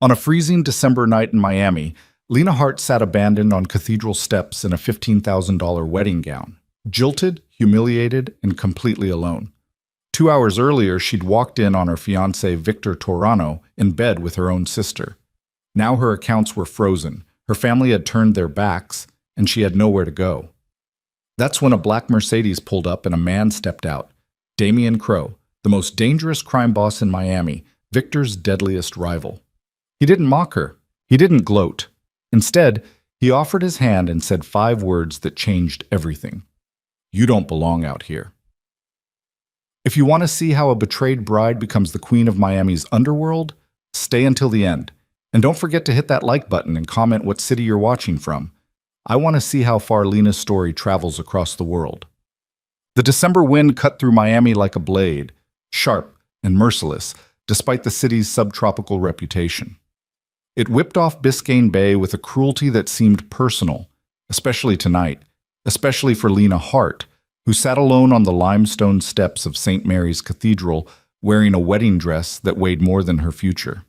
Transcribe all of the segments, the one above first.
On a freezing December night in Miami, Lena Hart sat abandoned on cathedral steps in a $15,000 wedding gown, jilted, humiliated, and completely alone. 2 hours earlier, she'd walked in on her fiancé Victor Torano in bed with her own sister. Now her accounts were frozen, her family had turned their backs, and she had nowhere to go. That's when a black Mercedes pulled up and a man stepped out. Damian Crowe, the most dangerous crime boss in Miami, Victor's deadliest rival. He didn't mock her. He didn't gloat. Instead, he offered his hand and said 5 words that changed everything. You don't belong out here. If you want to see how a betrayed bride becomes the queen of Miami's underworld, stay until the end. And don't forget to hit that like button and comment what city you're watching from. I want to see how far Lena's story travels across the world. The December wind cut through Miami like a blade, sharp and merciless, despite the city's subtropical reputation. It whipped off Biscayne Bay with a cruelty that seemed personal, especially tonight, especially for Lena Hart, who sat alone on the limestone steps of St. Mary's Cathedral wearing a wedding dress that weighed more than her future.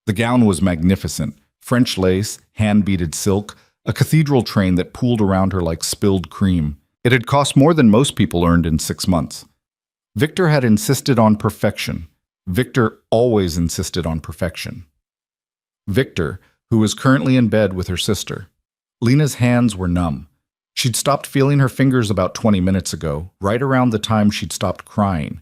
The gown was magnificent, French lace, hand-beaded silk, a cathedral train that pooled around her like spilled cream. It had cost more than most people earned in 6 months. Victor had insisted on perfection. Victor always insisted on perfection. Victor, who was currently in bed with her sister. Lena's hands were numb. She'd stopped feeling her fingers about 20 minutes ago, right around the time she'd stopped crying.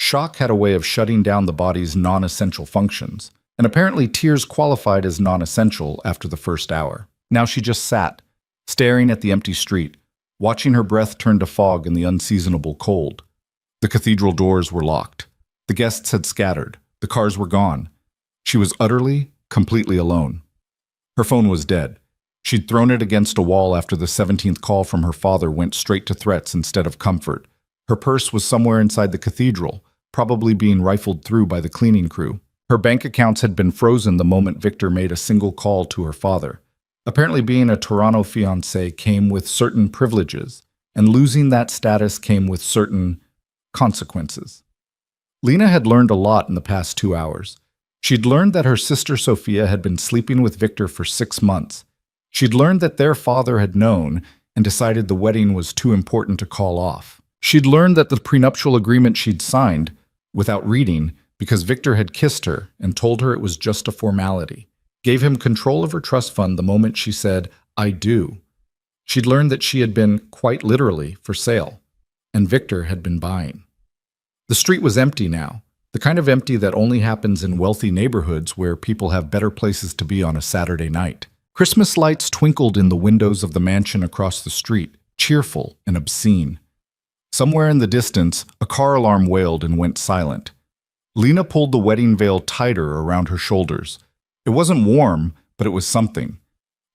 Shock had a way of shutting down the body's non-essential functions, and apparently tears qualified as non-essential after the first hour. Now she just sat, staring at the empty street, watching her breath turn to fog in the unseasonable cold. The cathedral doors were locked. The guests had scattered. The cars were gone. She was utterly, completely alone. Her phone was dead. She'd thrown it against a wall after the 17th call from her father went straight to threats instead of comfort. Her purse was somewhere inside the cathedral, probably being rifled through by the cleaning crew. Her bank accounts had been frozen the moment Victor made a single call to her father. Apparently being a Toronto fiancé came with certain privileges, and losing that status came with certain consequences. Lena had learned a lot in the past 2 hours. She'd learned that her sister Sophia had been sleeping with Victor for 6 months. She'd learned that their father had known and decided the wedding was too important to call off. She'd learned that the prenuptial agreement she'd signed, without reading, because Victor had kissed her and told her it was just a formality, gave him control of her trust fund the moment she said, "I do." She'd learned that she had been, quite literally, for sale, and Victor had been buying. The street was empty now, the kind of empty that only happens in wealthy neighborhoods where people have better places to be on a Saturday night. Christmas lights twinkled in the windows of the mansion across the street, cheerful and obscene. Somewhere in the distance, a car alarm wailed and went silent. Lena pulled the wedding veil tighter around her shoulders. It wasn't warm, but it was something.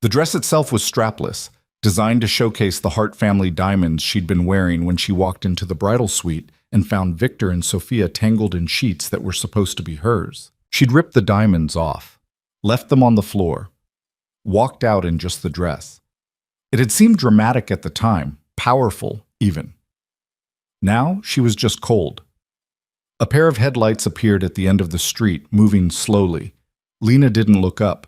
The dress itself was strapless, designed to showcase the Hart family diamonds she'd been wearing when she walked into the bridal suite and found Victor and Sophia tangled in sheets that were supposed to be hers. She'd ripped the diamonds off, left them on the floor, walked out in just the dress. It had seemed dramatic at the time, powerful even. Now she was just cold. A pair of headlights appeared at the end of the street, moving slowly. Lena didn't look up.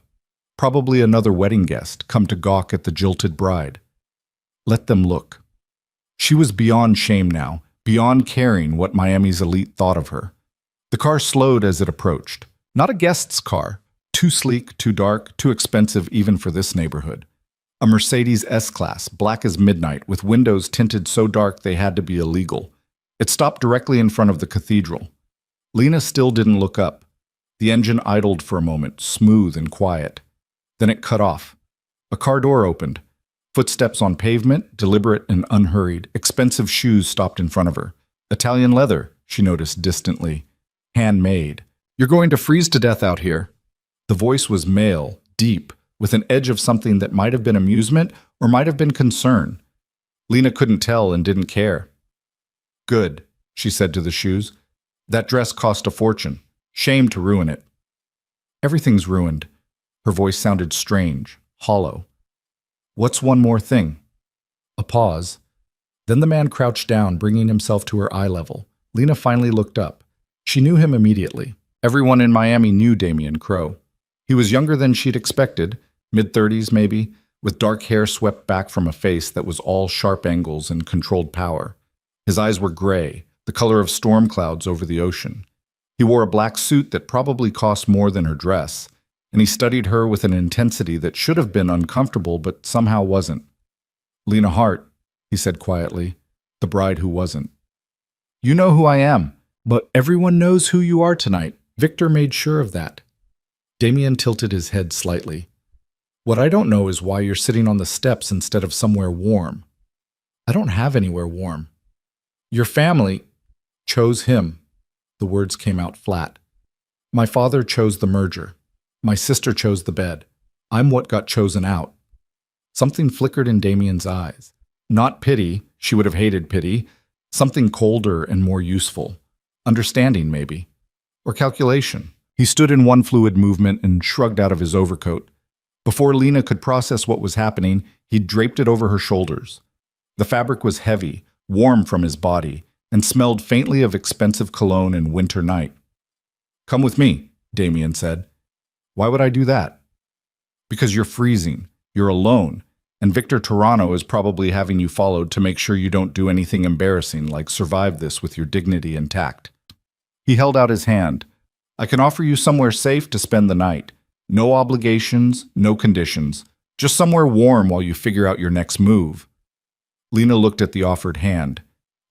Probably another wedding guest, come to gawk at the jilted bride. Let them look. She was beyond shame now, beyond caring what Miami's elite thought of her. The car slowed as it approached. Not a guest's car. Too sleek, too dark, too expensive even for this neighborhood. A Mercedes S-Class, black as midnight, with windows tinted so dark they had to be illegal. It stopped directly in front of the cathedral. Lena still didn't look up. The engine idled for a moment, smooth and quiet. Then it cut off. A car door opened. Footsteps on pavement, deliberate and unhurried. Expensive shoes stopped in front of her. Italian leather, she noticed distantly. Handmade. You're going to freeze to death out here. The voice was male, deep, with an edge of something that might have been amusement or might have been concern. Lena couldn't tell and didn't care. Good, she said to the shoes. That dress cost a fortune. Shame to ruin it. Everything's ruined. Her voice sounded strange, hollow. What's one more thing? A pause. Then the man crouched down, bringing himself to her eye level. Lena finally looked up. She knew him immediately. Everyone in Miami knew Damian Crowe. He was younger than she'd expected, mid-30s maybe, with dark hair swept back from a face that was all sharp angles and controlled power. His eyes were gray, the color of storm clouds over the ocean. He wore a black suit that probably cost more than her dress, and he studied her with an intensity that should have been uncomfortable but somehow wasn't. "Lena Hart," he said quietly, "the bride who wasn't. You know who I am, but everyone knows who you are tonight. Victor made sure of that." Damien tilted his head slightly. "What I don't know is why you're sitting on the steps instead of somewhere warm." "I don't have anywhere warm." "Your family chose him." The words came out flat. "My father chose the merger. My sister chose the bed. I'm what got chosen out." Something flickered in Damien's eyes. Not pity, she would have hated pity. Something colder and more useful. Understanding, maybe. Or calculation. He stood in one fluid movement and shrugged out of his overcoat. Before Lena could process what was happening, he'd draped it over her shoulders. The fabric was heavy, warm from his body, and smelled faintly of expensive cologne and winter night. "Come with me," Damien said. "Why would I do that?" "Because you're freezing, you're alone, and Victor Toronto is probably having you followed to make sure you don't do anything embarrassing like survive this with your dignity intact." He held out his hand. "I can offer you somewhere safe to spend the night. No obligations, no conditions. Just somewhere warm while you figure out your next move." Lena looked at the offered hand.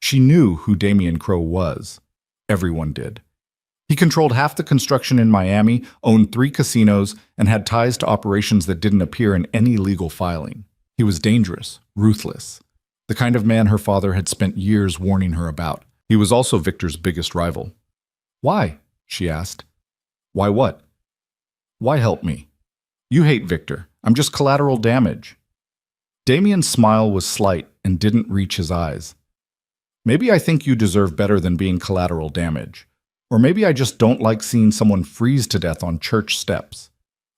She knew who Damien Crowe was. Everyone did. He controlled half the construction in Miami, owned 3 casinos, and had ties to operations that didn't appear in any legal filing. He was dangerous, ruthless, the kind of man her father had spent years warning her about. He was also Victor's biggest rival. "Why?" she asked. "Why what?" "Why help me? You hate Victor. I'm just collateral damage." Damien's smile was slight and didn't reach his eyes. "Maybe I think you deserve better than being collateral damage. Or maybe I just don't like seeing someone freeze to death on church steps."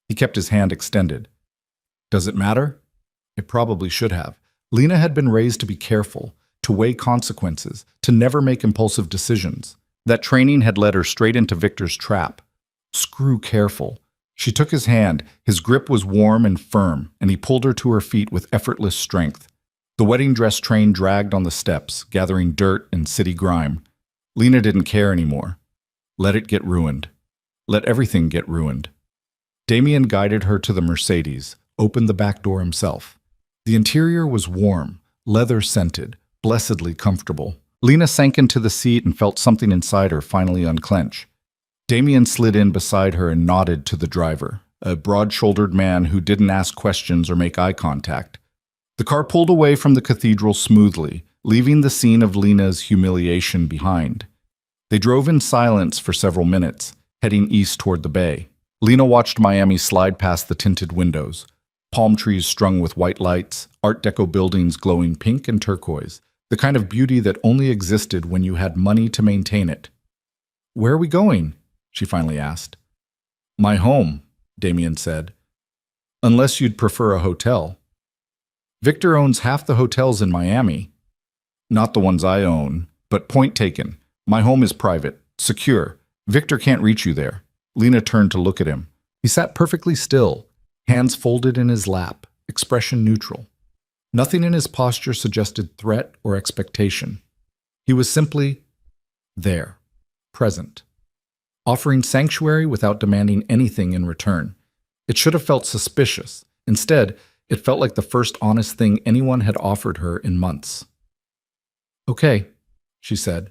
He kept his hand extended. "Does it matter?" It probably should have. Lena had been raised to be careful, to weigh consequences, to never make impulsive decisions. That training had led her straight into Victor's trap. Screw careful. She took his hand, his grip was warm and firm, and he pulled her to her feet with effortless strength. The wedding dress train dragged on the steps, gathering dirt and city grime. Lena didn't care anymore. Let it get ruined. Let everything get ruined. Damien guided her to the Mercedes, opened the back door himself. The interior was warm, leather-scented, blessedly comfortable. Lena sank into the seat and felt something inside her finally unclench. Damien slid in beside her and nodded to the driver, a broad-shouldered man who didn't ask questions or make eye contact. The car pulled away from the cathedral smoothly, leaving the scene of Lena's humiliation behind. They drove in silence for several minutes, heading east toward the bay. Lena watched Miami slide past the tinted windows, palm trees strung with white lights, Art Deco buildings glowing pink and turquoise, the kind of beauty that only existed when you had money to maintain it. "Where are we going?" she finally asked. "My home," Damien said. "Unless you'd prefer a hotel." "Victor owns half the hotels in Miami." "Not the ones I own, but point taken. My home is private, secure. Victor can't reach you there." Lena turned to look at him. He sat perfectly still, hands folded in his lap, expression neutral. Nothing in his posture suggested threat or expectation. He was simply there, present, offering sanctuary without demanding anything in return. It should have felt suspicious. Instead, it felt like the first honest thing anyone had offered her in months. "Okay," she said.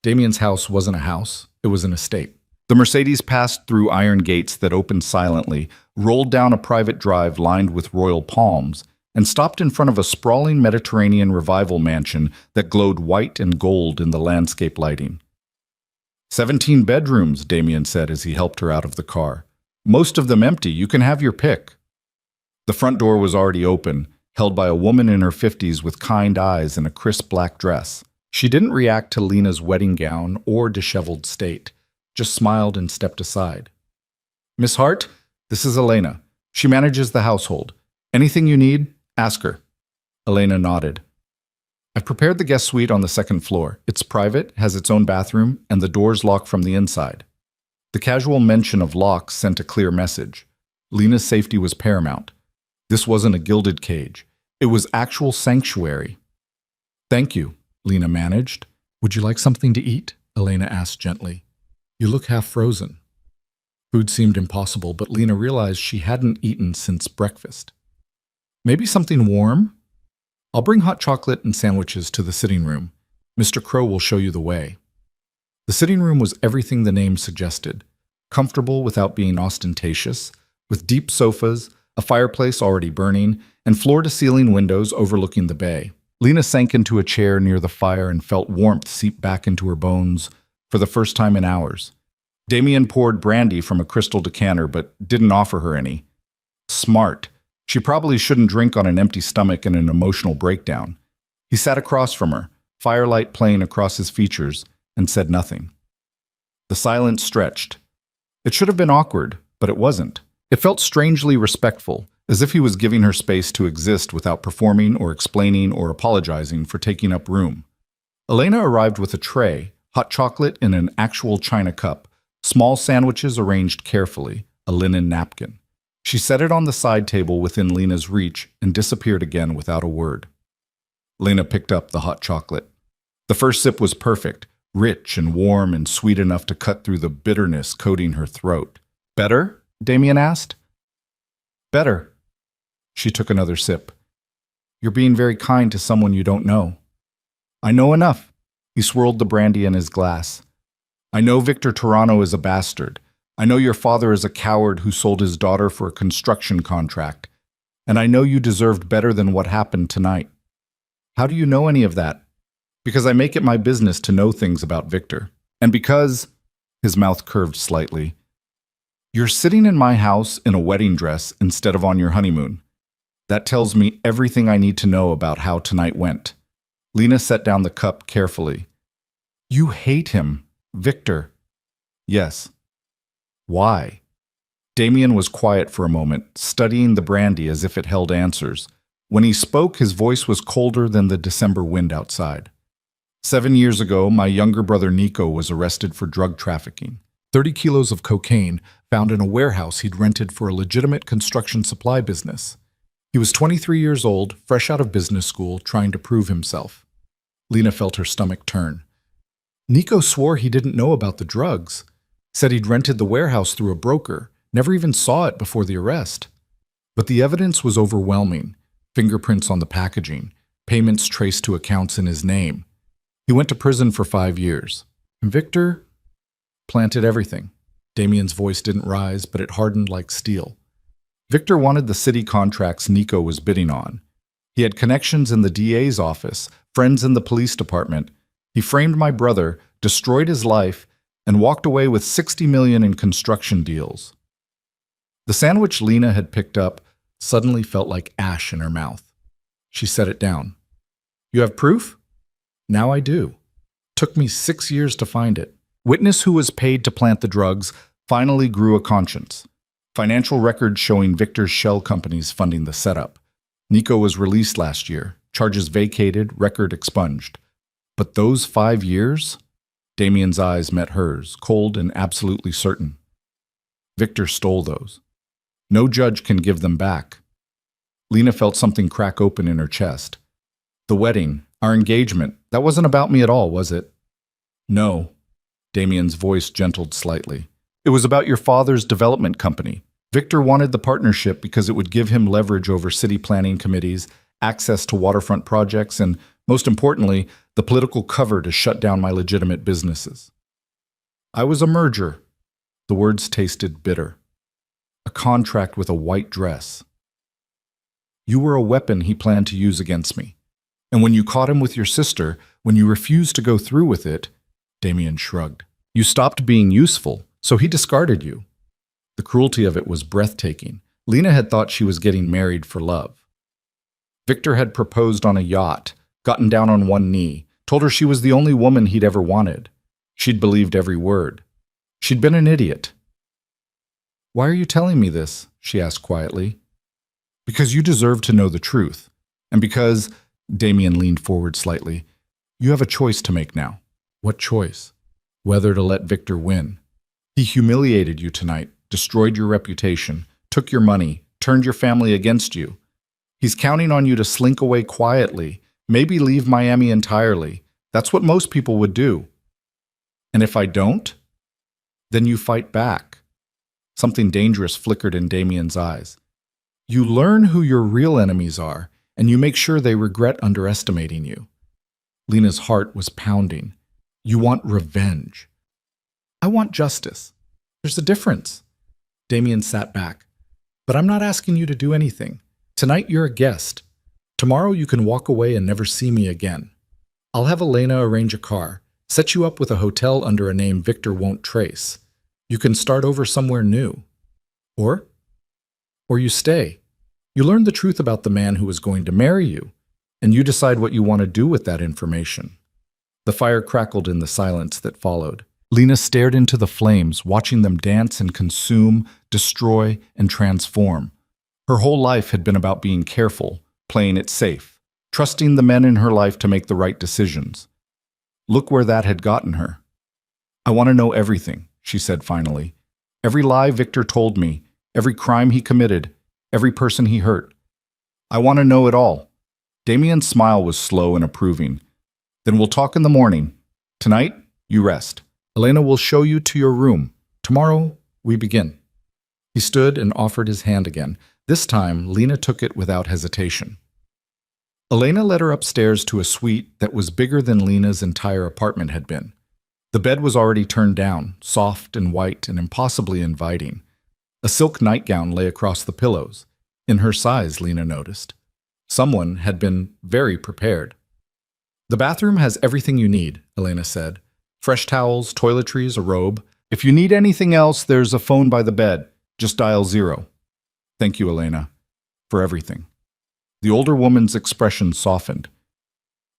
Damien's house wasn't a house, it was an estate. The Mercedes passed through iron gates that opened silently, rolled down a private drive lined with royal palms, and stopped in front of a sprawling Mediterranean revival mansion that glowed white and gold in the landscape lighting. 17 bedrooms, Damien said as he helped her out of the car. "Most of them empty, you can have your pick." The front door was already open, held by a woman in her 50s with kind eyes and a crisp black dress. She didn't react to Lena's wedding gown or disheveled state, just smiled and stepped aside. "Miss Hart, this is Elena. She manages the household. Anything you need, ask her." Elena nodded. "I've prepared the guest suite on the second floor. It's private, has its own bathroom, and the doors lock from the inside." The casual mention of locks sent a clear message. Lena's safety was paramount. This wasn't a gilded cage. It was actual sanctuary. "Thank you," Lena managed. "Would you like something to eat?" Elena asked gently. "You look half frozen." Food seemed impossible, but Lena realized she hadn't eaten since breakfast. "Maybe something warm?" "I'll bring hot chocolate and sandwiches to the sitting room. Mr. Crow will show you the way." The sitting room was everything the name suggested. Comfortable without being ostentatious, with deep sofas, a fireplace already burning, and floor-to-ceiling windows overlooking the bay. Lena sank into a chair near the fire and felt warmth seep back into her bones for the first time in hours. Damien poured brandy from a crystal decanter but didn't offer her any. Smart. She probably shouldn't drink on an empty stomach in an emotional breakdown. He sat across from her, firelight playing across his features, and said nothing. The silence stretched. It should have been awkward, but it wasn't. It felt strangely respectful, as if he was giving her space to exist without performing or explaining or apologizing for taking up room. Elena arrived with a tray, hot chocolate in an actual china cup, small sandwiches arranged carefully, a linen napkin. She set it on the side table within Lena's reach and disappeared again without a word. Lena picked up the hot chocolate. The first sip was perfect, rich and warm and sweet enough to cut through the bitterness coating her throat. "Better?" Damien asked. "Better." She took another sip. "You're being very kind to someone you don't know." "I know enough." He swirled the brandy in his glass. "I know Victor Toronto is a bastard. I know your father is a coward who sold his daughter for a construction contract. And I know you deserved better than what happened tonight." "How do you know any of that?" "Because I make it my business to know things about Victor. And because—" his mouth curved slightly. "You're sitting in my house in a wedding dress instead of on your honeymoon. That tells me everything I need to know about how tonight went." Lena set down the cup carefully. "You hate him, Victor." "Yes." "Why?" Damien was quiet for a moment, studying the brandy as if it held answers. When he spoke, his voice was colder than the December wind outside. 7 years ago, my younger brother Nico was arrested for drug trafficking. 30 kilos of cocaine found in a warehouse he'd rented for a legitimate construction supply business. He was 23 years old, fresh out of business school, trying to prove himself. Lena felt her stomach turn. Nico swore he didn't know about the drugs. Said he'd rented the warehouse through a broker, never even saw it before the arrest. But the evidence was overwhelming. Fingerprints on the packaging, payments traced to accounts in his name. He went to prison for 5 years. And Victor planted everything. Damien's voice didn't rise, but it hardened like steel. Victor wanted the city contracts Nico was bidding on. He had connections in the DA's office, friends in the police department. He framed my brother, destroyed his life, and walked away with $60 million in construction deals. The sandwich Lena had picked up suddenly felt like ash in her mouth. She set it down. "You have proof?" "Now I do. Took me 6 years to find it. Witness who was paid to plant the drugs finally grew a conscience. Financial records showing Victor's shell companies funding the setup. Nico was released last year, charges vacated, record expunged. But those 5 years?" Damien's eyes met hers, cold and absolutely certain. "Victor stole those. No judge can give them back." Lena felt something crack open in her chest. "The wedding, our engagement, that wasn't about me at all, was it?" "No." Damien's voice gentled slightly. "It was about your father's development company. Victor wanted the partnership because it would give him leverage over city planning committees, access to waterfront projects, and, most importantly, the political cover to shut down my legitimate businesses. I was a merger." The words tasted bitter. "A contract with a white dress. You were a weapon he planned to use against me. And when you caught him with your sister, when you refused to go through with it," Damien shrugged, "you stopped being useful, so he discarded you." The cruelty of it was breathtaking. Lena had thought she was getting married for love. Victor had proposed on a yacht, gotten down on one knee, told her she was the only woman he'd ever wanted. She'd believed every word. She'd been an idiot. "Why are you telling me this?" she asked quietly. "Because you deserve to know the truth. And because," Damien leaned forward slightly, "you have a choice to make now." "What choice?" "Whether to let Victor win. He humiliated you tonight, destroyed your reputation, took your money, turned your family against you. He's counting on you to slink away quietly, maybe leave Miami entirely. That's what most people would do. And if I don't? Then you fight back. Something dangerous flickered in Damien's eyes. You learn who your real enemies are, and you make sure they regret underestimating you. Lena's heart was pounding. You want revenge. I want justice. There's a difference. Damien sat back. But I'm not asking you to do anything. Tonight you're a guest. Tomorrow you can walk away and never see me again. I'll have Elena arrange a car, set you up with a hotel under a name Victor won't trace. You can start over somewhere new. Or you stay. You learn the truth about the man who is going to marry you, and you decide what you want to do with that information. The fire crackled in the silence that followed. Lena stared into the flames, watching them dance and consume, destroy, and transform. Her whole life had been about being careful, playing it safe, trusting the men in her life to make the right decisions. Look where that had gotten her. I want to know everything, she said finally. Every lie Victor told me, every crime he committed, every person he hurt. I want to know it all. Damien's smile was slow and approving. Then we'll talk in the morning. Tonight, you rest. Elena will show you to your room. Tomorrow, we begin. He stood and offered his hand again. This time, Lena took it without hesitation. Elena led her upstairs to a suite that was bigger than Lena's entire apartment had been. The bed was already turned down, soft and white and impossibly inviting. A silk nightgown lay across the pillows. In her size, Lena noticed. Someone had been very prepared. The bathroom has everything you need, Elena said. Fresh towels, toiletries, a robe. If you need anything else, there's a phone by the bed. Just dial 0. Thank you, Elena, for everything. The older woman's expression softened.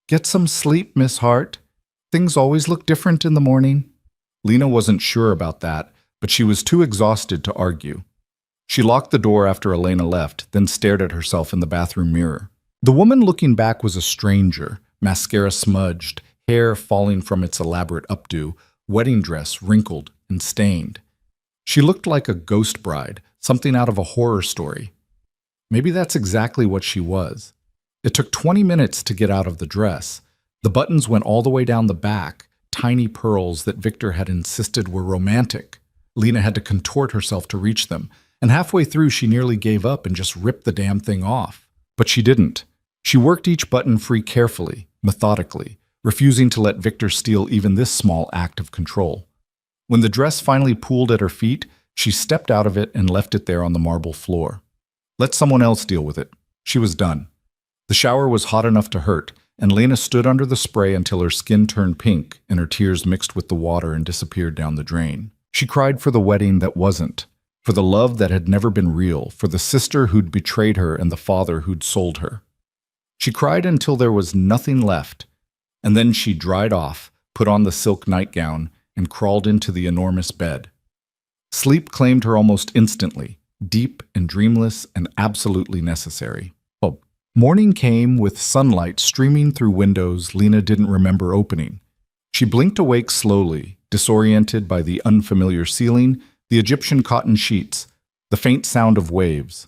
Get some sleep, Miss Hart. Things always look different in the morning. Lena wasn't sure about that, but she was too exhausted to argue. She locked the door after Elena left, then stared at herself in the bathroom mirror. The woman looking back was a stranger, mascara smudged, hair falling from its elaborate updo, wedding dress wrinkled and stained. She looked like a ghost bride, something out of a horror story. Maybe that's exactly what she was. It took 20 minutes to get out of the dress. The buttons went all the way down the back, tiny pearls that Victor had insisted were romantic. Lena had to contort herself to reach them, and halfway through she nearly gave up and just ripped the damn thing off. But she didn't. She worked each button free carefully, methodically, refusing to let Victor steal even this small act of control. When the dress finally pooled at her feet, she stepped out of it and left it there on the marble floor. Let someone else deal with it. She was done. The shower was hot enough to hurt, and Lena stood under the spray until her skin turned pink and her tears mixed with the water and disappeared down the drain. She cried for the wedding that wasn't, for the love that had never been real, for the sister who'd betrayed her and the father who'd sold her. She cried until there was nothing left, and then she dried off, put on the silk nightgown, and crawled into the enormous bed. Sleep claimed her almost instantly, deep and dreamless and absolutely necessary. Oh. Morning came with sunlight streaming through windows Lena didn't remember opening. She blinked awake slowly, disoriented by the unfamiliar ceiling, the Egyptian cotton sheets, the faint sound of waves.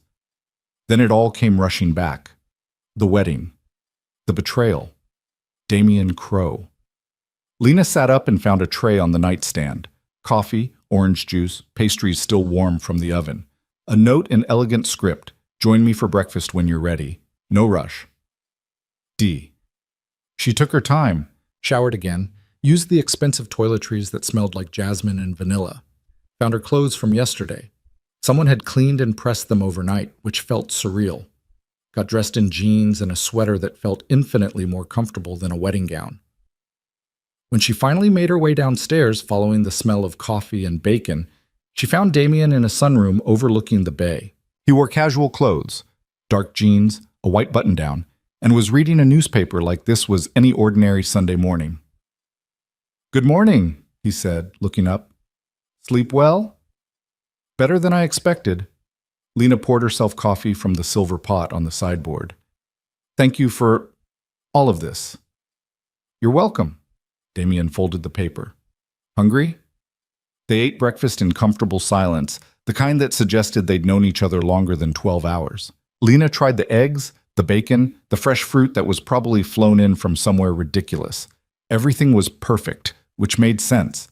Then it all came rushing back. The wedding. The betrayal. Damien Crowe. Lena sat up and found a tray on the nightstand. Coffee, orange juice, pastries still warm from the oven. A note in elegant script. Join me for breakfast when you're ready. No rush. D. She took her time, showered again, used the expensive toiletries that smelled like jasmine and vanilla. Found her clothes from yesterday. Someone had cleaned and pressed them overnight, which felt surreal. Got dressed in jeans and a sweater that felt infinitely more comfortable than a wedding gown. When she finally made her way downstairs following the smell of coffee and bacon, she found Damien in a sunroom overlooking the bay. He wore casual clothes, dark jeans, a white button-down, and was reading a newspaper like this was any ordinary Sunday morning. "Good morning," he said, looking up. "Sleep well?" "Better than I expected." Lena poured herself coffee from the silver pot on the sideboard. "Thank you for all of this." "You're welcome." Damien folded the paper. "Hungry?" They ate breakfast in comfortable silence, the kind that suggested they'd known each other longer than 12 hours. Lena tried the eggs, the bacon, the fresh fruit that was probably flown in from somewhere ridiculous. Everything was perfect, which made sense.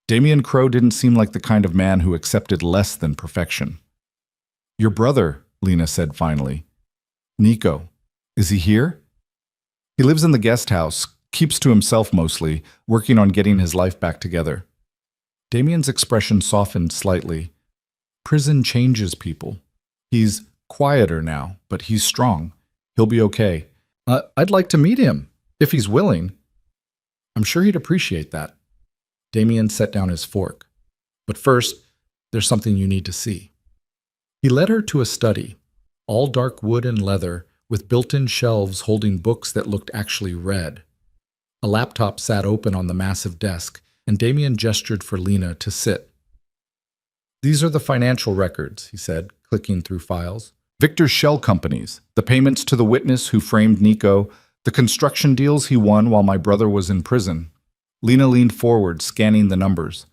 Damien Crowe didn't seem like the kind of man who accepted less than perfection. "Your brother," Lena said finally. "Nico. Is he here?" "He lives in the guest house, keeps to himself mostly, working on getting his life back together." Damien's expression softened slightly. Prison changes people. He's quieter now, but he's strong. He'll be okay. I'd like to meet him, if he's willing. I'm sure he'd appreciate that. Damien set down his fork. But first, there's something you need to see. He led her to a study, all dark wood and leather, with built-in shelves holding books that looked actually read. A laptop sat open on the massive desk, and Damien gestured for Lena to sit. "These are the financial records," he said, clicking through files. "Victor's shell companies, the payments to the witness who framed Nico, the construction deals he won while my brother was in prison." Lena leaned forward, scanning the numbers.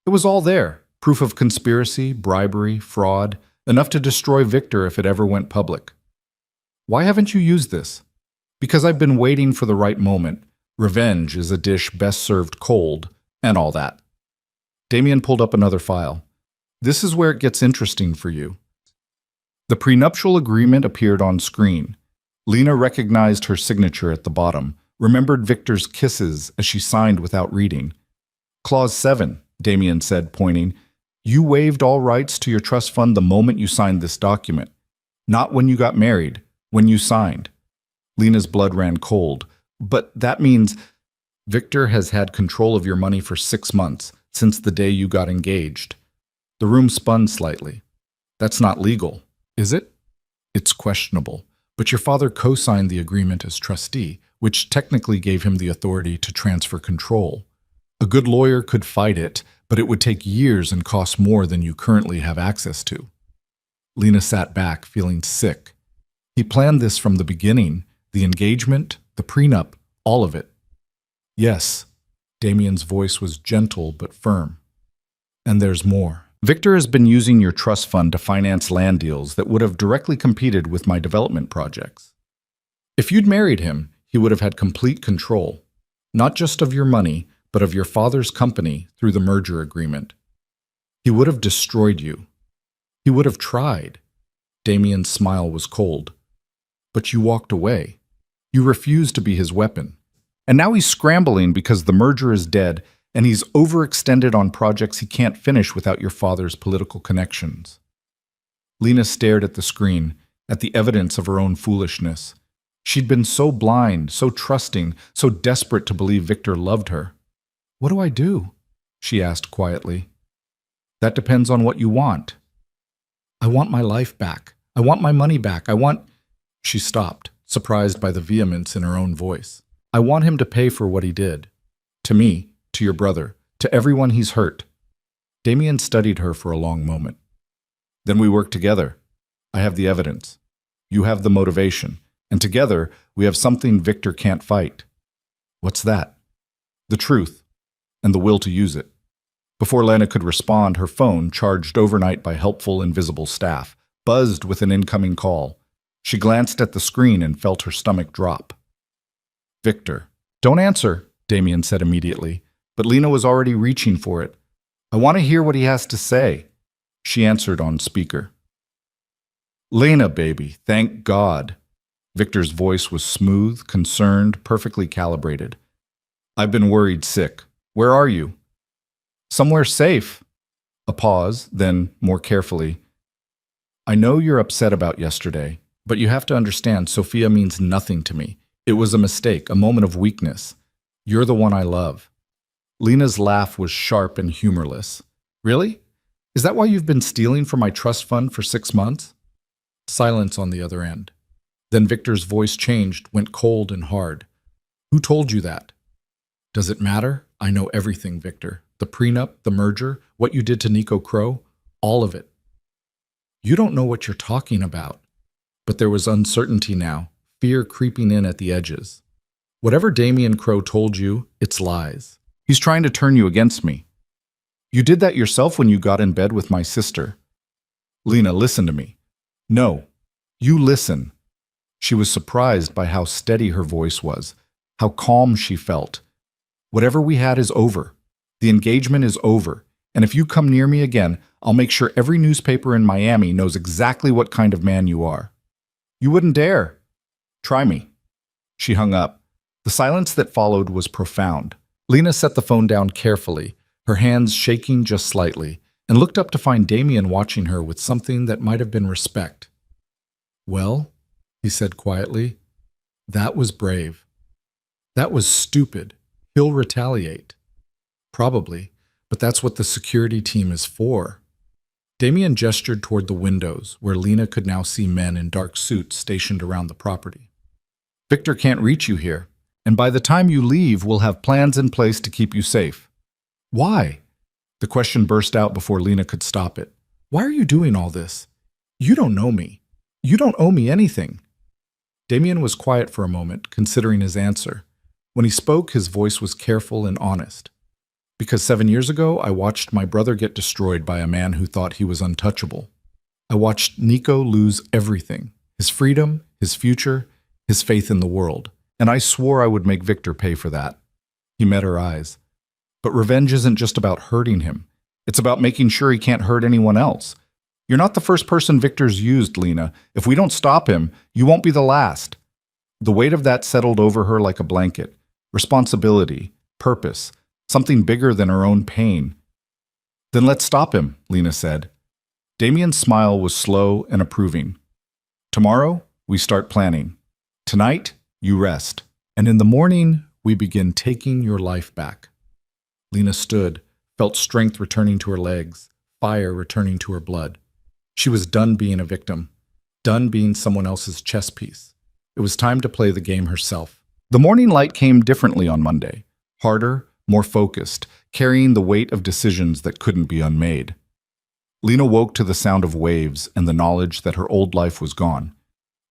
It was all there, proof of conspiracy, bribery, fraud, enough to destroy Victor if it ever went public. "Why haven't you used this?" "Because I've been waiting for the right moment. Revenge is a dish best served cold, and all that." Damien pulled up another file. "This is where it gets interesting for you." The prenuptial agreement appeared on screen. Lena recognized her signature at the bottom, remembered Victor's kisses as she signed without reading. "Clause 7, Damien said, pointing. "You waived all rights to your trust fund the moment you signed this document. Not when you got married, when you signed." Lena's blood ran cold. "But that means Victor has had control of your money for 6 months, since the day you got engaged." The room spun slightly. "That's not legal, is it?" "It's questionable. But your father co-signed the agreement as trustee, which technically gave him the authority to transfer control. A good lawyer could fight it, but it would take years and cost more than you currently have access to." Lena sat back, feeling sick. He planned this from the beginning, the engagement, the prenup, all of it. "Yes." Damien's voice was gentle but firm. "And there's more. Victor has been using your trust fund to finance land deals that would have directly competed with my development projects. If you'd married him, he would have had complete control, not just of your money, but of your father's company through the merger agreement. He would have destroyed you. He would have tried." Damien's smile was cold. "But you walked away. You refused to be his weapon. And now he's scrambling because the merger is dead, and he's overextended on projects he can't finish without your father's political connections." Lena stared at the screen, at the evidence of her own foolishness. She'd been so blind, so trusting, so desperate to believe Victor loved her. "What do I do?" she asked quietly. "That depends on what you want." "I want my life back. I want my money back. I want—" She stopped, surprised by the vehemence in her own voice. "I want him to pay for what he did. To me, to your brother, to everyone he's hurt." Damien studied her for a long moment. "Then we work together. I have the evidence. You have the motivation. And together, we have something Victor can't fight." "What's that?" "The truth, and the will to use it." Before Lena could respond, her phone, charged overnight by helpful invisible staff, buzzed with an incoming call. She glanced at the screen and felt her stomach drop. "Victor." "Don't answer," Damien said immediately, but Lena was already reaching for it. "I want to hear what he has to say." She answered on speaker. "Lena, baby, thank God." Victor's voice was smooth, concerned, perfectly calibrated. "I've been worried sick. Where are you?" "Somewhere safe." A pause, then, more carefully. "I know you're upset about yesterday, but you have to understand Sophia means nothing to me. It was a mistake, a moment of weakness. You're the one I love." Lena's laugh was sharp and humorless. "Really? Is that why you've been stealing from my trust fund for 6 months?" Silence on the other end. Then Victor's voice changed, went cold and hard. "Who told you that?" "Does it matter? I know everything, Victor. The prenup, the merger, what you did to Nico Crowe, all of it." "You don't know what you're talking about." But there was uncertainty now, fear creeping in at the edges. "Whatever Damien Crowe told you, it's lies. He's trying to turn you against me." You did that yourself when you got in bed with my sister. Lena, listen to me. No, you listen. She was surprised by how steady her voice was, how calm she felt. Whatever we had is over. The engagement is over. And if you come near me again, I'll make sure every newspaper in Miami knows exactly what kind of man you are. You wouldn't dare. Try me. She hung up. The silence that followed was profound. Lena set the phone down carefully, her hands shaking just slightly, and looked up to find Damien watching her with something that might have been respect. Well, he said quietly, that was brave. That was stupid. He'll retaliate. Probably, but that's what the security team is for. Damien gestured toward the windows, where Lena could now see men in dark suits stationed around the property. Victor can't reach you here, and by the time you leave, we'll have plans in place to keep you safe. Why? The question burst out before Lena could stop it. Why are you doing all this? You don't know me. You don't owe me anything. Damien was quiet for a moment, considering his answer. When he spoke, his voice was careful and honest. Because 7 years ago, I watched my brother get destroyed by a man who thought he was untouchable. I watched Nico lose everything, his freedom, his future, his faith in the world, and I swore I would make Victor pay for that. He met her eyes. But revenge isn't just about hurting him. It's about making sure he can't hurt anyone else. You're not the first person Victor's used, Lena. If we don't stop him, you won't be the last. The weight of that settled over her like a blanket. Responsibility, purpose, something bigger than her own pain. Then let's stop him, Lena said. Damien's smile was slow and approving. Tomorrow, we start planning. Tonight, you rest. And in the morning, we begin taking your life back. Lena stood, felt strength returning to her legs, fire returning to her blood. She was done being a victim, done being someone else's chess piece. It was time to play the game herself. The morning light came differently on Monday, harder, more focused, carrying the weight of decisions that couldn't be unmade. Lena woke to the sound of waves and the knowledge that her old life was gone,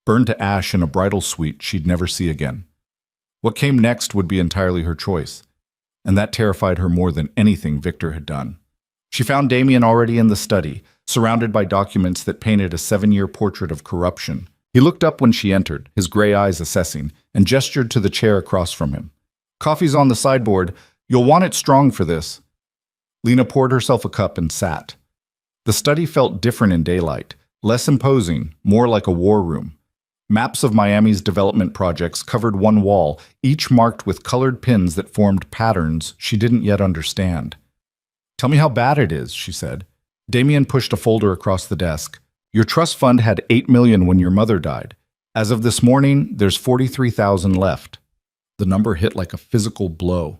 burned to ash in a bridal suite she'd never see again. What came next would be entirely her choice, and that terrified her more than anything Victor had done. She found Damien already in the study, surrounded by documents that painted a 7-year portrait of corruption. He looked up when she entered, his gray eyes assessing, and gestured to the chair across from him. Coffee's on the sideboard. You'll want it strong for this. Lena poured herself a cup and sat. The study felt different in daylight, less imposing, more like a war room. Maps of Miami's development projects covered one wall, each marked with colored pins that formed patterns she didn't yet understand. Tell me how bad it is, she said. Damien pushed a folder across the desk. Your trust fund had $8 million when your mother died. As of this morning, there's $43,000 left. The number hit like a physical blow.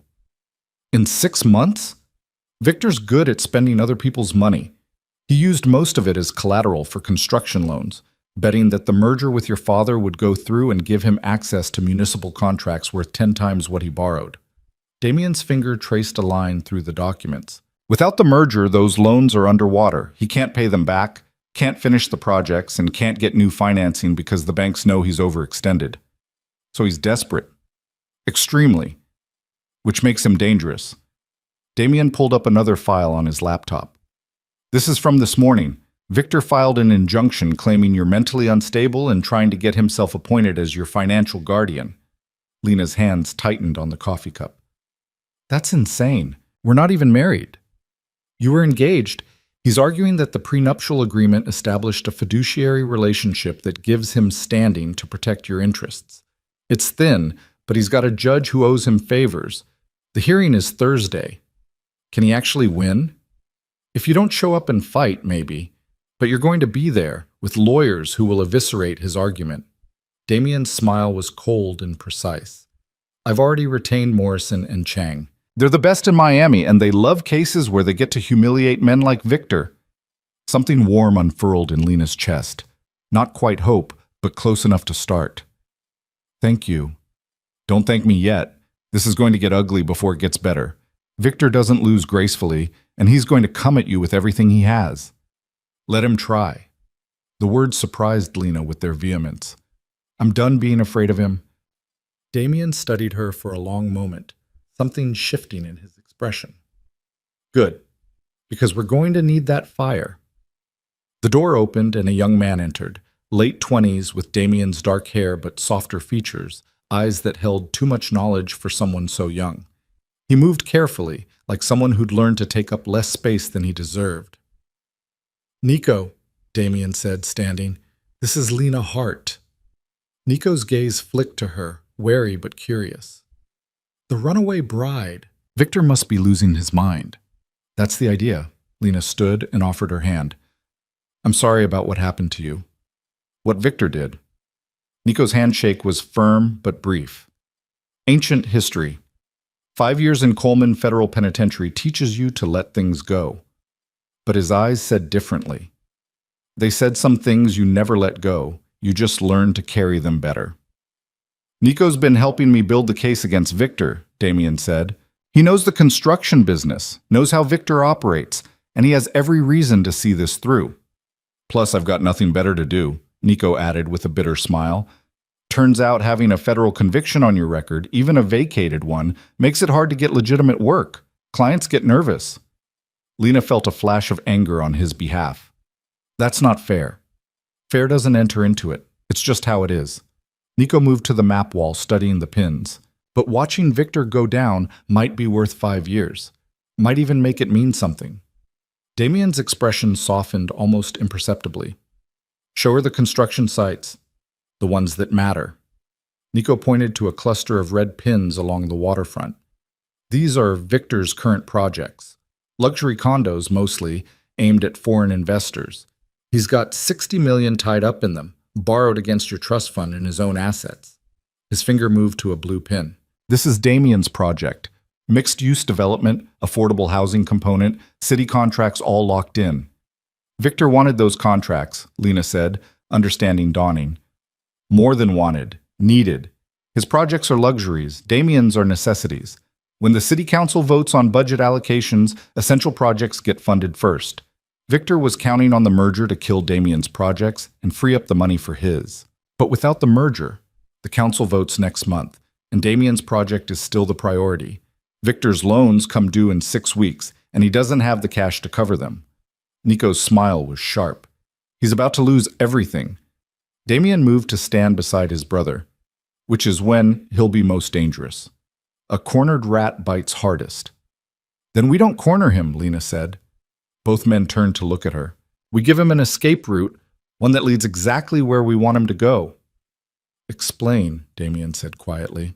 In 6 months? Victor's good at spending other people's money. He used most of it as collateral for construction loans, betting that the merger with your father would go through and give him access to municipal contracts worth 10 times what he borrowed. Damien's finger traced a line through the documents. Without the merger, those loans are underwater. He can't pay them back, can't finish the projects, and can't get new financing because the banks know he's overextended. So he's desperate. Extremely. Which makes him dangerous. Damien pulled up another file on his laptop. This is from this morning. Victor filed an injunction claiming you're mentally unstable and trying to get himself appointed as your financial guardian. Lena's hands tightened on the coffee cup. That's insane. We're not even married. You were engaged. He's arguing that the prenuptial agreement established a fiduciary relationship that gives him standing to protect your interests. It's thin, but he's got a judge who owes him favors. The hearing is Thursday. Can he actually win? If you don't show up and fight, maybe. But you're going to be there, with lawyers who will eviscerate his argument. Damien's smile was cold and precise. I've already retained Morrison and Chang. They're the best in Miami, and they love cases where they get to humiliate men like Victor. Something warm unfurled in Lena's chest. Not quite hope, but close enough to start. Thank you. Don't thank me yet. This is going to get ugly before it gets better. Victor doesn't lose gracefully, and he's going to come at you with everything he has. Let him try. The words surprised Lena with their vehemence. I'm done being afraid of him. Damien studied her for a long moment, something shifting in his expression. Good. Because we're going to need that fire. The door opened and a young man entered, late 20s with Damien's dark hair but softer features, eyes that held too much knowledge for someone so young. He moved carefully, like someone who'd learned to take up less space than he deserved. "Nico," Damien said, standing, "this is Lena Hart." Nico's gaze flicked to her, wary but curious. The runaway bride. Victor must be losing his mind. That's the idea. Lena stood and offered her hand. "I'm sorry about what happened to you." "What Victor did." Nico's handshake was firm but brief. "Ancient history. 5 years in Coleman Federal Penitentiary teaches you to let things go." But his eyes said differently. They said some things you never let go, you just learn to carry them better. "Nico's been helping me build the case against Victor," Damien said. "He knows the construction business, knows how Victor operates, and he has every reason to see this through. Plus, I've got nothing better to do," Nico added with a bitter smile. "Turns out having a federal conviction on your record, even a vacated one, makes it hard to get legitimate work. Clients get nervous." Lena felt a flash of anger on his behalf. "That's not fair. Fair doesn't enter into it. It's just how it is." Nico moved to the map wall, studying the pins. But watching Victor go down might be worth 5 years. Might even make it mean something. Damien's expression softened almost imperceptibly. "Show her the construction sites. The ones that matter." Nico pointed to a cluster of red pins along the waterfront. "These are Victor's current projects. Luxury condos, mostly, aimed at foreign investors. He's got $60 million tied up in them, borrowed against your trust fund and his own assets." His finger moved to a blue pin. "This is Damien's project. Mixed-use development, affordable housing component, city contracts all locked in." "Victor wanted those contracts," Lena said, understanding dawning. "More than wanted. Needed. His projects are luxuries. Damien's are necessities. When the city council votes on budget allocations, essential projects get funded first. Victor was counting on the merger to kill Damien's projects and free up the money for his. But without the merger, the council votes next month, and Damien's project is still the priority. Victor's loans come due in 6 weeks, and he doesn't have the cash to cover them." Nico's smile was sharp. "He's about to lose everything." Damien moved to stand beside his brother, which is when he'll be most dangerous. A cornered rat bites hardest. "Then we don't corner him," Lena said. Both men turned to look at her. "We give him an escape route, one that leads exactly where we want him to go." "Explain," Damien said quietly.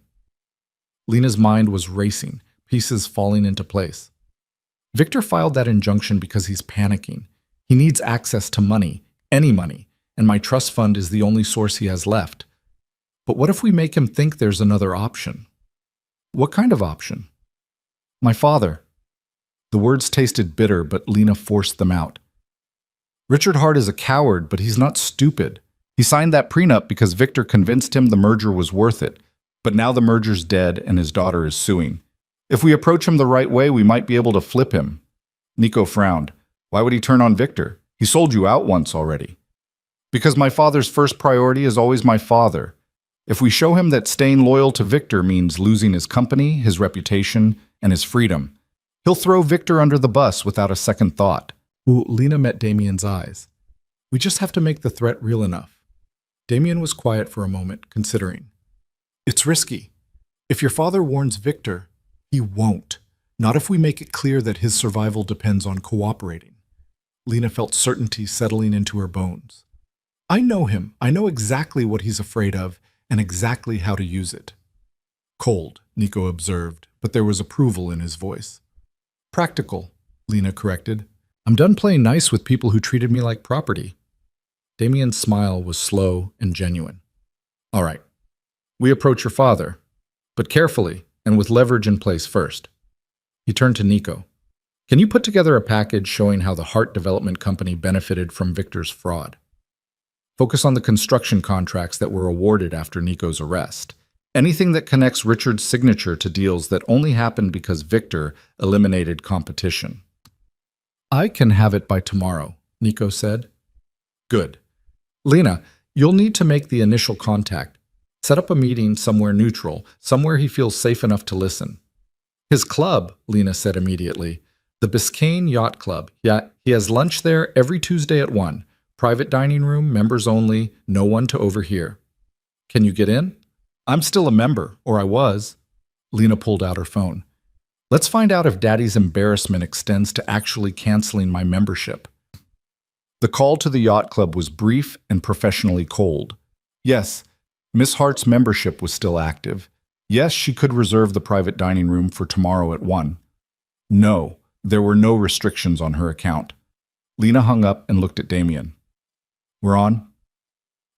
Lena's mind was racing, pieces falling into place. "Victor filed that injunction because he's panicking. He needs access to money, any money, and my trust fund is the only source he has left. But what if we make him think there's another option?" "What kind of option?" "My father." The words tasted bitter, but Lena forced them out. "Richard Hart is a coward, but he's not stupid. He signed that prenup because Victor convinced him the merger was worth it. But now the merger's dead and his daughter is suing. If we approach him the right way, we might be able to flip him." Nico frowned. "Why would he turn on Victor? He sold you out once already." "Because my father's first priority is always my father. If we show him that staying loyal to Victor means losing his company, his reputation, and his freedom, he'll throw Victor under the bus without a second thought." Ooh, Lena met Damien's eyes. "We just have to make the threat real enough." Damien was quiet for a moment, considering. "It's risky. If your father warns Victor, he won't. Not if we make it clear that his survival depends on cooperating." Lena felt certainty settling into her bones. "I know him. I know exactly what he's afraid of and exactly how to use it." "Cold," Nico observed, but there was approval in his voice. "Practical," Lena corrected. "I'm done playing nice with people who treated me like property." Damien's smile was slow and genuine. "All right. We approach your father, but carefully and with leverage in place first." He turned to Nico. "Can you put together a package showing how the Hart Development Company benefited from Victor's fraud? Focus on the construction contracts that were awarded after Nico's arrest. Anything that connects Richard's signature to deals that only happened because Victor eliminated competition." "I can have it by tomorrow," Nico said. "Good. Lena, you'll need to make the initial contact. Set up a meeting somewhere neutral, somewhere he feels safe enough to listen." "His club," Lena said immediately. The Biscayne Yacht Club. Yeah, he has lunch there every Tuesday at 1. Private dining room, members only, no one to overhear. Can you get in? I'm still a member, or I was. Lena pulled out her phone. Let's find out if Daddy's embarrassment extends to actually canceling my membership. The call to the yacht club was brief and professionally cold. Yes, Miss Hart's membership was still active. Yes, she could reserve the private dining room for tomorrow at 1. No, there were no restrictions on her account. Lena hung up and looked at Damien. We're on?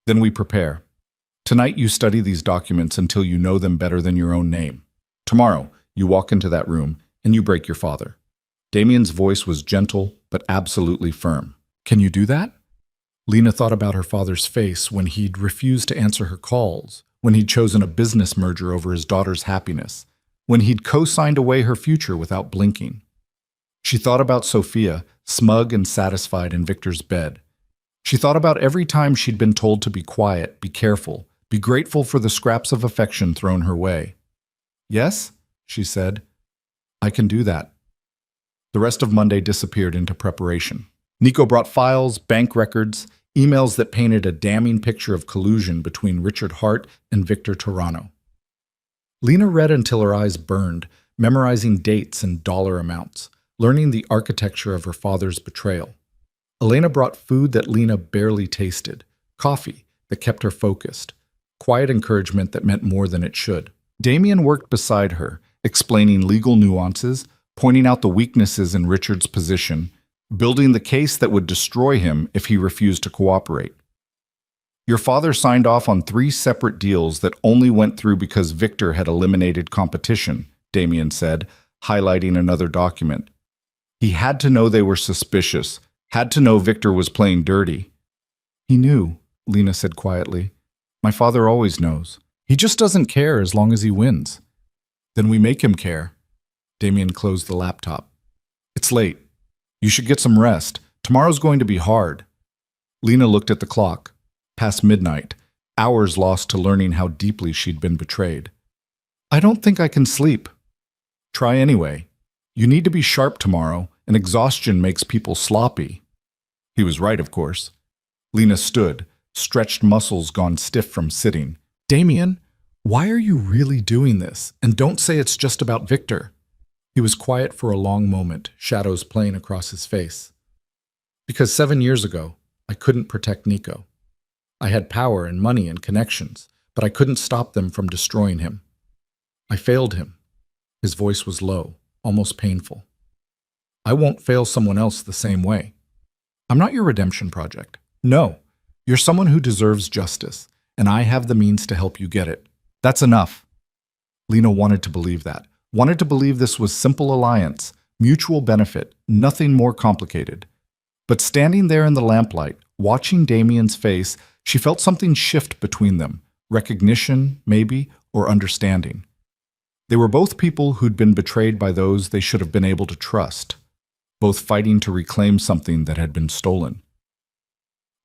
Then we prepare. Tonight you study these documents until you know them better than your own name. Tomorrow, you walk into that room and you break your father. Damien's voice was gentle but absolutely firm. Can you do that? Lena thought about her father's face when he'd refused to answer her calls, when he'd chosen a business merger over his daughter's happiness, when he'd co-signed away her future without blinking. She thought about Sophia, smug and satisfied in Victor's bed. She thought about every time she'd been told to be quiet, be careful, be grateful for the scraps of affection thrown her way. Yes, she said, I can do that. The rest of Monday disappeared into preparation. Nico brought files, bank records, emails that painted a damning picture of collusion between Richard Hart and Victor Torano. Lena read until her eyes burned, memorizing dates and dollar amounts, learning the architecture of her father's betrayal. Elena brought food that Lena barely tasted, coffee that kept her focused, quiet encouragement that meant more than it should. Damien worked beside her, explaining legal nuances, pointing out the weaknesses in Richard's position, building the case that would destroy him if he refused to cooperate. Your father signed off on 3 separate deals that only went through because Victor had eliminated competition, Damien said, highlighting another document. He had to know they were suspicious, had to know Victor was playing dirty. He knew, Lena said quietly. My father always knows. He just doesn't care as long as he wins. Then we make him care. Damien closed the laptop. It's late. You should get some rest. Tomorrow's going to be hard. Lena looked at the clock. Past midnight, hours lost to learning how deeply she'd been betrayed. I don't think I can sleep. Try anyway. You need to be sharp tomorrow, and exhaustion makes people sloppy. He was right, of course. Lena stood, stretched muscles gone stiff from sitting. Damien, why are you really doing this? And don't say it's just about Victor. He was quiet for a long moment, shadows playing across his face. Because 7 years ago, I couldn't protect Nico. I had power and money and connections, but I couldn't stop them from destroying him. I failed him. His voice was low, almost painful. I won't fail someone else the same way. I'm not your redemption project. No, you're someone who deserves justice, and I have the means to help you get it. That's enough. Lena wanted to believe that. Wanted to believe this was simple alliance, mutual benefit, nothing more complicated. But standing there in the lamplight, watching Damien's face, she felt something shift between them, recognition, maybe, or understanding. They were both people who'd been betrayed by those they should have been able to trust, both fighting to reclaim something that had been stolen.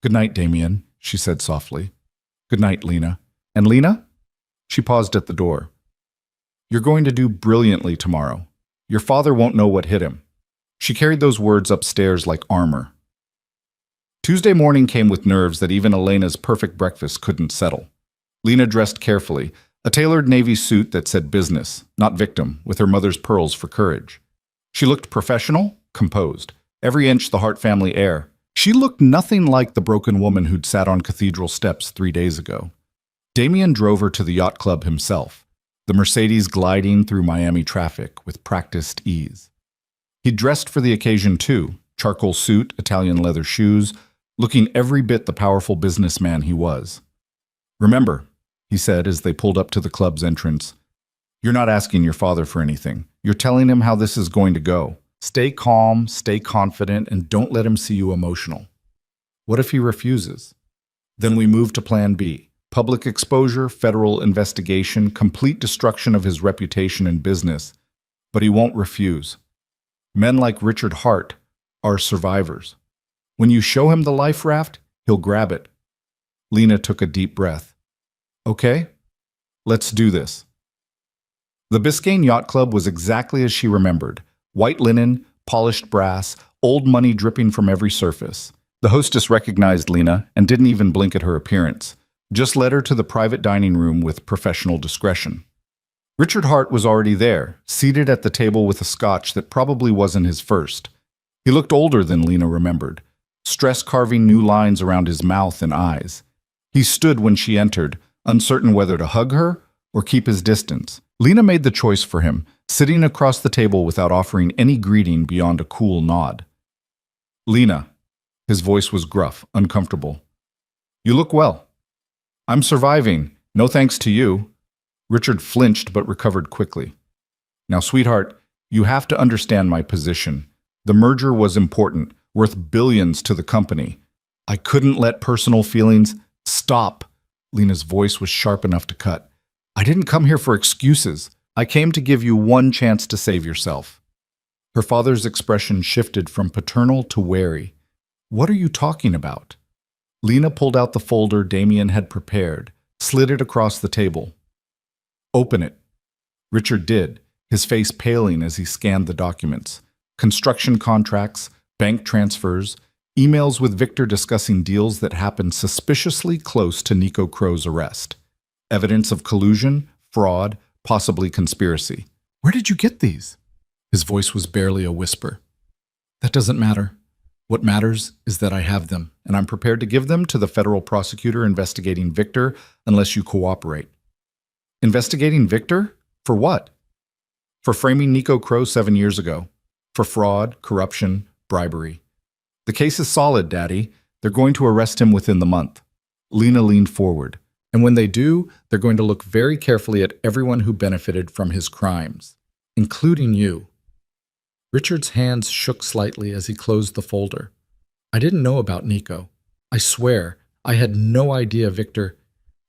Good night, Damien, she said softly. Good night, Lena. And Lena? She paused at the door. You're going to do brilliantly tomorrow. Your father won't know what hit him. She carried those words upstairs like armor. Tuesday morning came with nerves that even Elena's perfect breakfast couldn't settle. Lena dressed carefully, a tailored navy suit that said business, not victim, with her mother's pearls for courage. She looked professional, composed, every inch the Hart family heir. She looked nothing like the broken woman who'd sat on cathedral steps 3 days ago. Damien drove her to the yacht club himself, the Mercedes gliding through Miami traffic with practiced ease. He'd dressed for the occasion too, charcoal suit, Italian leather shoes, looking every bit the powerful businessman he was. Remember, he said as they pulled up to the club's entrance, you're not asking your father for anything. You're telling him how this is going to go. Stay calm, stay confident, and don't let him see you emotional. What if he refuses? Then we move to plan B. Public exposure, federal investigation, complete destruction of his reputation and business. But he won't refuse. Men like Richard Hart are survivors. When you show him the life raft, he'll grab it. Lena took a deep breath. Okay, let's do this. The Biscayne Yacht Club was exactly as she remembered. White linen, polished brass, old money dripping from every surface. The hostess recognized Lena and didn't even blink at her appearance, just led her to the private dining room with professional discretion. Richard Hart was already there, seated at the table with a scotch that probably wasn't his first. He looked older than Lena remembered, stress carving new lines around his mouth and eyes. He stood when she entered, uncertain whether to hug her or keep his distance. Lena made the choice for him, sitting across the table without offering any greeting beyond a cool nod. "Lena." His voice was gruff, uncomfortable. "You look well." "I'm surviving. No thanks to you." Richard flinched but recovered quickly. "Now, sweetheart, you have to understand my position. The merger was important, worth billions to the company. I couldn't let personal feelings stop." Lena's voice was sharp enough to cut. "I didn't come here for excuses. I came to give you one chance to save yourself." Her father's expression shifted from paternal to wary. "What are you talking about?" Lena pulled out the folder Damien had prepared, slid it across the table. "Open it." Richard did, his face paling as he scanned the documents. Construction contracts, bank transfers, emails with Victor discussing deals that happened suspiciously close to Nico Crow's arrest. Evidence of collusion, fraud, possibly conspiracy. "Where did you get these?" His voice was barely a whisper. "That doesn't matter. What matters is that I have them, and I'm prepared to give them to the federal prosecutor investigating Victor unless you cooperate." "Investigating Victor? For what?" "For framing Nico Crow 7 years ago. For fraud, corruption, bribery. The case is solid, Daddy. They're going to arrest him within the month." Lena leaned forward. "And when they do, they're going to look very carefully at everyone who benefited from his crimes, including you." Richard's hands shook slightly as he closed the folder. "I didn't know about Nico. I swear, I had no idea Victor—"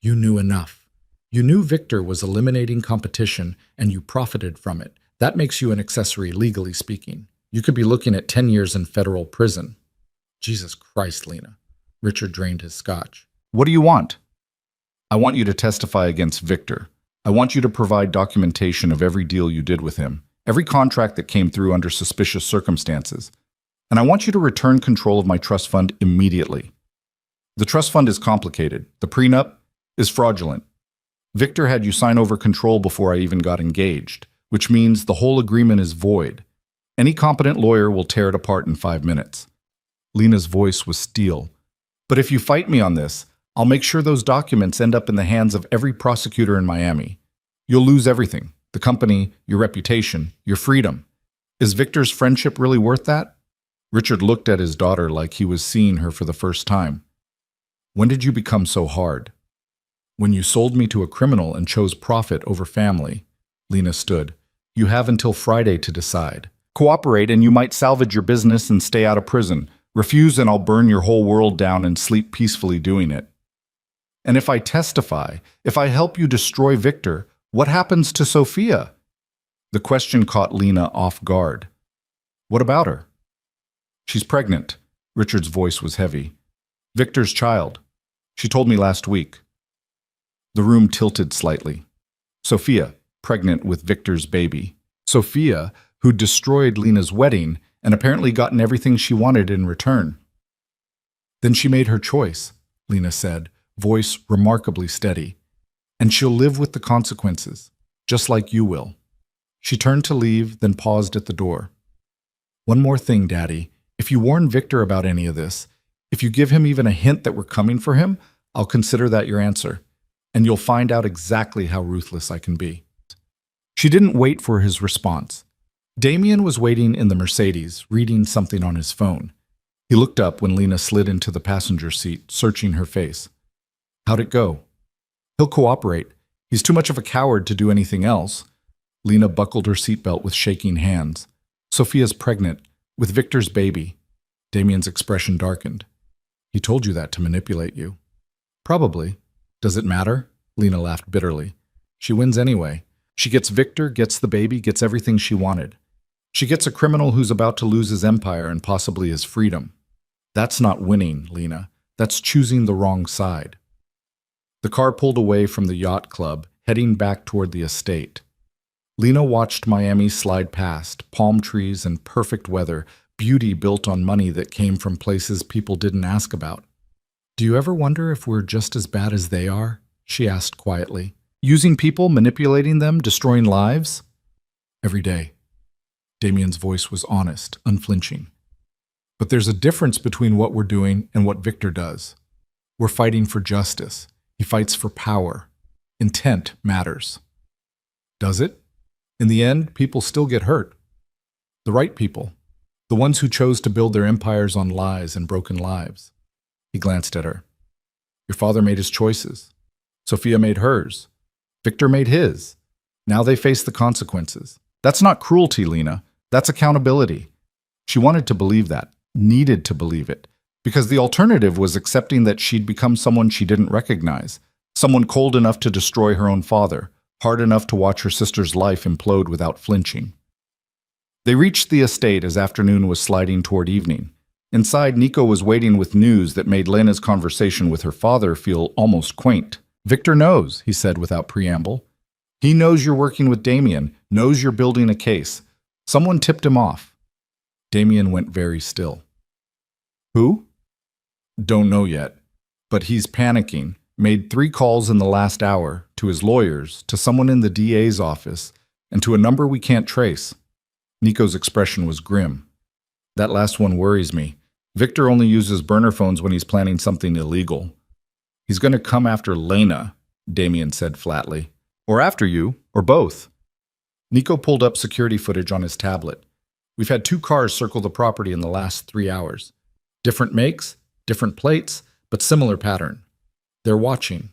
"You knew enough. You knew Victor was eliminating competition, and you profited from it. That makes you an accessory, legally speaking. You could be looking at 10 years in federal prison." "Jesus Christ, Lena." Richard drained his scotch. "What do you want?" "I want you to testify against Victor. I want you to provide documentation of every deal you did with him, every contract that came through under suspicious circumstances. And I want you to return control of my trust fund immediately. The trust fund is complicated. The prenup is fraudulent. Victor had you sign over control before I even got engaged, which means the whole agreement is void. Any competent lawyer will tear it apart in 5 minutes." Lena's voice was steel. "But if you fight me on this, I'll make sure those documents end up in the hands of every prosecutor in Miami. You'll lose everything. The company, your reputation, your freedom. Is Victor's friendship really worth that?" Richard looked at his daughter like he was seeing her for the first time. "When did you become so hard?" "When you sold me to a criminal and chose profit over family." Lena stood. "You have until Friday to decide. Cooperate and you might salvage your business and stay out of prison. Refuse and I'll burn your whole world down and sleep peacefully doing it. And if I testify, if I help you destroy Victor, what happens to Sophia?" The question caught Lena off guard. "What about her?" "She's pregnant." Richard's voice was heavy. "Victor's child. She told me last week." The room tilted slightly. Sophia, pregnant with Victor's baby. Sophia, who destroyed Lena's wedding and apparently gotten everything she wanted in return. "Then she made her choice," Lena said, voice remarkably steady. "And she'll live with the consequences, just like you will." She turned to leave, then paused at the door. "One more thing, Daddy. If you warn Victor about any of this, if you give him even a hint that we're coming for him, I'll consider that your answer. And you'll find out exactly how ruthless I can be." She didn't wait for his response. Damien was waiting in the Mercedes, reading something on his phone. He looked up when Lena slid into the passenger seat, searching her face. "How'd it go?" "He'll cooperate. He's too much of a coward to do anything else." Lena buckled her seatbelt with shaking hands. "Sophia's pregnant, with Victor's baby." Damien's expression darkened. "He told you that to manipulate you." "Probably. Does it matter?" Lena laughed bitterly. "She wins anyway. She gets Victor, gets the baby, gets everything she wanted. She gets a criminal who's about to lose his empire and possibly his freedom. That's not winning, Lena. That's choosing the wrong side." The car pulled away from the yacht club, heading back toward the estate. Lena watched Miami slide past, palm trees and perfect weather, beauty built on money that came from places people didn't ask about. "Do you ever wonder if we're just as bad as they are?" she asked quietly. "Using people, manipulating them, destroying lives?" "Every day." Damien's voice was honest, unflinching. "But there's a difference between what we're doing and what Victor does. We're fighting for justice. He fights for power. Intent matters." "Does it? In the end, people still get hurt. The right people. The ones who chose to build their empires on lies and broken lives." He glanced at her. "Your father made his choices. Sophia made hers. Victor made his. Now they face the consequences. That's not cruelty, Lena. That's accountability." She wanted to believe that, needed to believe it, because the alternative was accepting that she'd become someone she didn't recognize, someone cold enough to destroy her own father, hard enough to watch her sister's life implode without flinching. They reached the estate as afternoon was sliding toward evening. Inside, Nico was waiting with news that made Lena's conversation with her father feel almost quaint. "Victor knows," he said without preamble. "He knows you're working with Damien, knows you're building a case. Someone tipped him off." Damien went very still. "Who?" "Don't know yet, but he's panicking. Made 3 calls in the last hour, to his lawyers, to someone in the DA's office, and to a number we can't trace." Nico's expression was grim. "That last one worries me. Victor only uses burner phones when he's planning something illegal." "He's going to come after Lena," Damien said flatly. "Or after you, or both." Nico pulled up security footage on his tablet. "We've had 2 cars circle the property in the last 3 hours. Different makes, different plates, but similar pattern. They're watching."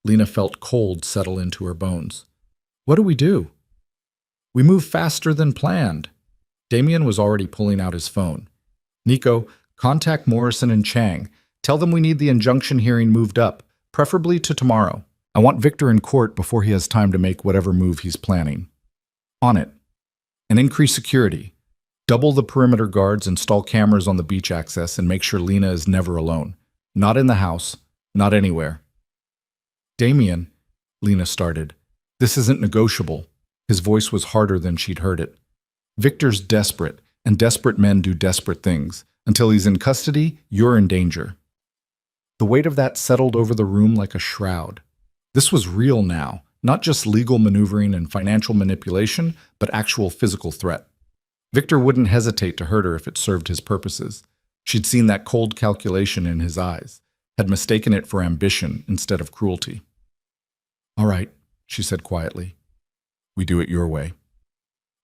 Lena felt cold settle into her bones. "What do we do?" "We move faster than planned." Damien was already pulling out his phone. "Nico, contact Morrison and Chang. Tell them we need the injunction hearing moved up, preferably to tomorrow. I want Victor in court before he has time to make whatever move he's planning." "On it." "And increase security. Double the perimeter guards, install cameras on the beach access, and make sure Lena is never alone. Not in the house, not anywhere." "Damien," Lena started. "This isn't negotiable." His voice was harder than she'd heard it. "Victor's desperate, and desperate men do desperate things. Until he's in custody, you're in danger." The weight of that settled over the room like a shroud. This was real now, not just legal maneuvering and financial manipulation, but actual physical threat. Victor wouldn't hesitate to hurt her if it served his purposes. She'd seen that cold calculation in his eyes, had mistaken it for ambition instead of cruelty. "All right," she said quietly. "We do it your way."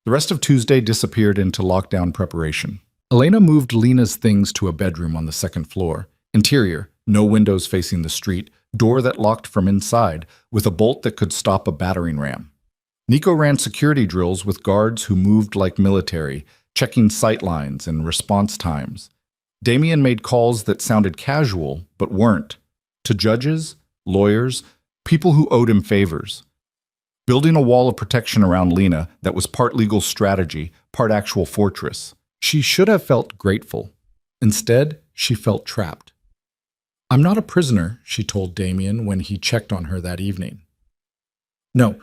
The rest of Tuesday disappeared into lockdown preparation. Elena moved Lena's things to a bedroom on the 2nd floor. Interior, no windows facing the street, door that locked from inside, with a bolt that could stop a battering ram. Nico ran security drills with guards who moved like military, checking sight lines and response times. Damien made calls that sounded casual, but weren't, to judges, lawyers, people who owed him favors. Building a wall of protection around Lena that was part legal strategy, part actual fortress. She should have felt grateful. Instead, she felt trapped. "I'm not a prisoner," she told Damien when he checked on her that evening. "No,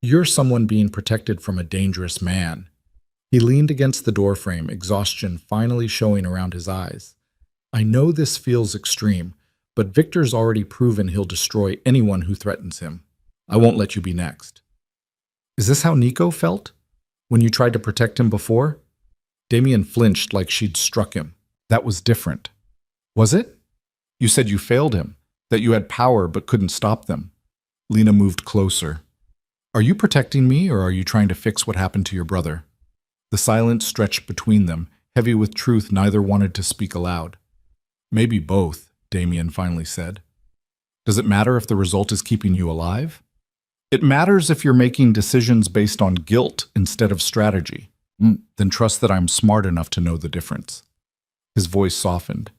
you're someone being protected from a dangerous man." He leaned against the doorframe, exhaustion finally showing around his eyes. "I know this feels extreme, but Victor's already proven he'll destroy anyone who threatens him. I won't let you be next." "Is this how Nico felt? When you tried to protect him before?" Damien flinched like she'd struck him. "That was different." "Was it? You said you failed him, that you had power but couldn't stop them." Lena moved closer. "Are you protecting me, or are you trying to fix what happened to your brother?" The silence stretched between them, heavy with truth neither wanted to speak aloud. "Maybe both," Damien finally said. "Does it matter if the result is keeping you alive?" "It matters if you're making decisions based on guilt instead of strategy." Then trust that I'm smart enough to know the difference." His voice softened.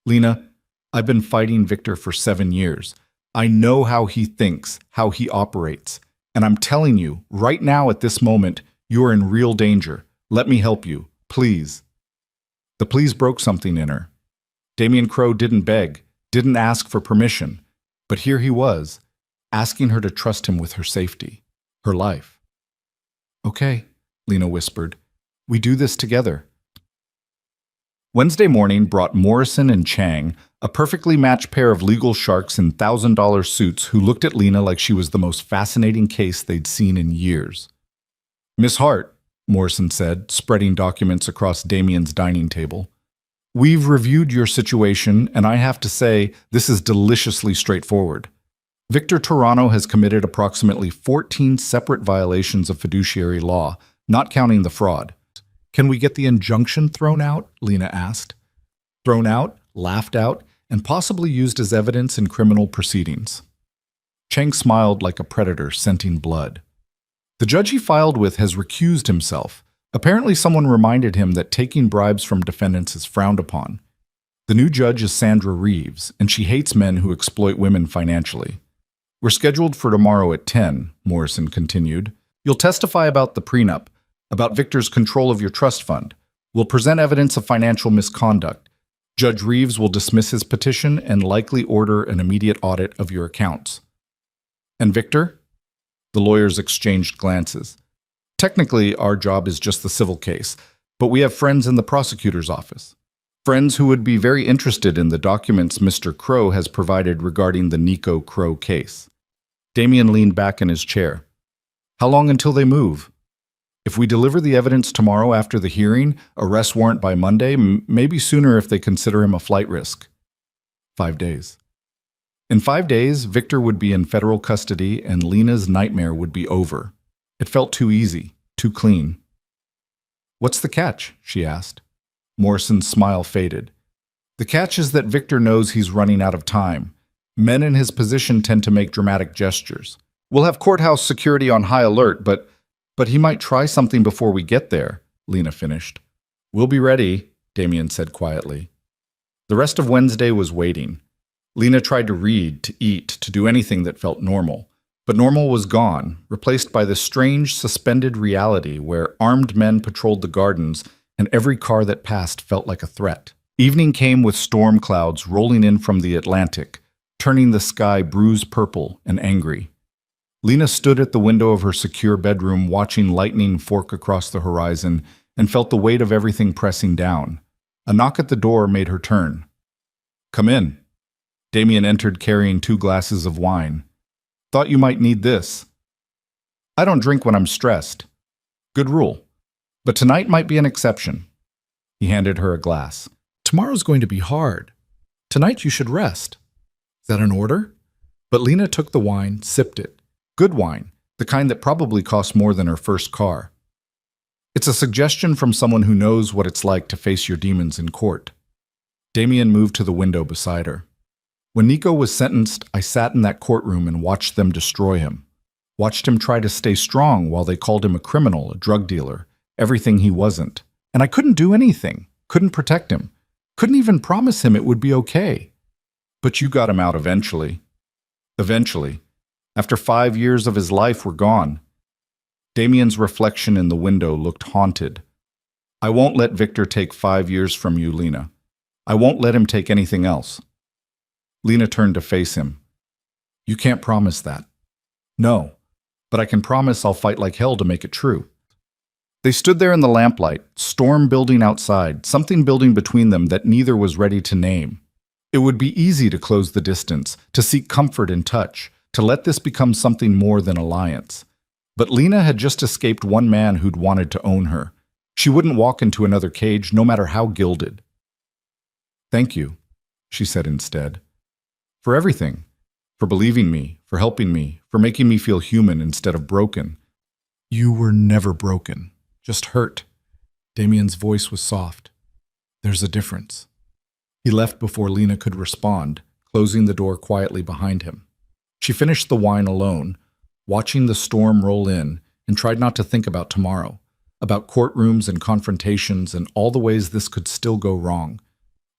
"Lena, I've been fighting Victor for 7 years. I know how he thinks, how he operates. And I'm telling you, right now at this moment, you are in real danger. Let me help you, please." The please broke something in her. Damien Crowe didn't beg, didn't ask for permission. But here he was, asking her to trust him with her safety, her life. Okay, Lena whispered. We do this together. Wednesday morning brought Morrison and Chang, a perfectly matched pair of legal sharks in $1,000 suits who looked at Lena like she was the most fascinating case they'd seen in years. Miss Hart, Morrison said, spreading documents across Damien's dining table. We've reviewed your situation, and I have to say, this is deliciously straightforward. Victor Toronto has committed approximately 14 separate violations of fiduciary law, not counting the fraud. Can we get the injunction thrown out? Lena asked. Thrown out, laughed out, and possibly used as evidence in criminal proceedings. Chang smiled like a predator scenting blood. The judge he filed with has recused himself. Apparently someone reminded him that taking bribes from defendants is frowned upon. The new judge is Sandra Reeves, and she hates men who exploit women financially. We're scheduled for tomorrow at 10, Morrison continued. You'll testify about the prenup, about Victor's control of your trust fund. We'll present evidence of financial misconduct. Judge Reeves will dismiss his petition and likely order an immediate audit of your accounts. And Victor? The lawyers exchanged glances. Technically, our job is just the civil case, but we have friends in the prosecutor's office. Friends who would be very interested in the documents Mr. Crow has provided regarding the Nico Crow case. Damien leaned back in his chair. How long until they move? If we deliver the evidence tomorrow after the hearing, arrest warrant by Monday, maybe sooner if they consider him a flight risk. 5 days. In 5 days, Victor would be in federal custody and Lena's nightmare would be over. It felt too easy, too clean. What's the catch? She asked. Morrison's smile faded. The catch is that Victor knows he's running out of time. Men in his position tend to make dramatic gestures. We'll have courthouse security on high alert, but he might try something before we get there, Lena finished. We'll be ready, Damien said quietly. The rest of Wednesday was waiting. Lena tried to read, to eat, to do anything that felt normal. But normal was gone, replaced by this strange, suspended reality where armed men patrolled the gardens and every car that passed felt like a threat. Evening came with storm clouds rolling in from the Atlantic, turning the sky bruised purple and angry. Lena stood at the window of her secure bedroom watching lightning fork across the horizon and felt the weight of everything pressing down. A knock at the door made her turn. Come in. Damien entered carrying 2 glasses of wine. Thought you might need this. I don't drink when I'm stressed. Good rule. But tonight might be an exception. He handed her a glass. Tomorrow's going to be hard. Tonight you should rest. Is that an order? But Lena took the wine, sipped it. Good wine, the kind that probably cost more than her first car. It's a suggestion from someone who knows what it's like to face your demons in court. Damien moved to the window beside her. When Nico was sentenced, I sat in that courtroom and watched them destroy him. Watched him try to stay strong while they called him a criminal, a drug dealer, everything he wasn't. And I couldn't do anything, couldn't protect him, couldn't even promise him it would be okay. But you got him out eventually. Eventually. After 5 years of his life were gone. Damien's reflection in the window looked haunted. I won't let Victor take 5 years from you, Lena. I won't let him take anything else. Lena turned to face him. You can't promise that. No, but I can promise I'll fight like hell to make it true. They stood there in the lamplight, storm building outside, something building between them that neither was ready to name. It would be easy to close the distance, to seek comfort in touch, to let this become something more than alliance. But Lena had just escaped one man who'd wanted to own her. She wouldn't walk into another cage, no matter how gilded. Thank you, she said instead. For everything. For believing me, for helping me, for making me feel human instead of broken. You were never broken, just hurt. Damien's voice was soft. There's a difference. He left before Lena could respond, closing the door quietly behind him. She finished the wine alone, watching the storm roll in, and tried not to think about tomorrow, about courtrooms and confrontations and all the ways this could still go wrong.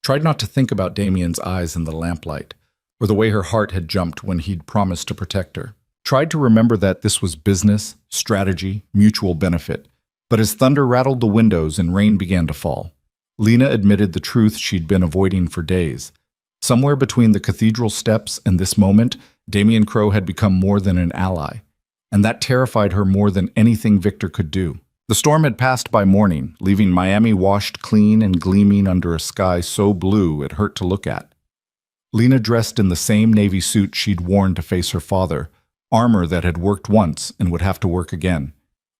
Tried not to think about Damien's eyes in the lamplight, or the way her heart had jumped when he'd promised to protect her. Tried to remember that this was business, strategy, mutual benefit. But as thunder rattled the windows and rain began to fall, Lena admitted the truth she'd been avoiding for days. Somewhere between the cathedral steps and this moment, Damien Crow had become more than an ally. and that terrified her more than anything Victor could do. The storm had passed by morning, leaving Miami washed clean and gleaming under a sky so blue it hurt to look at. Lena dressed in the same navy suit she'd worn to face her father, armor that had worked once and would have to work again.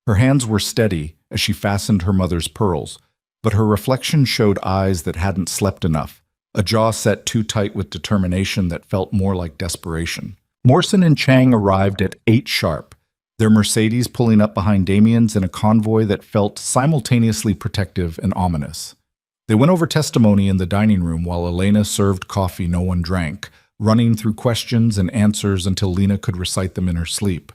Her hands were steady as she fastened her mother's pearls, but her reflection showed eyes that hadn't slept enough, a jaw set too tight with determination that felt more like desperation. Morrison and Chang arrived at 8 sharp, their Mercedes pulling up behind Damien's in a convoy that felt simultaneously protective and ominous. They went over testimony in the dining room while Elena served coffee no one drank, running through questions and answers until Lena could recite them in her sleep.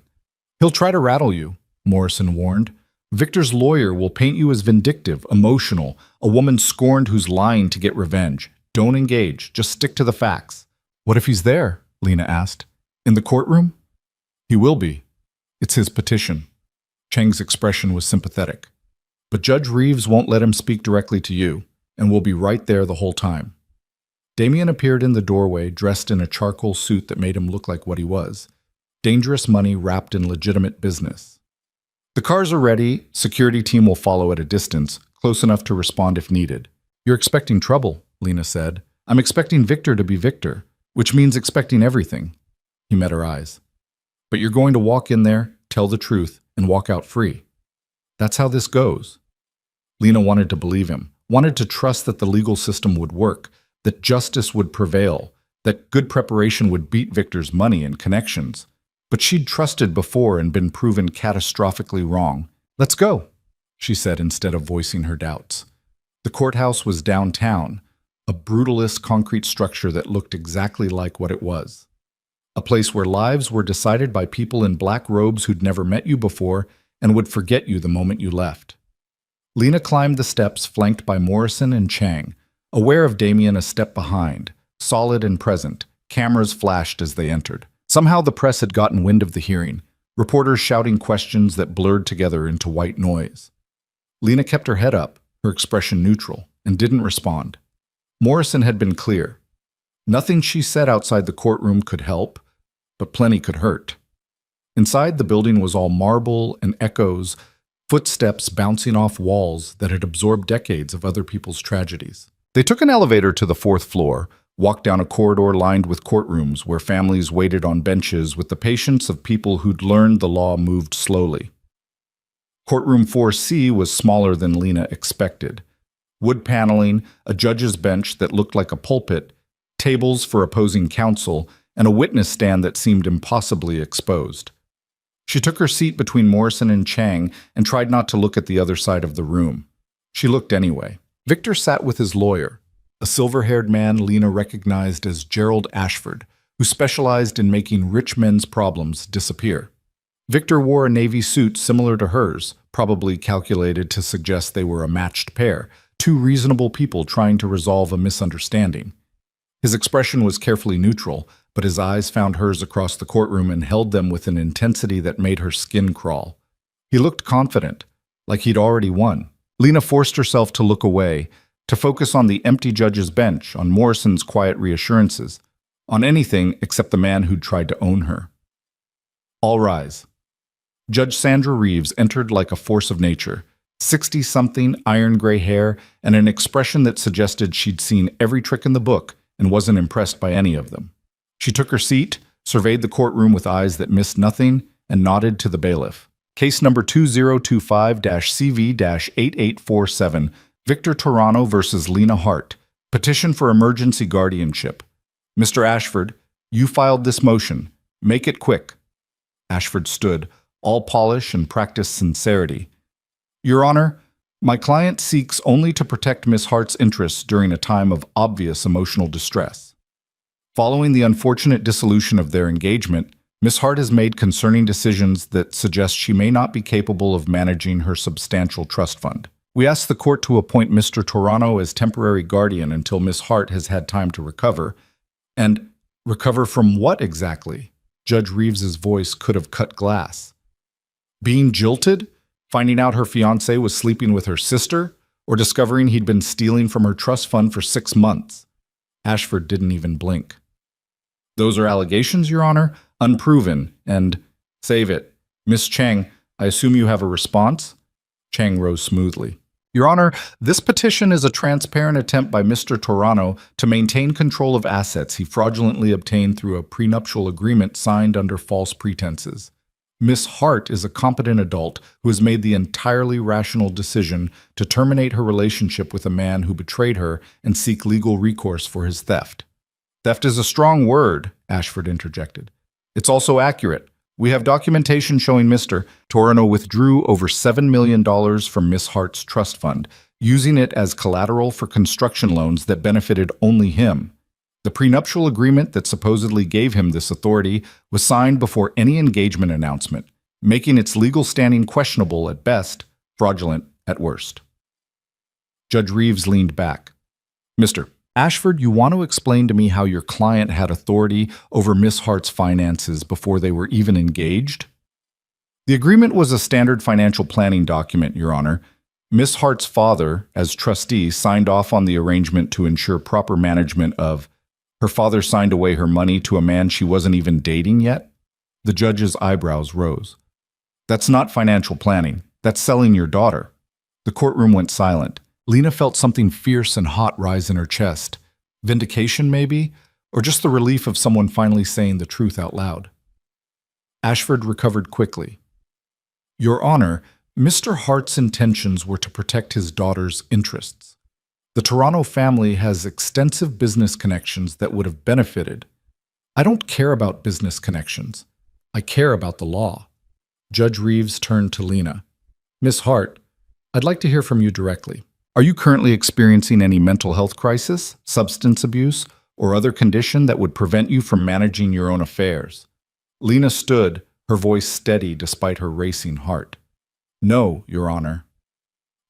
"He'll try to rattle you," Morrison warned. "Victor's lawyer will paint you as vindictive, emotional, a woman scorned who's lying to get revenge. Don't engage, just stick to the facts." "What if he's there?" Lena asked. "In the courtroom?" "He will be. It's his petition." Chang's expression was sympathetic. "But Judge Reeves won't let him speak directly to you, and will be right there the whole time." Damien appeared in the doorway, dressed in a charcoal suit that made him look like what he was. Dangerous money wrapped in legitimate business. "The cars are ready. Security team will follow at a distance, close enough to respond if needed." "You're expecting trouble," Lena said. "I'm expecting Victor to be Victor, which means expecting everything." He met her eyes. "But you're going to walk in there, tell the truth, and walk out free. That's how this goes." Lena wanted to believe him, wanted to trust that the legal system would work, that justice would prevail, that good preparation would beat Victor's money and connections. But she'd trusted before and been proven catastrophically wrong. "Let's go," she said instead of voicing her doubts. The courthouse was downtown, a brutalist concrete structure that looked exactly like what it was. A place where lives were decided by people in black robes who'd never met you before and would forget you the moment you left. Lena climbed the steps flanked by Morrison and Chang, aware of Damien a step behind, solid and present. Cameras flashed as they entered. Somehow the press had gotten wind of the hearing, reporters shouting questions that blurred together into white noise. Lena kept her head up, her expression neutral, and didn't respond. Morrison had been clear. Nothing she said outside the courtroom could help, but plenty could hurt. Inside, the building was all marble and echoes, footsteps bouncing off walls that had absorbed decades of other people's tragedies. They took an elevator to the 4th floor, walked down a corridor lined with courtrooms where families waited on benches with the patience of people who'd learned the law moved slowly. Courtroom 4C was smaller than Lena expected. Wood paneling, a judge's bench that looked like a pulpit, tables for opposing counsel, and a witness stand that seemed impossibly exposed. She took her seat between Morrison and Chang and tried not to look at the other side of the room. She looked anyway. Victor sat with his lawyer, a silver-haired man Lena recognized as Gerald Ashford, who specialized in making rich men's problems disappear. Victor wore a navy suit similar to hers, probably calculated to suggest they were a matched pair, two reasonable people trying to resolve a misunderstanding. His expression was carefully neutral, but his eyes found hers across the courtroom and held them with an intensity that made her skin crawl. He looked confident, like he'd already won. Lena forced herself to look away, to focus on the empty judge's bench, on Morrison's quiet reassurances, on anything except the man who'd tried to own her. "All rise." Judge Sandra Reeves entered like a force of nature, 60-something, iron-gray hair, and an expression that suggested she'd seen every trick in the book and wasn't impressed by any of them. She took her seat, surveyed the courtroom with eyes that missed nothing, and nodded to the bailiff. "Case number 2025-CV-8847, Victor Toronto versus Lena Hart. Petition for emergency guardianship. Mr. Ashford, you filed this motion. Make it quick." Ashford stood, all polish and practiced sincerity. "Your Honor, my client seeks only to protect Miss Hart's interests during a time of obvious emotional distress. Following the unfortunate dissolution of their engagement, Miss Hart has made concerning decisions that suggest she may not be capable of managing her substantial trust fund. We ask the court to appoint Mr. Toronto as temporary guardian until Miss Hart has had time to recover." "And recover from what exactly?" Judge Reeves's voice could have cut glass. "Being jilted? Finding out her fiancé was sleeping with her sister? Or discovering he'd been stealing from her trust fund for 6 months?" Ashford didn't even blink. "Those are allegations, Your Honor, unproven, and, save it, Miss Chang, I assume you have a response? Chang rose smoothly. Your Honor, this petition is a transparent attempt by Mr. Torano to maintain control of assets he fraudulently obtained through a prenuptial agreement signed under false pretenses. Miss Hart is a competent adult who has made the entirely rational decision to terminate her relationship with a man who betrayed her and seek legal recourse for his theft. Theft is a strong word, Ashford interjected. It's also accurate. We have documentation showing Mr. Torano withdrew over $7 million from Miss Hart's trust fund, using it as collateral for construction loans that benefited only him. The prenuptial agreement that supposedly gave him this authority was signed before any engagement announcement, making its legal standing questionable at best, fraudulent at worst. Judge Reeves leaned back. Mr. Ashford, you want to explain to me how your client had authority over Miss Hart's finances before they were even engaged? The agreement was a standard financial planning document, Your Honor. Miss Hart's father, as trustee, signed off on the arrangement to ensure proper management of. Her father signed away her money to a man she wasn't even dating yet? The judge's eyebrows rose. That's not financial planning. That's selling your daughter. The courtroom went silent. Lena felt something fierce and hot rise in her chest. Vindication, maybe? Or just the relief of someone finally saying the truth out loud. Ashford recovered quickly. Your Honor, Mr. Hart's intentions were to protect his daughter's interests. The Toronto family has extensive business connections that would have benefited. I don't care about business connections. I care about the law. Judge Reeves turned to Lena. Miss Hart, I'd like to hear from you directly. Are you currently experiencing any mental health crisis, substance abuse, or other condition that would prevent you from managing your own affairs? Lena stood, her voice steady despite her racing heart. No, Your Honor.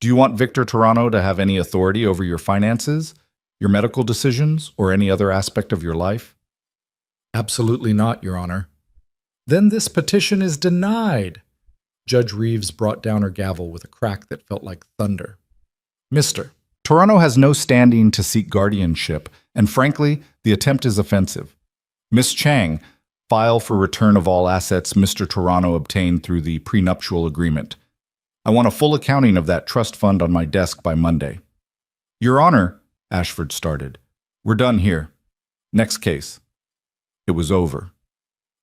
Do you want Victor Torano to have any authority over your finances, your medical decisions, or any other aspect of your life? Absolutely not, Your Honor. Then this petition is denied. Judge Reeves brought down her gavel with a crack that felt like thunder. Mr. Torano has no standing to seek guardianship, and frankly, the attempt is offensive. Miss Chang, file for return of all assets Mr. Torano obtained through the prenuptial agreement. I want a full accounting of that trust fund on my desk by Monday. Your Honor, Ashford started. We're done here. Next case. It was over.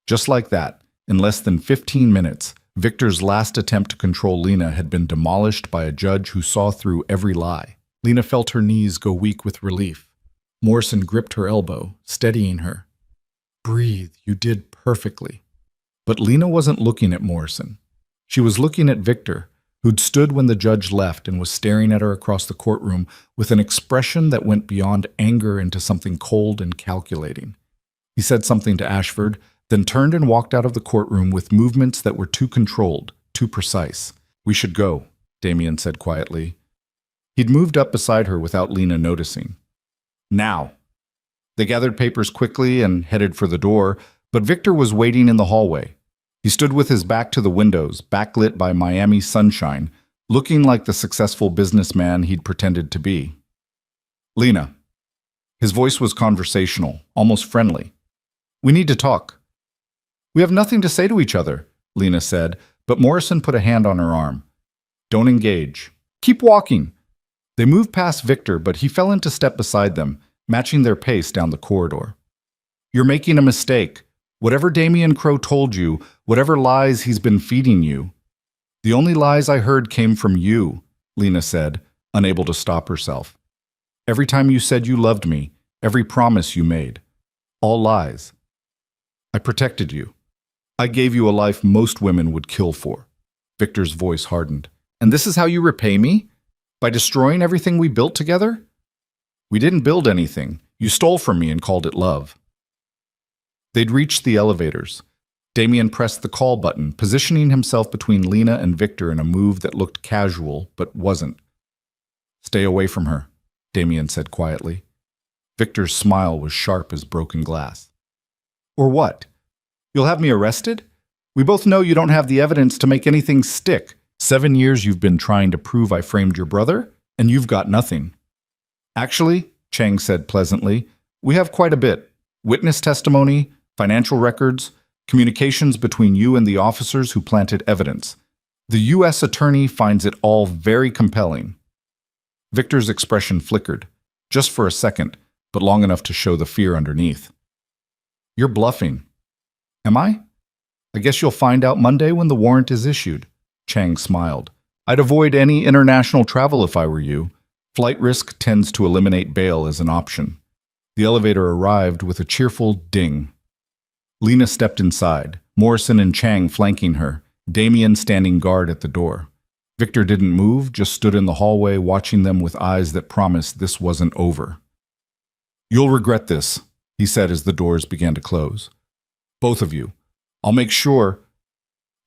Just like that, in less than 15 minutes, Victor's last attempt to control Lena had been demolished by a judge who saw through every lie. Lena felt her knees go weak with relief. Morrison gripped her elbow, steadying her. Breathe, you did perfectly. But Lena wasn't looking at Morrison. She was looking at Victor, who'd stood when the judge left and was staring at her across the courtroom with an expression that went beyond anger into something cold and calculating. He said something to Ashford, then turned and walked out of the courtroom with movements that were too controlled, too precise. We should go, Damien said quietly. He'd moved up beside her without Lena noticing. Now. They gathered papers quickly and headed for the door, but Victor was waiting in the hallway. He stood with his back to the windows, backlit by Miami sunshine, looking like the successful businessman he'd pretended to be. Lena. His voice was conversational, almost friendly. We need to talk. We have nothing to say to each other, Lena said, but Morrison put a hand on her arm. Don't engage. Keep walking. They moved past Victor, but he fell into step beside them, matching their pace down the corridor. You're making a mistake. Whatever Damien Crowe told you, whatever lies he's been feeding you. The only lies I heard came from you, Lena said, unable to stop herself. Every time you said you loved me, every promise you made. All lies. I protected you. I gave you a life most women would kill for. Victor's voice hardened. And this is how you repay me? By destroying everything we built together? We didn't build anything. You stole from me and called it love. They'd reached the elevators. Damien pressed the call button, positioning himself between Lena and Victor in a move that looked casual, but wasn't. Stay away from her, Damien said quietly. Victor's smile was sharp as broken glass. Or what? You'll have me arrested? We both know you don't have the evidence to make anything stick. 7 years you've been trying to prove I framed your brother, and you've got nothing. Actually, Chang said pleasantly, we have quite a bit. Witness testimony, financial records, Communications between you and the officers who planted evidence. The U.S. attorney finds it all very compelling. Victor's expression flickered, just for a second, but long enough to show the fear underneath. You're bluffing. Am I? I guess you'll find out Monday when the warrant is issued. Chang smiled. I'd avoid any international travel if I were you. Flight risk tends to eliminate bail as an option. The elevator arrived with a cheerful ding. Lena stepped inside, Morrison and Chang flanking her, Damien standing guard at the door. Victor didn't move, just stood in the hallway watching them with eyes that promised this wasn't over. You'll regret this, he said as the doors began to close. Both of you. I'll make sure.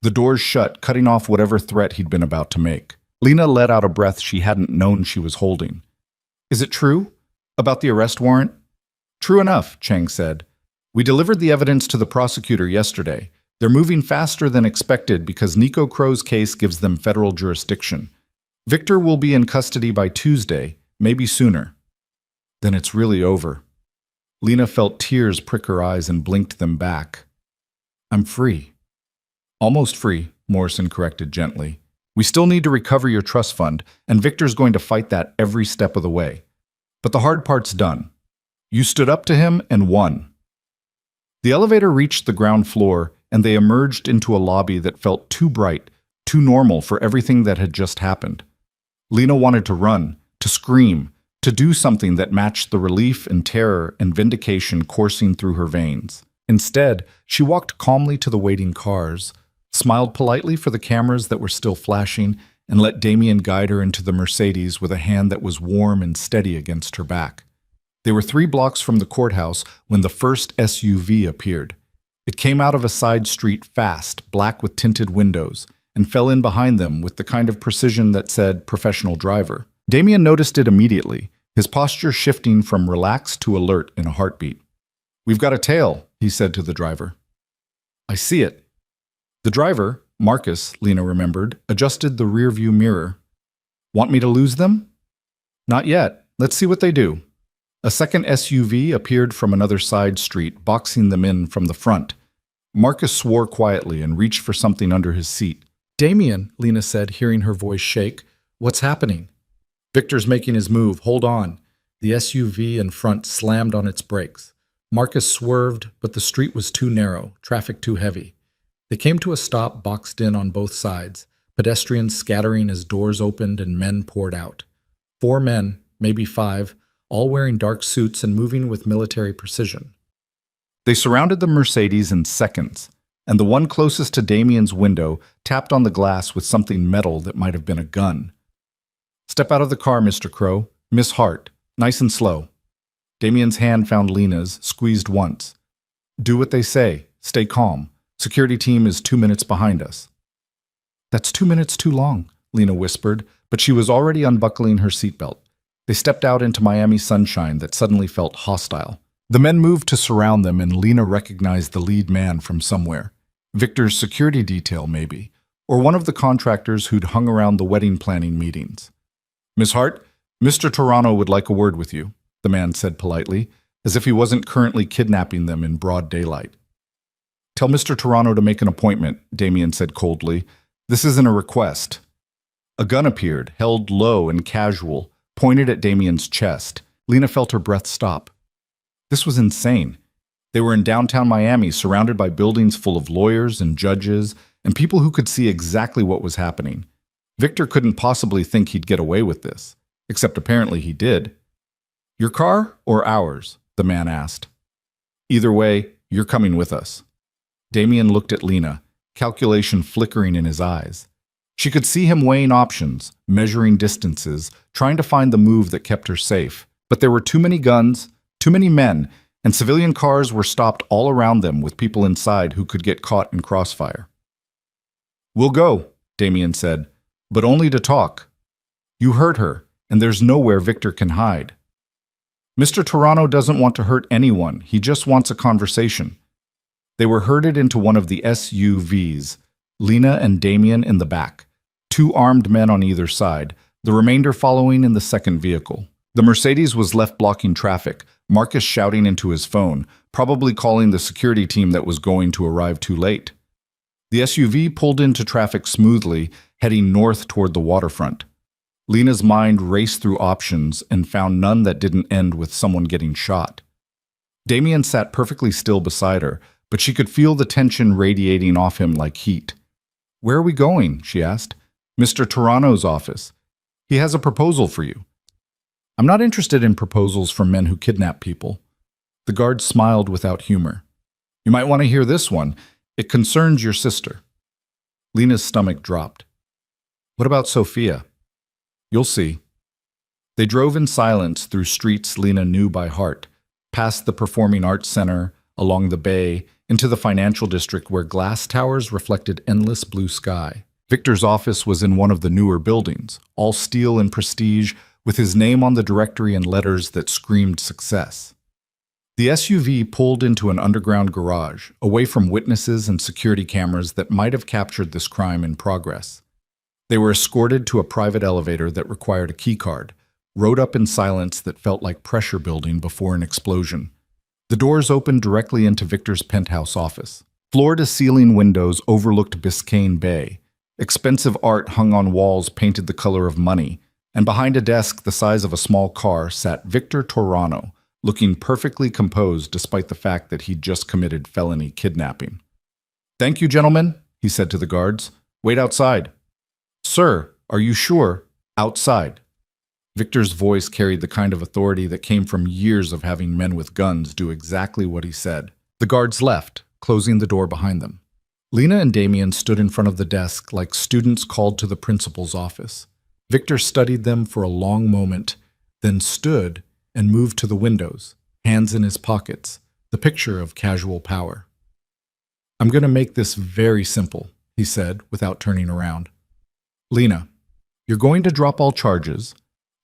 The doors shut, cutting off whatever threat he'd been about to make. Lena let out a breath she hadn't known she was holding. Is it true? About the arrest warrant? True enough, Chang said. We delivered the evidence to the prosecutor yesterday. They're moving faster than expected because Nico Crow's case gives them federal jurisdiction. Victor will be in custody by Tuesday, maybe sooner. Then it's really over. Lena felt tears prick her eyes and blinked them back. I'm free. Almost free, Morrison corrected gently. We still need to recover your trust fund, and Victor's going to fight that every step of the way. But the hard part's done. You stood up to him and won. The elevator reached the ground floor, and they emerged into a lobby that felt too bright, too normal for everything that had just happened. Lena wanted to run, to scream, to do something that matched the relief and terror and vindication coursing through her veins. Instead, she walked calmly to the waiting cars, smiled politely for the cameras that were still flashing, and let Damien guide her into the Mercedes with a hand that was warm and steady against her back. They were 3 blocks from the courthouse when the first SUV appeared. It came out of a side street fast, black with tinted windows, and fell in behind them with the kind of precision that said professional driver. Damien noticed it immediately, his posture shifting from relaxed to alert in a heartbeat. We've got a tail, he said to the driver. I see it. The driver, Marcus, Lena remembered, adjusted the rearview mirror. Want me to lose them? Not yet. Let's see what they do. A second SUV appeared from another side street, boxing them in from the front. Marcus swore quietly and reached for something under his seat. Damien, Lena said, hearing her voice shake. What's happening? Victor's making his move. Hold on. The SUV in front slammed on its brakes. Marcus swerved, but the street was too narrow, traffic too heavy. They came to a stop boxed in on both sides, pedestrians scattering as doors opened and men poured out. 4 men, maybe 5, all wearing dark suits and moving with military precision. They surrounded the Mercedes in seconds, and the one closest to Damien's window tapped on the glass with something metal that might have been a gun. Step out of the car, Mr. Crow. Miss Hart. Nice and slow. Damien's hand found Lena's, squeezed once. Do what they say. Stay calm. Security team is 2 minutes behind us. That's 2 minutes too long, Lena whispered, but she was already unbuckling her seatbelt. They stepped out into Miami sunshine that suddenly felt hostile. The men moved to surround them, and Lena recognized the lead man from somewhere. Victor's security detail, maybe, or one of the contractors who'd hung around the wedding planning meetings. Miss Hart, Mr. Toronto would like a word with you, the man said politely, as if he wasn't currently kidnapping them in broad daylight. Tell Mr. Toronto to make an appointment, Damien said coldly. This isn't a request. A gun appeared, held low and casual, pointed at Damien's chest. Lena felt her breath stop. This was insane. They were in downtown Miami, surrounded by buildings full of lawyers and judges and people who could see exactly what was happening. Victor couldn't possibly think he'd get away with this, except apparently he did. Your car or ours? The man asked. Either way, you're coming with us. Damien looked at Lena, calculation flickering in his eyes. She could see him weighing options, measuring distances, trying to find the move that kept her safe. But there were too many guns, too many men, and civilian cars were stopped all around them with people inside who could get caught in crossfire. We'll go, Damien said, but only to talk. You hurt her, and there's nowhere Victor can hide. Mr. Toronto doesn't want to hurt anyone. He just wants a conversation. They were herded into one of the SUVs, Lena and Damien in the back, 2 armed men on either side, the remainder following in the second vehicle. The Mercedes was left blocking traffic, Marcus shouting into his phone, probably calling the security team that was going to arrive too late. The SUV pulled into traffic smoothly, heading north toward the waterfront. Lena's mind raced through options and found none that didn't end with someone getting shot. Damien sat perfectly still beside her, but she could feel the tension radiating off him like heat. "Where are we going?" she asked. "Mr. Toronto's office. He has a proposal for you." "I'm not interested in proposals from men who kidnap people." The guard smiled without humor. "You might want to hear this one. It concerns your sister." Lena's stomach dropped. "What about Sophia?" "You'll see." They drove in silence through streets Lena knew by heart, past the Performing Arts Center, along the bay, into the financial district where glass towers reflected endless blue sky. Victor's office was in one of the newer buildings, all steel and prestige, with his name on the directory in letters that screamed success. The SUV pulled into an underground garage, away from witnesses and security cameras that might have captured this crime in progress. They were escorted to a private elevator that required a keycard, rode up in silence that felt like pressure building before an explosion. The doors opened directly into Victor's penthouse office. Floor-to-ceiling windows overlooked Biscayne Bay. Expensive art hung on walls painted the color of money, and behind a desk the size of a small car sat Victor Toronto, looking perfectly composed despite the fact that he'd just committed felony kidnapping. "Thank you, gentlemen," he said to the guards. "Wait outside." "Sir, are you sure?" "Outside." Victor's voice carried the kind of authority that came from years of having men with guns do exactly what he said. The guards left, closing the door behind them. Lena and Damien stood in front of the desk like students called to the principal's office. Victor studied them for a long moment, then stood and moved to the windows, hands in his pockets, the picture of casual power. "I'm going to make this very simple," he said, without turning around. "Lena, you're going to drop all charges,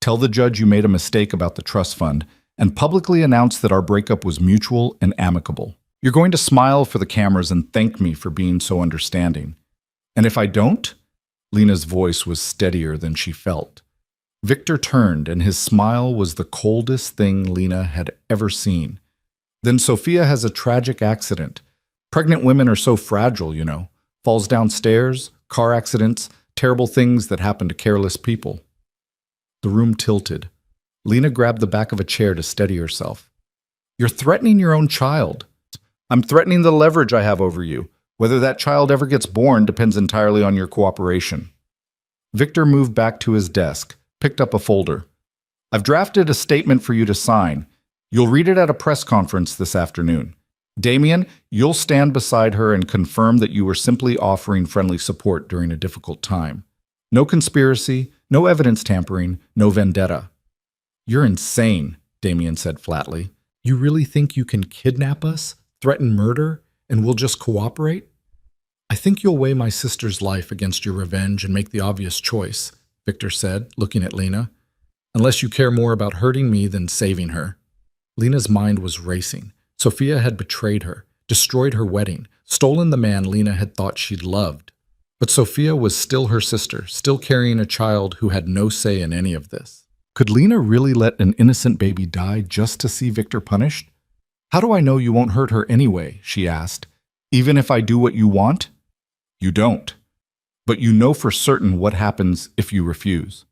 tell the judge you made a mistake about the trust fund, and publicly announce that our breakup was mutual and amicable. You're going to smile for the cameras and thank me for being so understanding. And if I don't?" Lena's voice was steadier than she felt. Victor turned, and his smile was the coldest thing Lena had ever seen. "Then Sophia has a tragic accident. Pregnant women are so fragile, you know. Falls downstairs, car accidents, terrible things that happen to careless people." The room tilted. Lena grabbed the back of a chair to steady herself. "You're threatening your own child." "I'm threatening the leverage I have over you. Whether that child ever gets born depends entirely on your cooperation." Victor moved back to his desk, picked up a folder. "I've drafted a statement for you to sign. You'll read it at a press conference this afternoon. Damien, you'll stand beside her and confirm that you were simply offering friendly support during a difficult time. No conspiracy, no evidence tampering, no vendetta." "You're insane," Damien said flatly. "You really think you can kidnap us, threaten murder, and we'll just cooperate?" "I think you'll weigh my sister's life against your revenge and make the obvious choice," Victor said, looking at Lena. "Unless you care more about hurting me than saving her." Lena's mind was racing. Sophia had betrayed her, destroyed her wedding, stolen the man Lena had thought she'd loved. But Sophia was still her sister, still carrying a child who had no say in any of this. Could Lena really let an innocent baby die just to see Victor punished? "How do I know you won't hurt her anyway?" she asked. "Even if I do what you want?" "You don't. But you know for certain what happens if you refuse."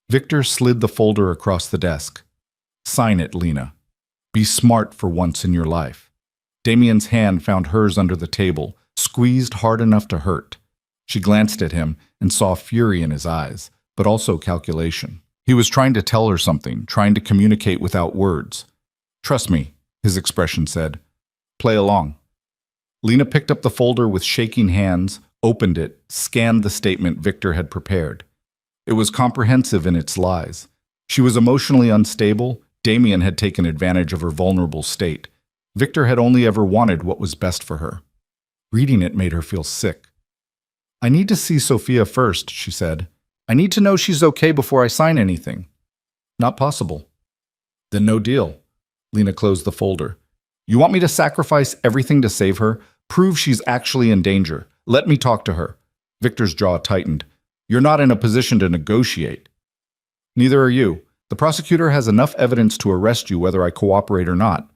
Victor slid the folder across the desk. "Sign it, Lena. Be smart for once in your life." Damien's hand found hers under the table, squeezed hard enough to hurt. She glanced at him and saw fury in his eyes, but also calculation. He was trying to tell her something, trying to communicate without words. "Trust me," his expression said. "Play along." Lena picked up the folder with shaking hands, opened it, scanned the statement Victor had prepared. It was comprehensive in its lies. She was emotionally unstable. Damien had taken advantage of her vulnerable state. Victor had only ever wanted what was best for her. Reading it made her feel sick. "I need to see Sophia first," she said. "I need to know she's okay before I sign anything." "Not possible." "Then no deal." Lena closed the folder. "You want me to sacrifice everything to save her? Prove she's actually in danger. Let me talk to her." Victor's jaw tightened. "You're not in a position to negotiate." "Neither are you. The prosecutor has enough evidence to arrest you whether I cooperate or not.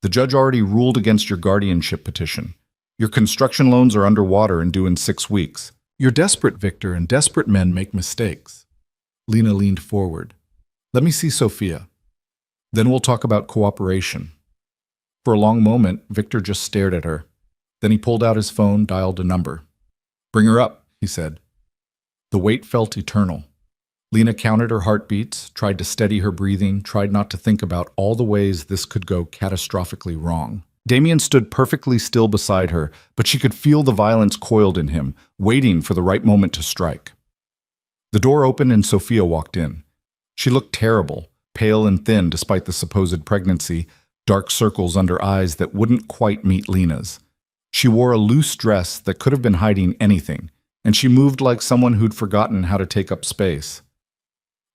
The judge already ruled against your guardianship petition. Your construction loans are underwater and due in 6 weeks. You're desperate, Victor, and desperate men make mistakes. Lena leaned forward. Let me see Sophia. Then we'll talk about cooperation. For a long moment, Victor just stared at her. Then he pulled out his phone, dialed a number. Bring her up, he said. The wait felt eternal. Lena counted her heartbeats, tried to steady her breathing, tried not to think about all the ways this could go catastrophically wrong. Damien stood perfectly still beside her, but she could feel the violence coiled in him, waiting for the right moment to strike. The door opened and Sophia walked in. She looked terrible, pale and thin despite the supposed pregnancy, dark circles under eyes that wouldn't quite meet Lena's. She wore a loose dress that could have been hiding anything, and she moved like someone who'd forgotten how to take up space.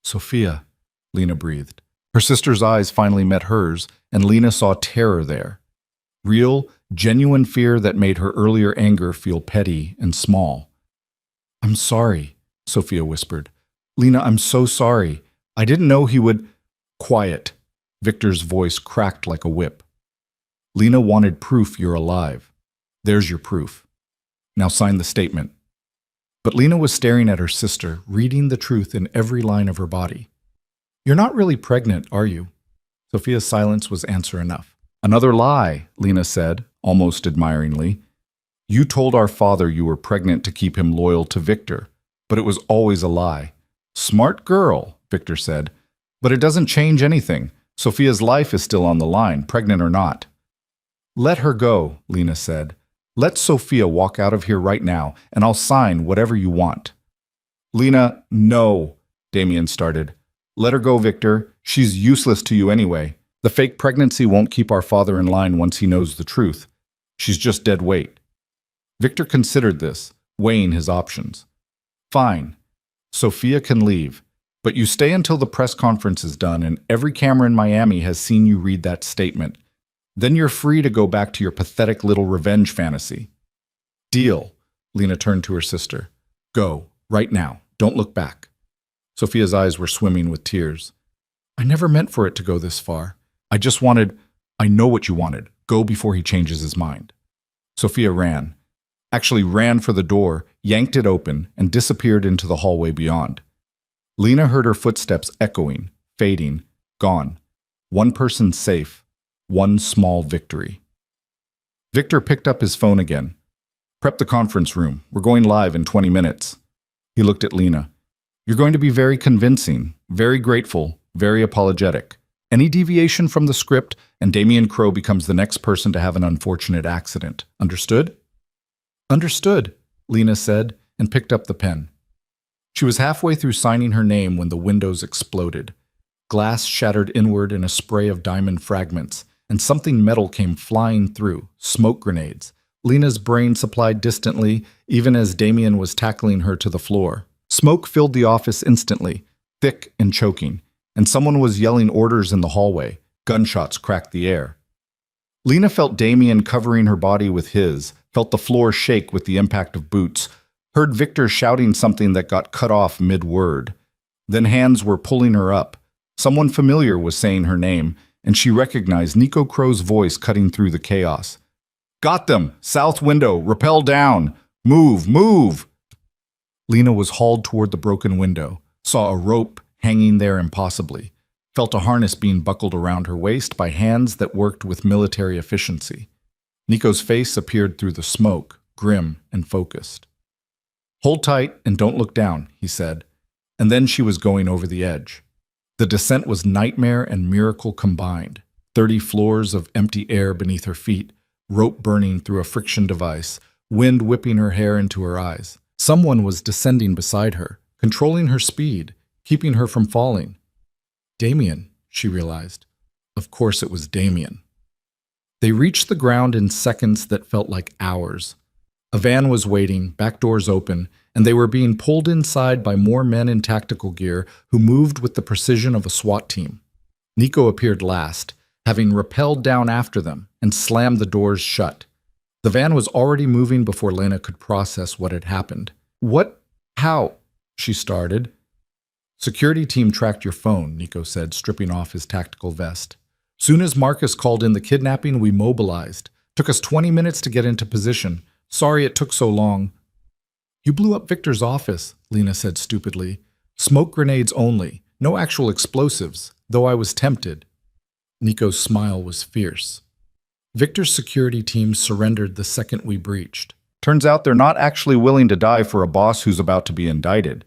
Sophia, Lena breathed. Her sister's eyes finally met hers, and Lena saw terror there. Real, genuine fear that made her earlier anger feel petty and small. I'm sorry, Sophia whispered. Lena, I'm so sorry. I didn't know he would... Quiet. Victor's voice cracked like a whip. Lena wanted proof you're alive. There's your proof. Now sign the statement. But Lena was staring at her sister, reading the truth in every line of her body. You're not really pregnant, are you? Sophia's silence was answer enough. Another lie, Lena said, almost admiringly. You told our father you were pregnant to keep him loyal to Victor, but it was always a lie. Smart girl, Victor said. But it doesn't change anything. Sophia's life is still on the line, pregnant or not. Let her go, Lena said. Let Sophia walk out of here right now, and I'll sign whatever you want. Lena, no, Damien started. Let her go, Victor. She's useless to you anyway. The fake pregnancy won't keep our father in line once he knows the truth. She's just dead weight. Victor considered this, weighing his options. Fine. Sophia can leave, but you stay until the press conference is done and every camera in Miami has seen you read that statement. Then you're free to go back to your pathetic little revenge fantasy. Deal, Lena turned to her sister. Go, right now. Don't look back. Sophia's eyes were swimming with tears. I never meant for it to go this far. I know what you wanted. Go before he changes his mind. Sophia ran. Actually ran for the door, yanked it open, and disappeared into the hallway beyond. Lena heard her footsteps echoing, fading, gone. One person safe. One small victory. Victor picked up his phone again. Prep the conference room. We're going live in 20 minutes. He looked at Lena. You're going to be very convincing, very grateful, very apologetic. Any deviation from the script, and Damien Crowe becomes the next person to have an unfortunate accident. Understood? Understood, Lena said, and picked up the pen. She was halfway through signing her name when the windows exploded. Glass shattered inward in a spray of diamond fragments, and something metal came flying through, smoke grenades. Lena's brain supplied distantly, even as Damien was tackling her to the floor. Smoke filled the office instantly, thick and choking, and someone was yelling orders in the hallway. Gunshots cracked the air. Lena felt Damien covering her body with his, felt the floor shake with the impact of boots, heard Victor shouting something that got cut off mid-word. Then hands were pulling her up. Someone familiar was saying her name, and she recognized Nico Crow's voice cutting through the chaos. Got them! South window! Rappel down! Move! Move! Lena was hauled toward the broken window, saw a rope hanging there impossibly, felt a harness being buckled around her waist by hands that worked with military efficiency. Nico's face appeared through the smoke, grim and focused. Hold tight and don't look down, he said, and then she was going over the edge. The descent was nightmare and miracle combined. 30 floors of empty air beneath her feet, rope burning through a friction device, wind whipping her hair into her eyes. Someone was descending beside her, controlling her speed, keeping her from falling. Damien, she realized. Of course it was Damien. They reached the ground in seconds that felt like hours. A van was waiting, back doors open, and they were being pulled inside by more men in tactical gear who moved with the precision of a SWAT team. Nico appeared last, having rappelled down after them and slammed the doors shut. The van was already moving before Lena could process what had happened. What? How? She started. Security team tracked your phone, Nico said, stripping off his tactical vest. Soon as Marcus called in the kidnapping, we mobilized. Took us 20 minutes to get into position. Sorry it took so long. You blew up Victor's office, Lena said stupidly. Smoke grenades only. No actual explosives, though I was tempted. Nico's smile was fierce. Victor's security team surrendered the second we breached. Turns out they're not actually willing to die for a boss who's about to be indicted.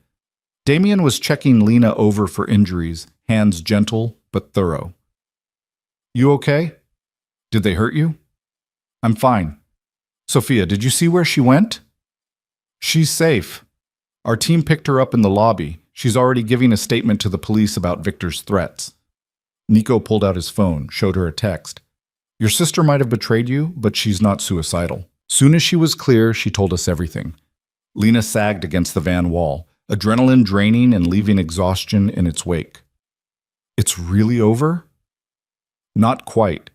Damien was checking Lena over for injuries, hands gentle but thorough. You okay? Did they hurt you? I'm fine. Sophia, did you see where she went? She's safe. Our team picked her up in the lobby. She's already giving a statement to the police about Victor's threats. Nico pulled out his phone, showed her a text. Your sister might have betrayed you, but she's not suicidal. Soon as she was clear, she told us everything. Lena sagged against the van wall, adrenaline draining and leaving exhaustion in its wake. It's really over? Not quite.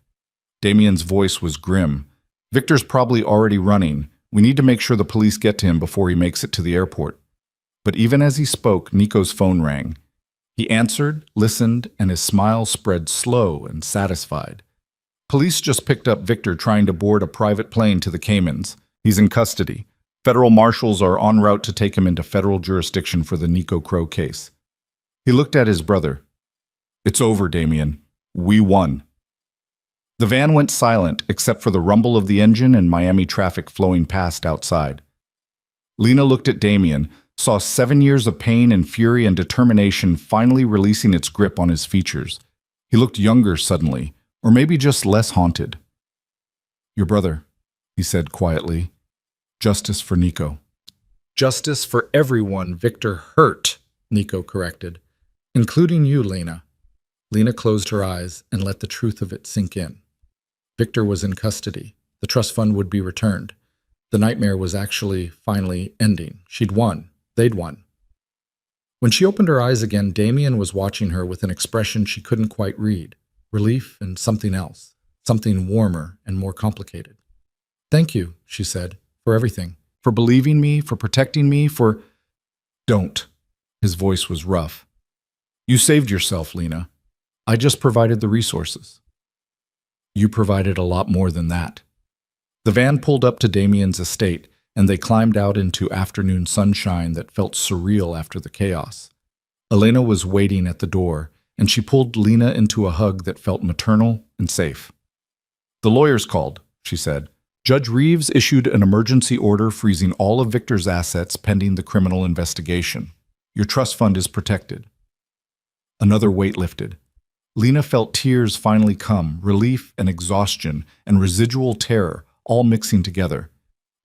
Damien's voice was grim. Victor's probably already running. We need to make sure the police get to him before he makes it to the airport. But even as he spoke, Nico's phone rang. He answered, listened, and his smile spread slow and satisfied. Police just picked up Victor trying to board a private plane to the Caymans. He's in custody. Federal marshals are en route to take him into federal jurisdiction for the Nico Crow case. He looked at his brother. It's over, Damien. We won. The van went silent except for the rumble of the engine and Miami traffic flowing past outside. Lena looked at Damien, saw 7 years of pain and fury and determination finally releasing its grip on his features. He looked younger suddenly, or maybe just less haunted. Your brother, he said quietly. Justice for Nico. Justice for everyone Victor hurt, Nico corrected. Including you, Lena. Lena closed her eyes and let the truth of it sink in. Victor was in custody. The trust fund would be returned. The nightmare was actually finally ending. She'd won. They'd won. When she opened her eyes again, Damien was watching her with an expression she couldn't quite read. Relief and something else. Something warmer and more complicated. Thank you, she said, for everything. For believing me, for protecting me, for... Don't. His voice was rough. You saved yourself, Lena. I just provided the resources. You provided a lot more than that. The van pulled up to Damien's estate, and they climbed out into afternoon sunshine that felt surreal after the chaos. Elena was waiting at the door, and she pulled Lena into a hug that felt maternal and safe. The lawyers called, she said. Judge Reeves issued an emergency order freezing all of Victor's assets pending the criminal investigation. Your trust fund is protected. Another weight lifted. Lena felt tears finally come, relief and exhaustion and residual terror, all mixing together.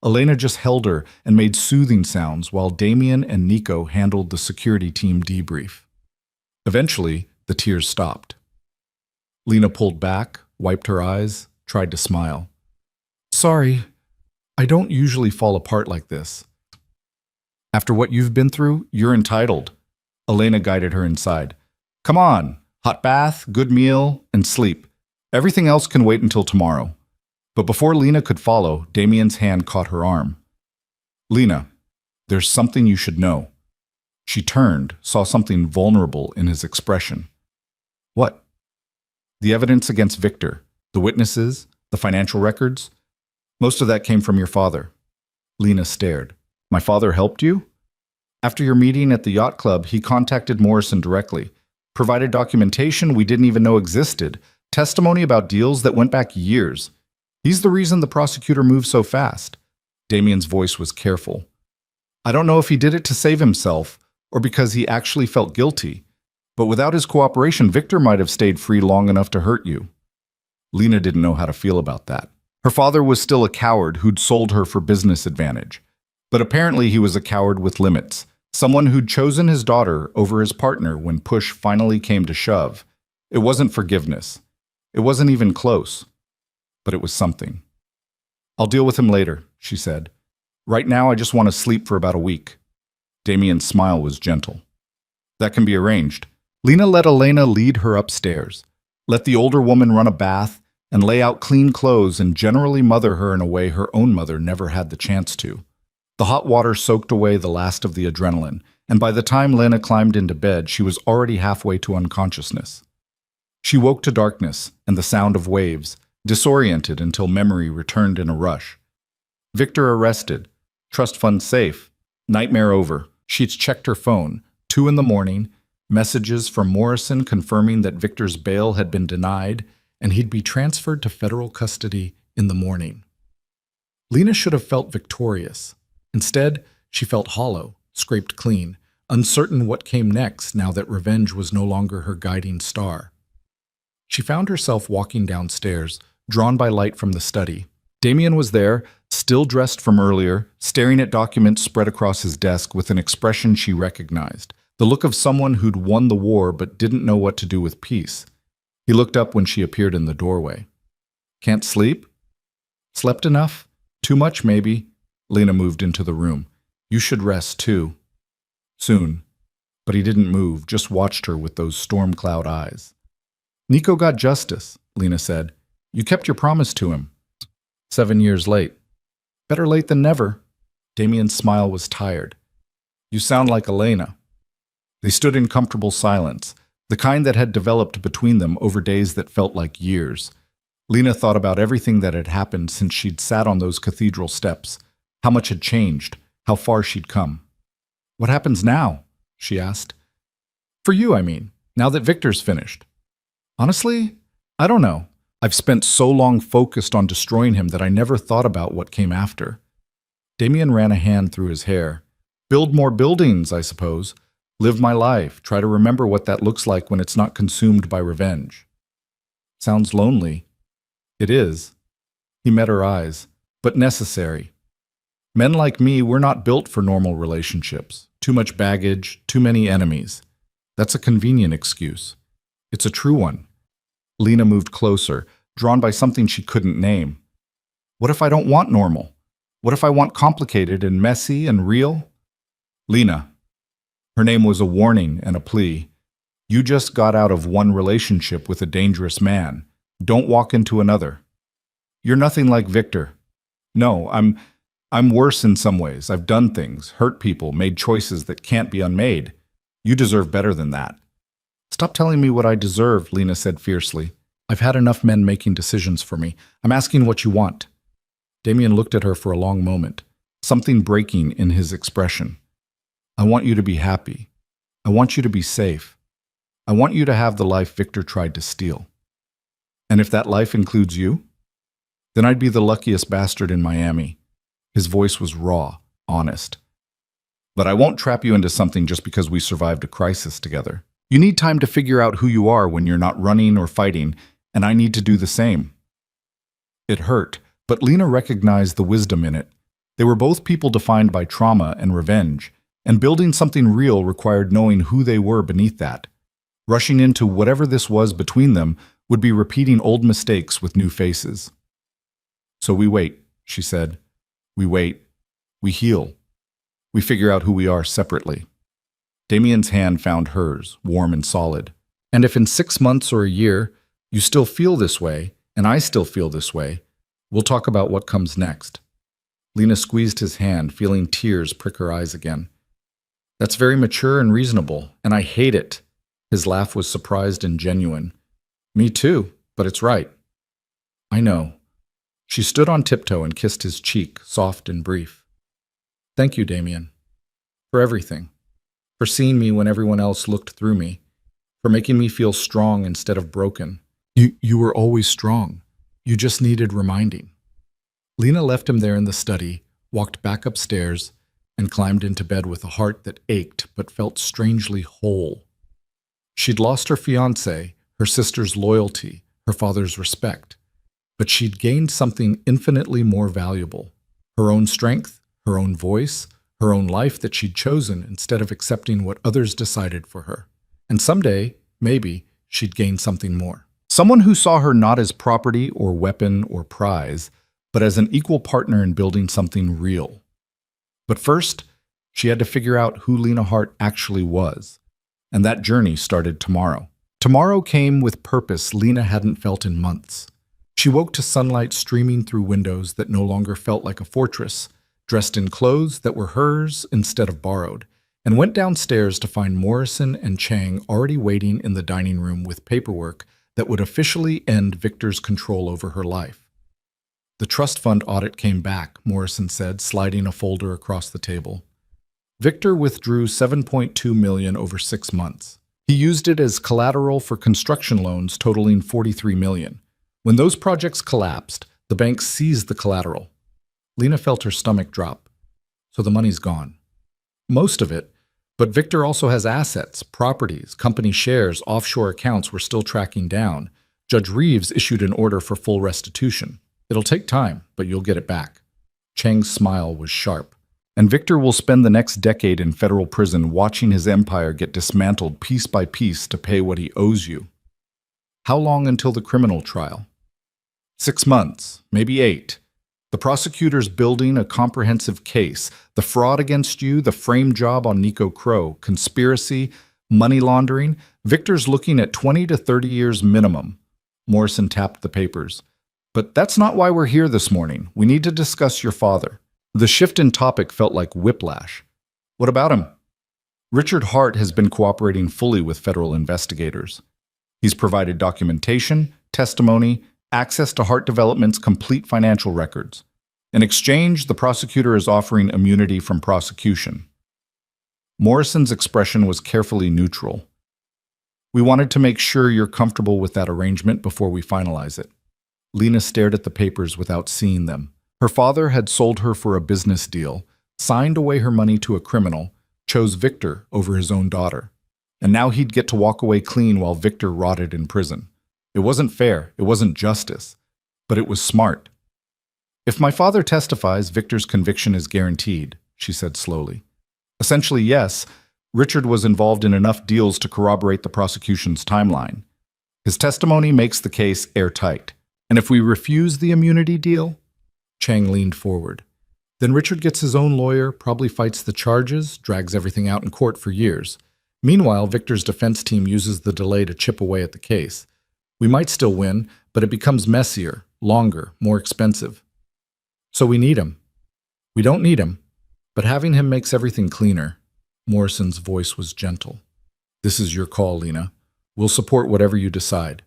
Elena just held her and made soothing sounds while Damien and Nico handled the security team debrief. Eventually, the tears stopped. Lena pulled back, wiped her eyes, tried to smile. Sorry, I don't usually fall apart like this. After what you've been through, you're entitled. Elena guided her inside. Come on. Hot bath, good meal, and sleep. Everything else can wait until tomorrow. But before Lena could follow, Damien's hand caught her arm. Lena, there's something you should know. She turned, saw something vulnerable in his expression. What? The evidence against Victor, the witnesses, the financial records. Most of that came from your father. Lena stared. My father helped you? After your meeting at the yacht club, he contacted Morrison directly. Provided documentation we didn't even know existed, testimony about deals that went back years. He's the reason the prosecutor moved so fast. Damien's voice was careful. I don't know if he did it to save himself or because he actually felt guilty, but without his cooperation, Victor might have stayed free long enough to hurt you. Lena didn't know how to feel about that. Her father was still a coward who'd sold her for business advantage. But apparently he was a coward with limits. Someone who'd chosen his daughter over his partner when push finally came to shove. It wasn't forgiveness. It wasn't even close. But it was something. I'll deal with him later, she said. Right now I just want to sleep for about a week. Damien's smile was gentle. That can be arranged. Lena let Elena lead her upstairs. Let the older woman run a bath and lay out clean clothes and generally mother her in a way her own mother never had the chance to. The hot water soaked away the last of the adrenaline, and by the time Lena climbed into bed, she was already halfway to unconsciousness. She woke to darkness and the sound of waves, disoriented until memory returned in a rush. Victor arrested. Trust fund safe. Nightmare over. She'd checked her phone. 2 in the morning. Messages from Morrison confirming that Victor's bail had been denied and he'd be transferred to federal custody in the morning. Lena should have felt victorious. Instead, she felt hollow, scraped clean, uncertain what came next now that revenge was no longer her guiding star. She found herself walking downstairs, drawn by light from the study. Damien was there, still dressed from earlier, staring at documents spread across his desk with an expression she recognized, the look of someone who'd won the war but didn't know what to do with peace. He looked up when she appeared in the doorway. "Can't sleep? Slept enough? Too much, maybe?" Lena moved into the room. "You should rest, too." Soon. But he didn't move, just watched her with those storm cloud eyes. "Nico got justice," Lena said. "You kept your promise to him. 7 years late." "Better late than never." Damien's smile was tired. "You sound like Elena." They stood in comfortable silence, the kind that had developed between them over days that felt like years. Lena thought about everything that had happened since she'd sat on those cathedral steps, how much had changed, how far she'd come. "What happens now?" she asked. "For you, I mean, now that Victor's finished." "Honestly, I don't know. I've spent so long focused on destroying him that I never thought about what came after." Damien ran a hand through his hair. "Build more buildings, I suppose. Live my life, try to remember what that looks like when it's not consumed by revenge." "Sounds lonely." "It is." He met her eyes. "But necessary. Men like me, we're not built for normal relationships. Too much baggage, too many enemies. That's a convenient excuse. It's a true one." Lena moved closer, drawn by something she couldn't name. "What if I don't want normal? What if I want complicated and messy and real?" "Lena." Her name was a warning and a plea. "You just got out of one relationship with a dangerous man. Don't walk into another. You're nothing like Victor. No, I'm worse in some ways. I've done things, hurt people, made choices that can't be unmade. You deserve better than that." "Stop telling me what I deserve," Lena said fiercely. "I've had enough men making decisions for me. I'm asking what you want." Damien looked at her for a long moment, something breaking in his expression. "I want you to be happy. I want you to be safe. I want you to have the life Victor tried to steal. And if that life includes you, then I'd be the luckiest bastard in Miami." His voice was raw, honest. "But I won't trap you into something just because we survived a crisis together. You need time to figure out who you are when you're not running or fighting, and I need to do the same." It hurt, but Lena recognized the wisdom in it. They were both people defined by trauma and revenge, and building something real required knowing who they were beneath that. Rushing into whatever this was between them would be repeating old mistakes with new faces. "So we wait," she said. "We wait. We heal. We figure out who we are separately." Damien's hand found hers, warm and solid. "And if in 6 months or a year you still feel this way, and I still feel this way, we'll talk about what comes next." Lena squeezed his hand, feeling tears prick her eyes again. "That's very mature and reasonable, and I hate it." His laugh was surprised and genuine. "Me too, but it's right." "I know." She stood on tiptoe and kissed his cheek, soft and brief. "Thank you, Damien. For everything. For seeing me when everyone else looked through me. For making me feel strong instead of broken. You were always strong. You just needed reminding." Lena left him there in the study, walked back upstairs, and climbed into bed with a heart that ached but felt strangely whole. She'd lost her fiancé, her sister's loyalty, her father's respect, but she'd gained something infinitely more valuable. Her own strength, her own voice, her own life that she'd chosen instead of accepting what others decided for her. And someday, maybe, she'd gain something more. Someone who saw her not as property or weapon or prize, but as an equal partner in building something real. But first, she had to figure out who Lena Hart actually was. And that journey started tomorrow. Tomorrow came with purpose Lena hadn't felt in months. She woke to sunlight streaming through windows that no longer felt like a fortress, dressed in clothes that were hers instead of borrowed, and went downstairs to find Morrison and Chang already waiting in the dining room with paperwork that would officially end Victor's control over her life. The trust fund audit came back, Morrison said, sliding a folder across the table. Victor withdrew $7.2 million over 6 months. He used it as collateral for construction loans totaling $43 million. When those projects collapsed, the bank seized the collateral. Lena felt her stomach drop. So the money's gone. Most of it, but Victor also has assets, properties, company shares, offshore accounts we're still tracking down. Judge Reeves issued an order for full restitution. It'll take time, but you'll get it back. Chang's smile was sharp. And Victor will spend the next decade in federal prison watching his empire get dismantled piece by piece to pay what he owes you. How long until the criminal trial? 6 months, maybe 8. The prosecutor's building a comprehensive case. The fraud against you, the frame job on Nico Crow, conspiracy, money laundering. Victor's looking at 20 to 30 years minimum. Morrison tapped the papers. But that's not why we're here this morning. We need to discuss your father. The shift in topic felt like whiplash. What about him? Richard Hart has been cooperating fully with federal investigators. He's provided documentation, testimony, access to Hart Development's complete financial records. In exchange, the prosecutor is offering immunity from prosecution. Morrison's expression was carefully neutral. We wanted to make sure you're comfortable with that arrangement before we finalize it. Lena stared at the papers without seeing them. Her father had sold her for a business deal, signed away her money to a criminal, chose Victor over his own daughter. And now he'd get to walk away clean while Victor rotted in prison. It wasn't fair, it wasn't justice, but it was smart. If my father testifies, Victor's conviction is guaranteed, she said slowly. Essentially, yes, Richard was involved in enough deals to corroborate the prosecution's timeline. His testimony makes the case airtight. And if we refuse the immunity deal? Chang leaned forward. Then Richard gets his own lawyer, probably fights the charges, drags everything out in court for years. Meanwhile, Victor's defense team uses the delay to chip away at the case. We might still win, but it becomes messier, longer, more expensive. So we need him. We don't need him, but having him makes everything cleaner. Morrison's voice was gentle. This is your call, Lena. We'll support whatever you decide.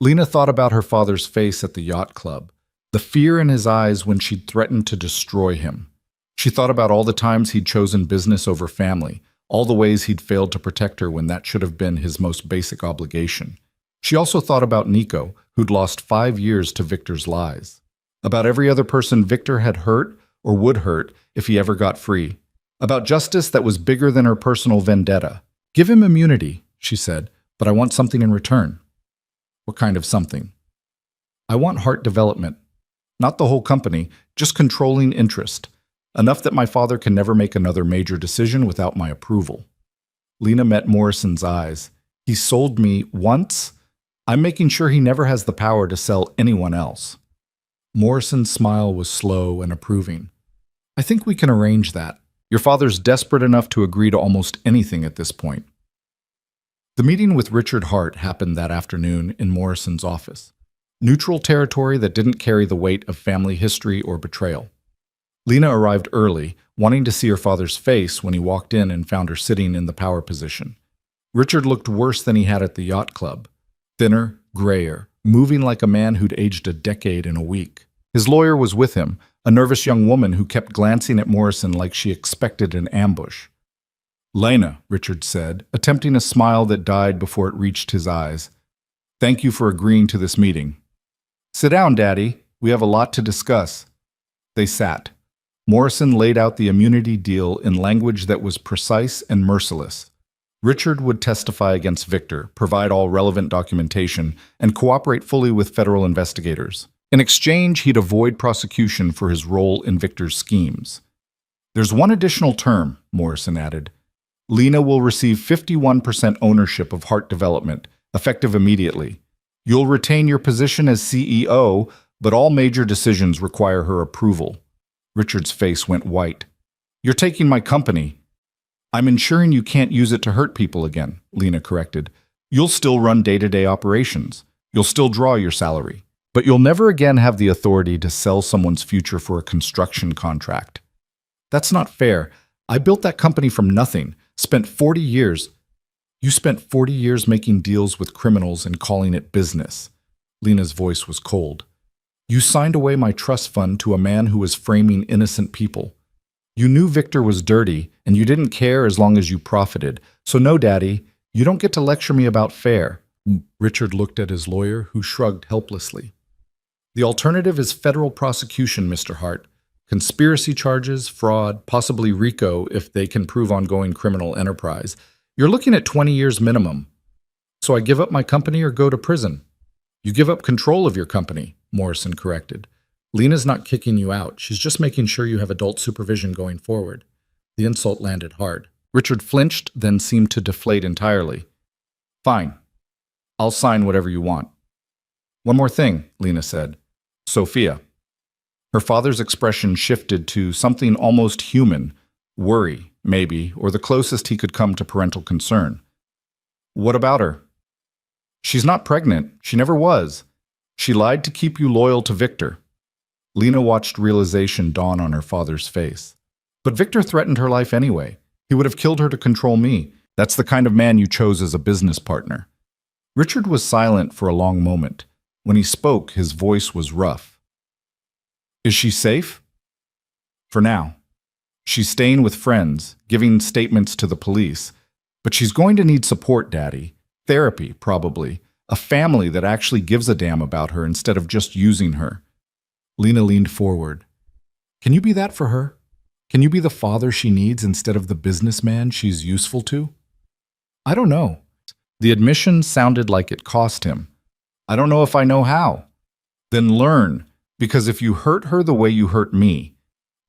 Lena thought about her father's face at the yacht club, the fear in his eyes when she'd threatened to destroy him. She thought about all the times he'd chosen business over family, all the ways he'd failed to protect her when that should have been his most basic obligation. She also thought about Nico, who'd lost 5 years to Victor's lies. About every other person Victor had hurt or would hurt if he ever got free. About justice that was bigger than her personal vendetta. Give him immunity, she said, but I want something in return. What kind of something? I want Hart Development. Not the whole company, just controlling interest. Enough that my father can never make another major decision without my approval. Lena met Morrison's eyes. He sold me once. I'm making sure he never has the power to sell anyone else. Morrison's smile was slow and approving. I think we can arrange that. Your father's desperate enough to agree to almost anything at this point. The meeting with Richard Hart happened that afternoon in Morrison's office. Neutral territory that didn't carry the weight of family history or betrayal. Lena arrived early, wanting to see her father's face when he walked in and found her sitting in the power position. Richard looked worse than he had at the yacht club. Thinner, grayer, moving like a man who'd aged a decade in a week. His lawyer was with him, a nervous young woman who kept glancing at Morrison like she expected an ambush. Lena, Richard said, attempting a smile that died before it reached his eyes. Thank you for agreeing to this meeting. Sit down, Daddy. We have a lot to discuss. They sat. Morrison laid out the immunity deal in language that was precise and merciless. Richard would testify against Victor, provide all relevant documentation, and cooperate fully with federal investigators. In exchange, he'd avoid prosecution for his role in Victor's schemes. There's one additional term, Morrison added. Lena will receive 51% ownership of Hart Development, effective immediately. You'll retain your position as CEO, but all major decisions require her approval. Richard's face went white. You're taking my company. I'm ensuring you can't use it to hurt people again, Lena corrected. You'll still run day-to-day operations. You'll still draw your salary. But you'll never again have the authority to sell someone's future for a construction contract. That's not fair. I built that company from nothing, spent 40 years. You spent 40 years making deals with criminals and calling it business. Lena's voice was cold. You signed away my trust fund to a man who was framing innocent people. You knew Victor was dirty, and you didn't care as long as you profited. So no, Daddy, you don't get to lecture me about fair. Richard looked at his lawyer, who shrugged helplessly. The alternative is federal prosecution, Mr. Hart. Conspiracy charges, fraud, possibly RICO if they can prove ongoing criminal enterprise. You're looking at 20 years minimum. So I give up my company or go to prison? You give up control of your company, Morrison corrected. Lena's not kicking you out. She's just making sure you have adult supervision going forward. The insult landed hard. Richard flinched, then seemed to deflate entirely. Fine. I'll sign whatever you want. One more thing, Lena said. Sophia. Her father's expression shifted to something almost human, worry, maybe, or the closest he could come to parental concern. What about her? She's not pregnant. She never was. She lied to keep you loyal to Victor. Lena watched realization dawn on her father's face. But Victor threatened her life anyway. He would have killed her to control me. That's the kind of man you chose as a business partner. Richard was silent for a long moment. When he spoke, his voice was rough. Is she safe? For now. She's staying with friends, giving statements to the police. But she's going to need support, Daddy. Therapy, probably. A family that actually gives a damn about her instead of just using her. Lena leaned forward. Can you be that for her? Can you be the father she needs instead of the businessman she's useful to? I don't know. The admission sounded like it cost him. I don't know if I know how. Then learn, because if you hurt her the way you hurt me,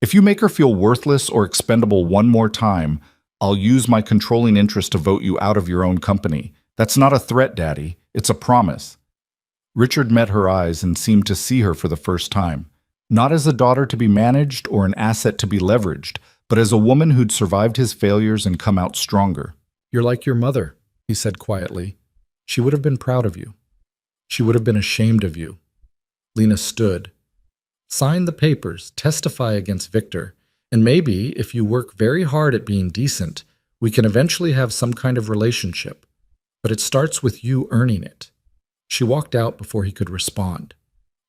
if you make her feel worthless or expendable one more time, I'll use my controlling interest to vote you out of your own company. That's not a threat, Daddy. It's a promise. Richard met her eyes and seemed to see her for the first time, not as a daughter to be managed or an asset to be leveraged, but as a woman who'd survived his failures and come out stronger. You're like your mother, he said quietly. She would have been proud of you. She would have been ashamed of you. Lena stood. Sign the papers, testify against Victor, and maybe, if you work very hard at being decent, we can eventually have some kind of relationship. But it starts with you earning it. She walked out before he could respond,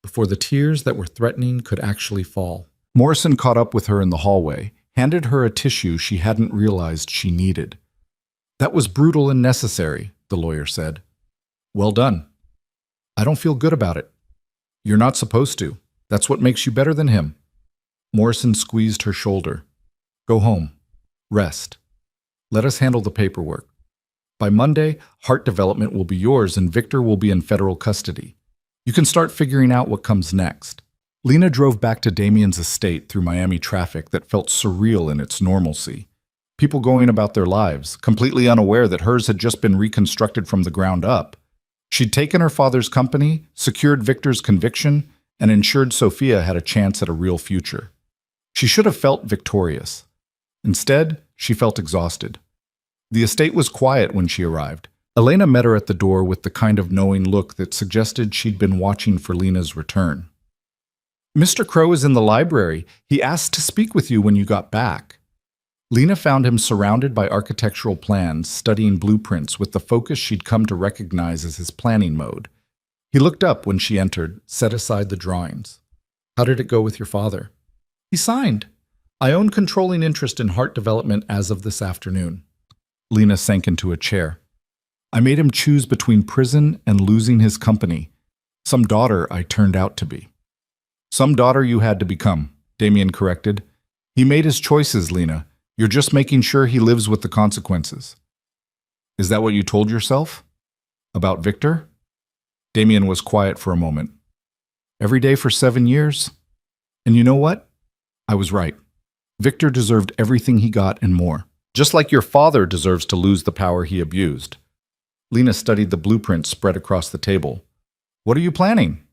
before the tears that were threatening could actually fall. Morrison caught up with her in the hallway, handed her a tissue she hadn't realized she needed. That was brutal and necessary, the lawyer said. Well done. I don't feel good about it. You're not supposed to. That's what makes you better than him. Morrison squeezed her shoulder. Go home. Rest. Let us handle the paperwork. By Monday, Heart Development will be yours and Victor will be in federal custody. You can start figuring out what comes next. Lena drove back to Damien's estate through Miami traffic that felt surreal in its normalcy. People going about their lives, completely unaware that hers had just been reconstructed from the ground up. She'd taken her father's company, secured Victor's conviction, and ensured Sophia had a chance at a real future. She should have felt victorious. Instead, she felt exhausted. The estate was quiet when she arrived. Elena met her at the door with the kind of knowing look that suggested she'd been watching for Lena's return. Mr. Crow is in the library. He asked to speak with you when you got back. Lena found him surrounded by architectural plans, studying blueprints with the focus she'd come to recognize as his planning mode. He looked up when she entered, set aside the drawings. How did it go with your father? He signed. I own controlling interest in Heart Development as of this afternoon. Lena sank into a chair. I made him choose between prison and losing his company. Some daughter I turned out to be. Some daughter you had to become, Damien corrected. He made his choices, Lena. You're just making sure he lives with the consequences. Is that what you told yourself? About Victor? Damien was quiet for a moment. Every day for 7 years? And you know what? I was right. Victor deserved everything he got and more. Just like your father deserves to lose the power he abused. Lena studied the blueprints spread across the table. What are you planning?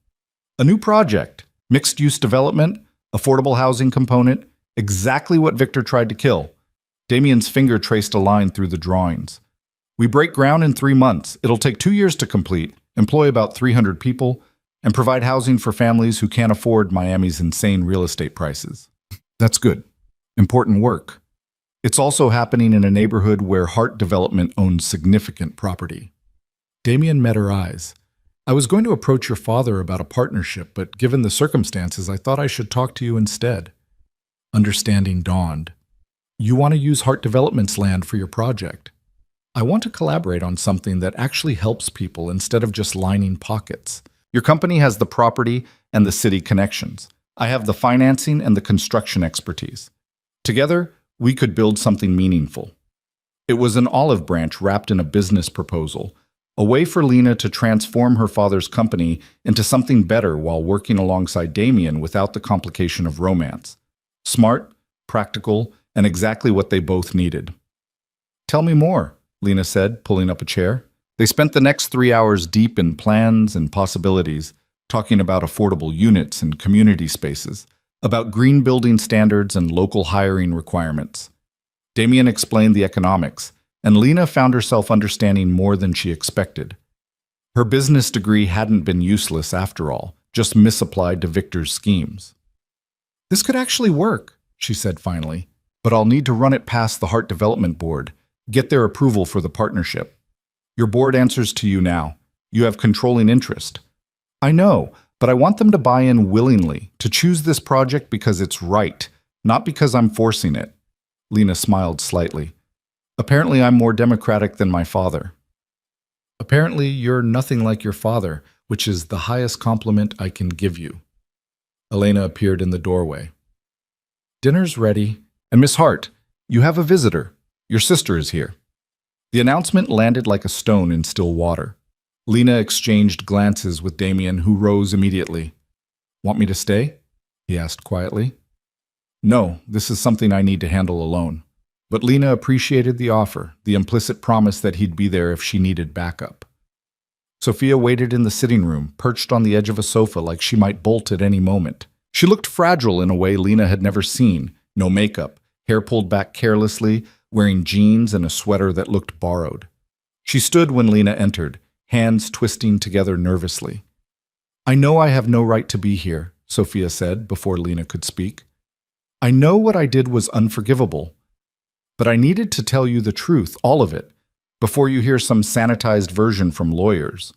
A new project. Mixed-use development, affordable housing component, exactly what Victor tried to kill. Damien's finger traced a line through the drawings. We break ground in 3 months. It'll take 2 years to complete, employ about 300 people, and provide housing for families who can't afford Miami's insane real estate prices. That's good. Important work. It's also happening in a neighborhood where Hart Development owns significant property. Damien met her eyes. I was going to approach your father about a partnership, but given the circumstances, I thought I should talk to you instead. Understanding dawned. You want to use Hart Development's land for your project. I want to collaborate on something that actually helps people instead of just lining pockets. Your company has the property and the city connections. I have the financing and the construction expertise. Together, we could build something meaningful. It was an olive branch wrapped in a business proposal, a way for Lena to transform her father's company into something better while working alongside Damien without the complication of romance. Smart, practical, and exactly what they both needed. Tell me more, Lena said, pulling up a chair. They spent the next 3 hours deep in plans and possibilities, talking about affordable units and community spaces, about green building standards and local hiring requirements. Damien explained the economics, and Lena found herself understanding more than she expected. Her business degree hadn't been useless after all, just misapplied to Victor's schemes. This could actually work, she said finally, but I'll need to run it past the Hart Development Board, get their approval for the partnership. Your board answers to you now. You have controlling interest. I know, but I want them to buy in willingly, to choose this project because it's right, not because I'm forcing it. Lena smiled slightly. Apparently I'm more democratic than my father. Apparently you're nothing like your father, which is the highest compliment I can give you. Elena appeared in the doorway. Dinner's ready. And Miss Hart, you have a visitor. Your sister is here. The announcement landed like a stone in still water. Lena exchanged glances with Damien, who rose immediately. Want me to stay? He asked quietly. No, this is something I need to handle alone. But Lena appreciated the offer, the implicit promise that he'd be there if she needed backup. Sophia waited in the sitting room, perched on the edge of a sofa like she might bolt at any moment. She looked fragile in a way Lena had never seen. No makeup, hair pulled back carelessly, wearing jeans and a sweater that looked borrowed. She stood when Lena entered, hands twisting together nervously. I know I have no right to be here, Sophia said before Lena could speak. I know what I did was unforgivable, but I needed to tell you the truth, all of it, before you hear some sanitized version from lawyers.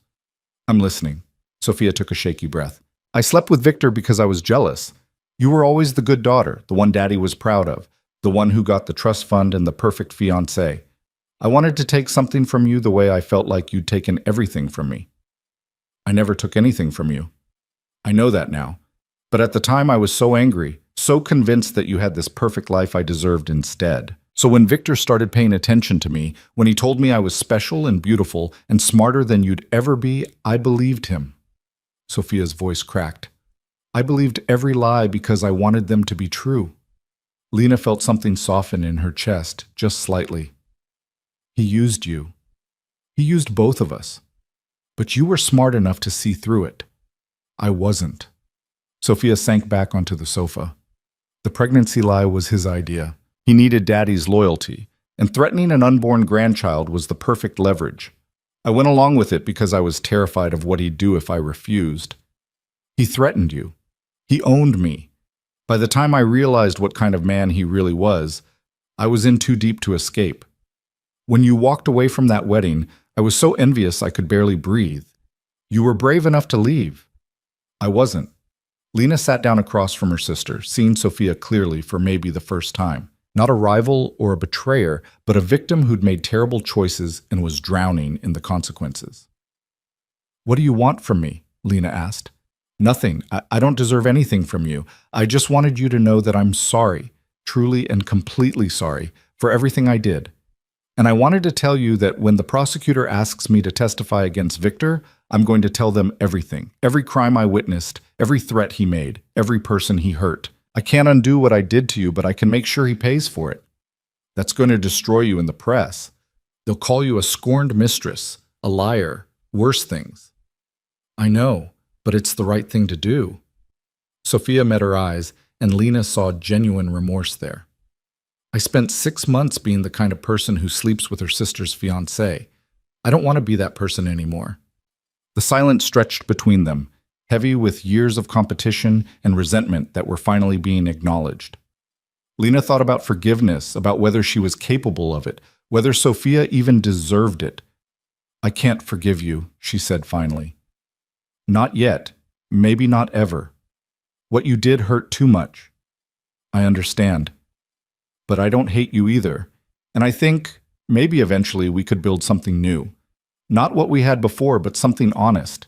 I'm listening. Sophia took a shaky breath. I slept with Victor because I was jealous. You were always the good daughter, the one Daddy was proud of, the one who got the trust fund and the perfect fiancé. I wanted to take something from you the way I felt like you'd taken everything from me. I never took anything from you. I know that now. But at the time I was so angry, so convinced that you had this perfect life I deserved instead. So when Victor started paying attention to me, when he told me I was special and beautiful and smarter than you'd ever be, I believed him. Sophia's voice cracked. I believed every lie because I wanted them to be true. Lena felt something soften in her chest, just slightly. He used you. He used both of us. But you were smart enough to see through it. I wasn't. Sophia sank back onto the sofa. The pregnancy lie was his idea. He needed Daddy's loyalty, and threatening an unborn grandchild was the perfect leverage. I went along with it because I was terrified of what he'd do if I refused. He threatened you. He owned me. By the time I realized what kind of man he really was, I was in too deep to escape. When you walked away from that wedding, I was so envious I could barely breathe. You were brave enough to leave. I wasn't. Lena sat down across from her sister, seeing Sophia clearly for maybe the first time. Not a rival or a betrayer, but a victim who'd made terrible choices and was drowning in the consequences. What do you want from me? Lena asked. Nothing. I don't deserve anything from you. I just wanted you to know that I'm sorry, truly and completely sorry, for everything I did. And I wanted to tell you that when the prosecutor asks me to testify against Victor, I'm going to tell them everything, every crime I witnessed, every threat he made, every person he hurt. I can't undo what I did to you, but I can make sure he pays for it. That's going to destroy you in the press. They'll call you a scorned mistress, a liar, worse things. I know, but it's the right thing to do. Sophia met her eyes, and Lena saw genuine remorse there. I spent 6 months being the kind of person who sleeps with her sister's fiancé. I don't want to be that person anymore. The silence stretched between them, heavy with years of competition and resentment that were finally being acknowledged. Lena thought about forgiveness, about whether she was capable of it, whether Sophia even deserved it. "I can't forgive you," she said finally. "Not yet. Maybe not ever. What you did hurt too much. I understand. But I don't hate you either. And I think maybe eventually we could build something new. Not what we had before, but something honest."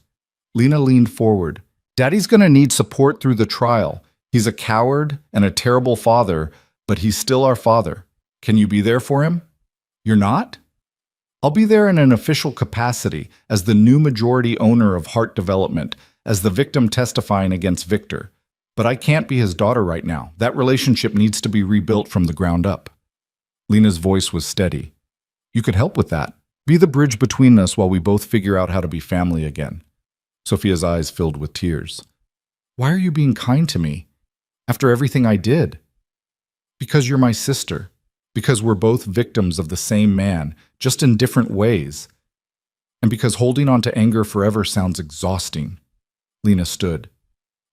Lena leaned forward. "Daddy's going to need support through the trial. He's a coward and a terrible father, but he's still our father. Can you be there for him?" "You're not?" "I'll be there in an official capacity, as the new majority owner of Heart Development, as the victim testifying against Victor. But I can't be his daughter right now. That relationship needs to be rebuilt from the ground up." Lena's voice was steady. "You could help with that. Be the bridge between us while we both figure out how to be family again." Sophia's eyes filled with tears. "Why are you being kind to me? After everything I did?" "Because you're my sister. Because we're both victims of the same man, just in different ways. And because holding on to anger forever sounds exhausting." Lena stood.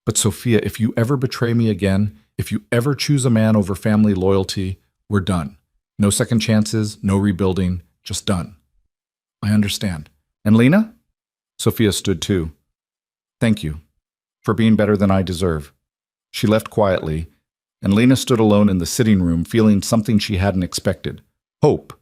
"But Sophia, if you ever betray me again, if you ever choose a man over family loyalty, we're done. No second chances, no rebuilding, just done." "I understand. And Lena?" Sophia stood too. "Thank you for being better than I deserve." She left quietly, and Lena stood alone in the sitting room, feeling something she hadn't expected. Hope.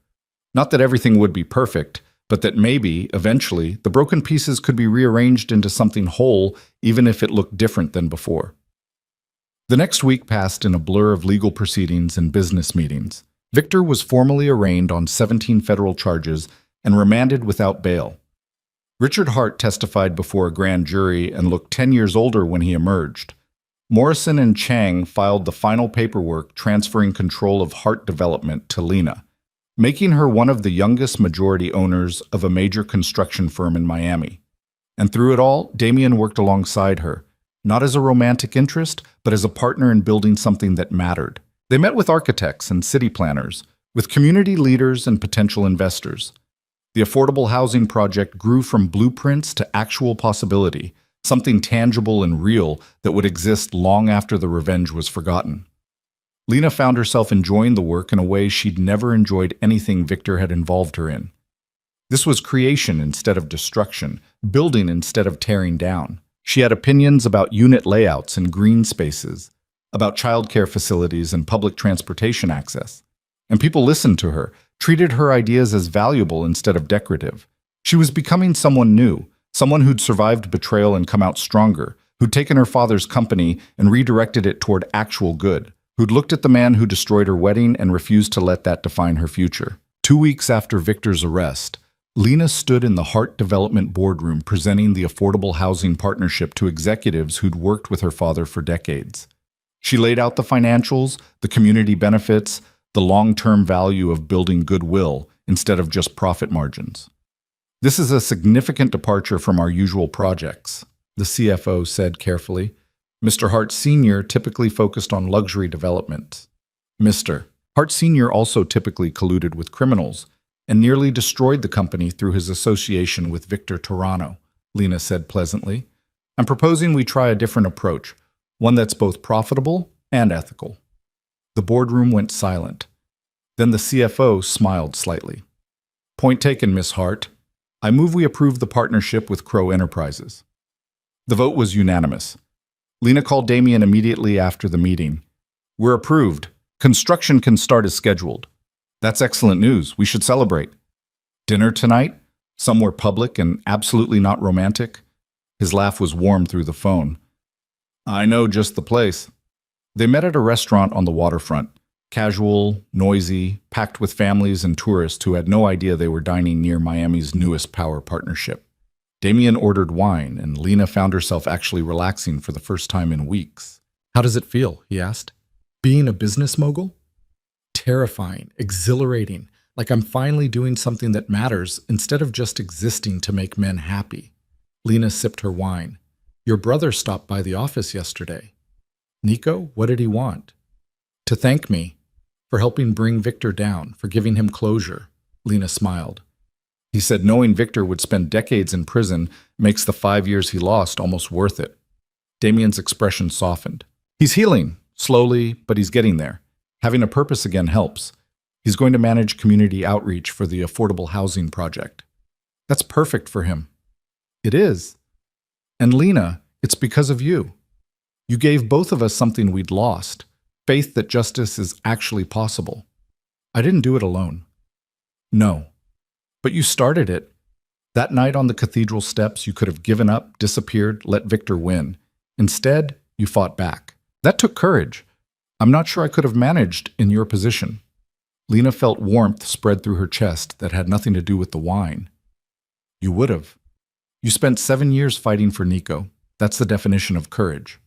Not that everything would be perfect, but that maybe, eventually, the broken pieces could be rearranged into something whole, even if it looked different than before. The next week passed in a blur of legal proceedings and business meetings. Victor was formally arraigned on 17 federal charges and remanded without bail. Richard Hart testified before a grand jury and looked 10 years older when he emerged. Morrison and Chang filed the final paperwork transferring control of Heart Development to Lena, making her one of the youngest majority owners of a major construction firm in Miami. And through it all, Damien worked alongside her, not as a romantic interest, but as a partner in building something that mattered. They met with architects and city planners, with community leaders and potential investors. The affordable housing project grew from blueprints to actual possibility, something tangible and real that would exist long after the revenge was forgotten. Lena found herself enjoying the work in a way she'd never enjoyed anything Victor had involved her in. This was creation instead of destruction, building instead of tearing down. She had opinions about unit layouts and green spaces, about childcare facilities and public transportation access. And people listened to her, treated her ideas as valuable instead of decorative. She was becoming someone new, someone who'd survived betrayal and come out stronger, who'd taken her father's company and redirected it toward actual good, who'd looked at the man who destroyed her wedding and refused to let that define her future. 2 weeks after Victor's arrest, Lena stood in the Heart Development boardroom presenting the affordable housing partnership to executives who'd worked with her father for decades. She laid out the financials, the community benefits, the long-term value of building goodwill instead of just profit margins. "This is a significant departure from our usual projects," the CFO said carefully. "Mr. Hart Sr. typically focused on luxury development. Mr. Hart Sr. also typically colluded with criminals and nearly destroyed the company through his association with Victor Torano," Lena said pleasantly. "I'm proposing we try a different approach, one that's both profitable and ethical." The boardroom went silent. Then the CFO smiled slightly. "Point taken, Miss Hart. I move we approve the partnership with Crow Enterprises." The vote was unanimous. Lena called Damien immediately after the meeting. "We're approved. Construction can start as scheduled." "That's excellent news. We should celebrate." "Dinner tonight? Somewhere public and absolutely not romantic?" His laugh was warm through the phone. "I know just the place." They met at a restaurant on the waterfront. Casual, noisy, packed with families and tourists who had no idea they were dining near Miami's newest power partnership. Damien ordered wine, and Lena found herself actually relaxing for the first time in weeks. "How does it feel?" he asked. "Being a business mogul?" "Terrifying, exhilarating, like I'm finally doing something that matters instead of just existing to make men happy." Lena sipped her wine. "Your brother stopped by the office yesterday." "Nico? What did he want?" "To thank me for helping bring Victor down, for giving him closure." Lena smiled. "He said knowing Victor would spend decades in prison makes the 5 years he lost almost worth it." Damien's expression softened. "He's healing, slowly, but he's getting there. Having a purpose again helps. He's going to manage community outreach for the affordable housing project. That's perfect for him. It is. And Lena, it's because of you. You gave both of us something we'd lost, faith that justice is actually possible. I didn't do it alone. No. But you started it. That night on the cathedral steps, you could have given up, disappeared, let Victor win. Instead, you fought back. That took courage. I'm not sure I could have managed in your position. Lena felt warmth spread through her chest that had nothing to do with the wine. You would have. You spent 7 years fighting for Nico. That's the definition of courage.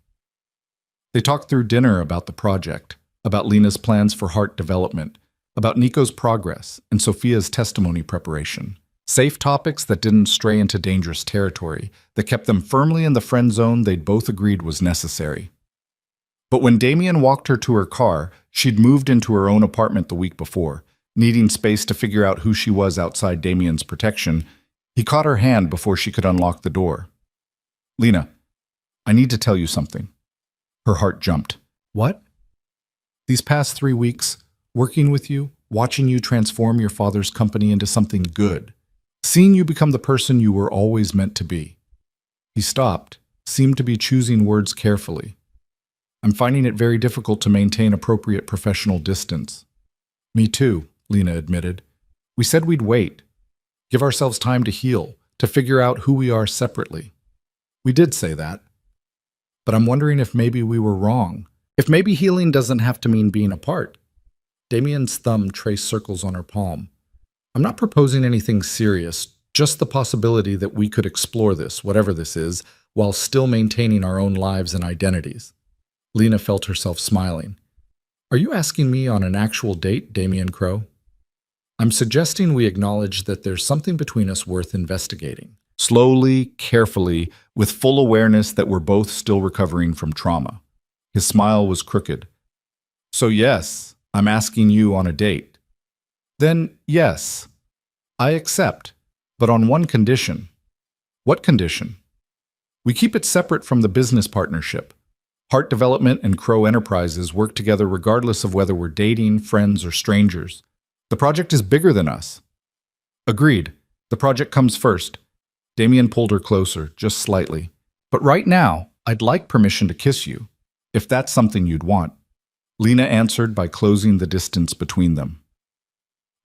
They talked through dinner about the project, about Lena's plans for heart development, about Nico's progress, and Sophia's testimony preparation. Safe topics that didn't stray into dangerous territory, that kept them firmly in the friend zone they'd both agreed was necessary. But when Damien walked her to her car, she'd moved into her own apartment the week before, needing space to figure out who she was outside Damien's protection. He caught her hand before she could unlock the door. Lena, I need to tell you something. Her heart jumped. What? These past 3 weeks, working with you, watching you transform your father's company into something good, seeing you become the person you were always meant to be. He stopped, seemed to be choosing words carefully. I'm finding it very difficult to maintain appropriate professional distance. Me too, Lena admitted. We said we'd wait, give ourselves time to heal, to figure out who we are separately. We did say that. But I'm wondering if maybe we were wrong. If maybe healing doesn't have to mean being apart. Damien's thumb traced circles on her palm. I'm not proposing anything serious, just the possibility that we could explore this, whatever this is, while still maintaining our own lives and identities. Lena felt herself smiling. Are you asking me on an actual date, Damien Crow? I'm suggesting we acknowledge that there's something between us worth investigating. Slowly, carefully, with full awareness that we're both still recovering from trauma. His smile was crooked. So yes, I'm asking you on a date. Then yes, I accept, but on one condition. What condition? We keep it separate from the business partnership. Heart Development and Crow Enterprises work together regardless of whether we're dating, friends, or strangers. The project is bigger than us. Agreed. The project comes first. Damien pulled her closer, just slightly. But right now, I'd like permission to kiss you, if that's something you'd want. Lena answered by closing the distance between them.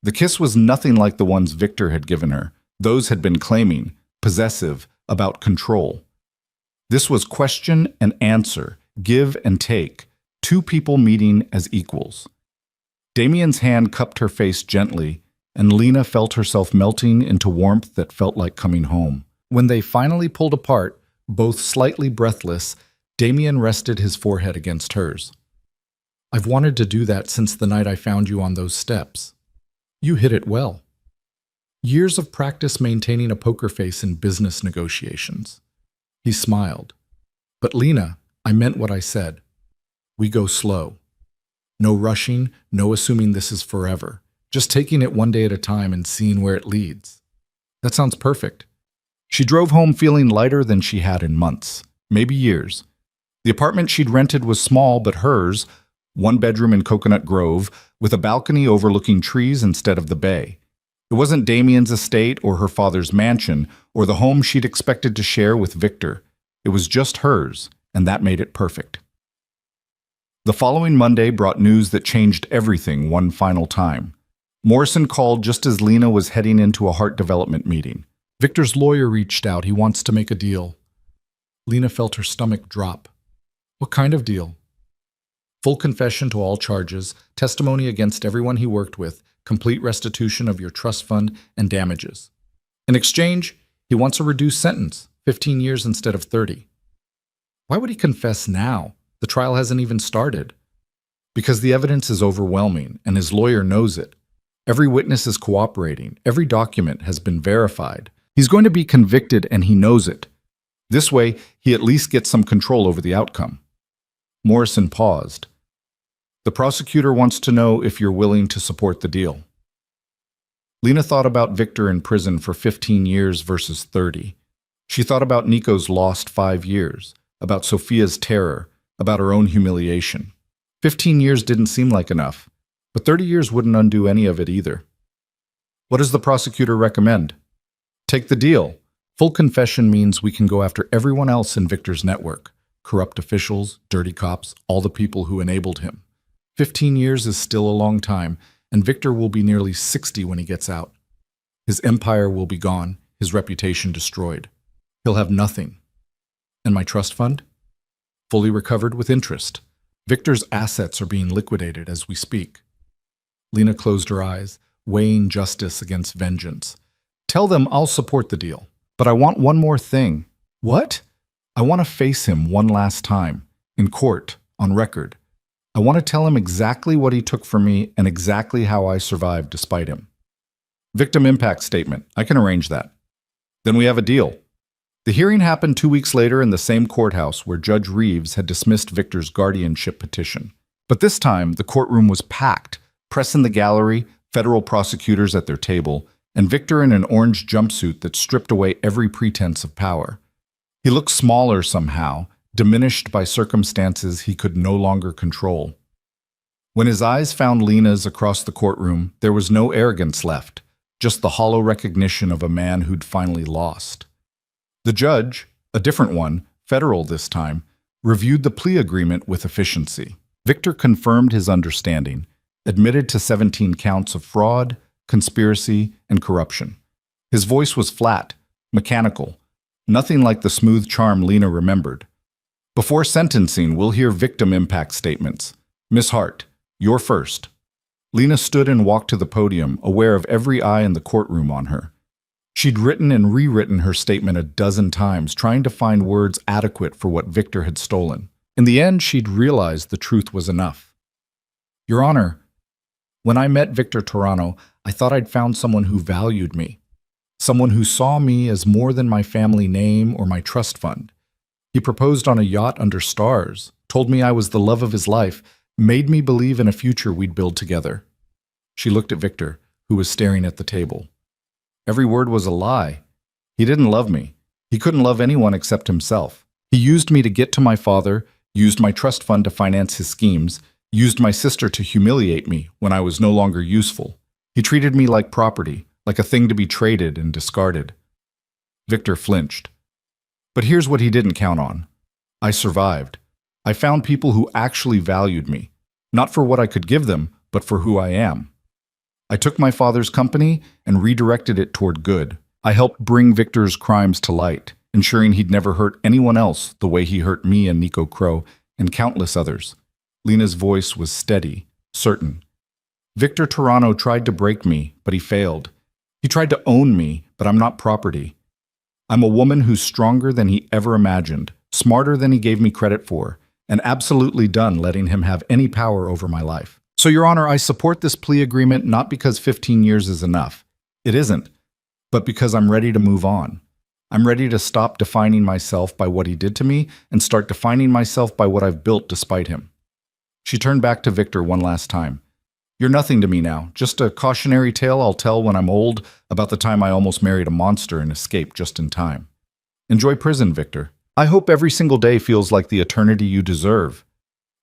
The kiss was nothing like the ones Victor had given her. Those had been claiming, possessive, about control. This was question and answer, give and take, two people meeting as equals. Damien's hand cupped her face gently, and Lena felt herself melting into warmth that felt like coming home. When they finally pulled apart, both slightly breathless, Damien rested his forehead against hers. I've wanted to do that since the night I found you on those steps. You hit it well. Years of practice maintaining a poker face in business negotiations. He smiled. But Lena, I meant what I said. We go slow. No rushing, no assuming this is forever. Just taking it one day at a time and seeing where it leads. That sounds perfect. She drove home feeling lighter than she had in months, maybe years. The apartment she'd rented was small but hers, 1 bedroom in Coconut Grove, with a balcony overlooking trees instead of the bay. It wasn't Damien's estate or her father's mansion or the home she'd expected to share with Victor. It was just hers, and that made it perfect. The following Monday brought news that changed everything one final time. Morrison called just as Lena was heading into a heart development meeting. Victor's lawyer reached out. He wants to make a deal. Lena felt her stomach drop. What kind of deal? Full confession to all charges, testimony against everyone he worked with, complete restitution of your trust fund, and damages. In exchange, he wants a reduced sentence, 15 years instead of 30. Why would he confess now? The trial hasn't even started. Because the evidence is overwhelming, and his lawyer knows it. Every witness is cooperating. Every document has been verified. He's going to be convicted, and he knows it. This way, he at least gets some control over the outcome. Morrison paused. The prosecutor wants to know if you're willing to support the deal. Lena thought about Victor in prison for 15 years versus 30. She thought about Nico's lost 5 years, about Sophia's terror, about her own humiliation. 15 years didn't seem like enough, but 30 years wouldn't undo any of it either. What does the prosecutor recommend? Take the deal. Full confession means we can go after everyone else in Victor's network. Corrupt officials, dirty cops, all the people who enabled him. 15 years is still a long time, and Victor will be nearly 60 when he gets out. His empire will be gone, his reputation destroyed. He'll have nothing. And my trust fund? Fully recovered with interest. Victor's assets are being liquidated as we speak. Lena closed her eyes, weighing justice against vengeance. Tell them I'll support the deal. But I want one more thing. What? I want to face him one last time, in court, on record. I want to tell him exactly what he took from me and exactly how I survived despite him. Victim impact statement. I can arrange that. Then we have a deal. The hearing happened 2 weeks later in the same courthouse where Judge Reeves had dismissed Victor's guardianship petition. But this time, the courtroom was packed, press in the gallery, federal prosecutors at their table, and Victor in an orange jumpsuit that stripped away every pretense of power. He looked smaller somehow, diminished by circumstances he could no longer control. When his eyes found Lena's across the courtroom, there was no arrogance left, just the hollow recognition of a man who'd finally lost. The judge, a different one, federal this time, reviewed the plea agreement with efficiency. Victor confirmed his understanding, admitted to 17 counts of fraud, conspiracy, and corruption. His voice was flat, mechanical, nothing like the smooth charm Lena remembered. Before sentencing, we'll hear victim impact statements. Miss Hart, you're first. Lena stood and walked to the podium, aware of every eye in the courtroom on her. She'd written and rewritten her statement a dozen times, trying to find words adequate for what Victor had stolen. In the end, she'd realized the truth was enough. Your Honor, when I met Victor Torano, I thought I'd found someone who valued me, someone who saw me as more than my family name or my trust fund. He proposed on a yacht under stars, told me I was the love of his life, made me believe in a future we'd build together. She looked at Victor, who was staring at the table. Every word was a lie. He didn't love me. He couldn't love anyone except himself. He used me to get to my father, used my trust fund to finance his schemes, used my sister to humiliate me when I was no longer useful. He treated me like property, like a thing to be traded and discarded. Victor flinched. But here's what he didn't count on. I survived. I found people who actually valued me, not for what I could give them, but for who I am. I took my father's company and redirected it toward good. I helped bring Victor's crimes to light, ensuring he'd never hurt anyone else the way he hurt me and Nico Crow and countless others. Lena's voice was steady, certain. Victor Torano tried to break me, but he failed. He tried to own me, but I'm not property. I'm a woman who's stronger than he ever imagined, smarter than he gave me credit for, and absolutely done letting him have any power over my life. So, Your Honor, I support this plea agreement not because 15 years is enough. It isn't. But because I'm ready to move on. I'm ready to stop defining myself by what he did to me and start defining myself by what I've built despite him. She turned back to Victor one last time. You're nothing to me now, just a cautionary tale I'll tell when I'm old about the time I almost married a monster and escaped just in time. Enjoy prison, Victor. I hope every single day feels like the eternity you deserve.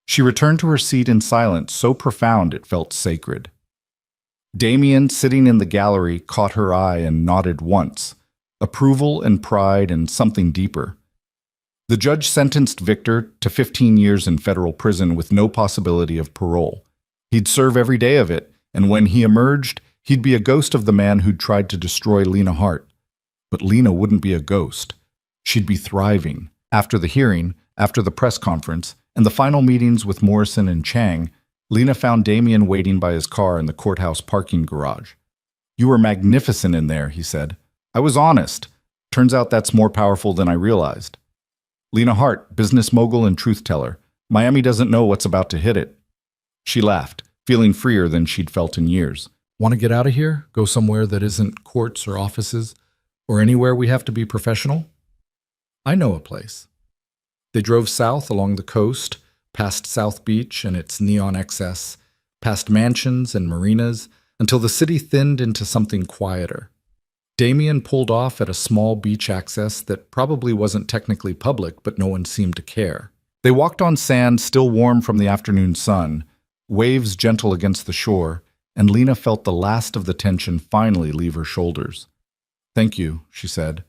She returned to her seat in silence, so profound it felt sacred. Damien, sitting in the gallery, caught her eye and nodded once. Approval and pride and something deeper. The judge sentenced Victor to 15 years in federal prison with no possibility of parole. He'd serve every day of it, and when he emerged, he'd be a ghost of the man who'd tried to destroy Lena Hart. But Lena wouldn't be a ghost. She'd be thriving. After the hearing, after the press conference, and the final meetings with Morrison and Chang, Lena found Damien waiting by his car in the courthouse parking garage. You were magnificent in there, he said. I was honest. Turns out that's more powerful than I realized. Lena Hart, business mogul and truth teller. Miami doesn't know what's about to hit it. She laughed, feeling freer than she'd felt in years. Want to get out of here? Go somewhere that isn't courts or offices, or anywhere we have to be professional? I know a place. They drove south along the coast, past South Beach and its neon excess, past mansions and marinas, until the city thinned into something quieter. Damien pulled off at a small beach access that probably wasn't technically public, but no one seemed to care. They walked on sand still warm from the afternoon sun, waves gentle against the shore, and Lena felt the last of the tension finally leave her shoulders. "Thank you," she said,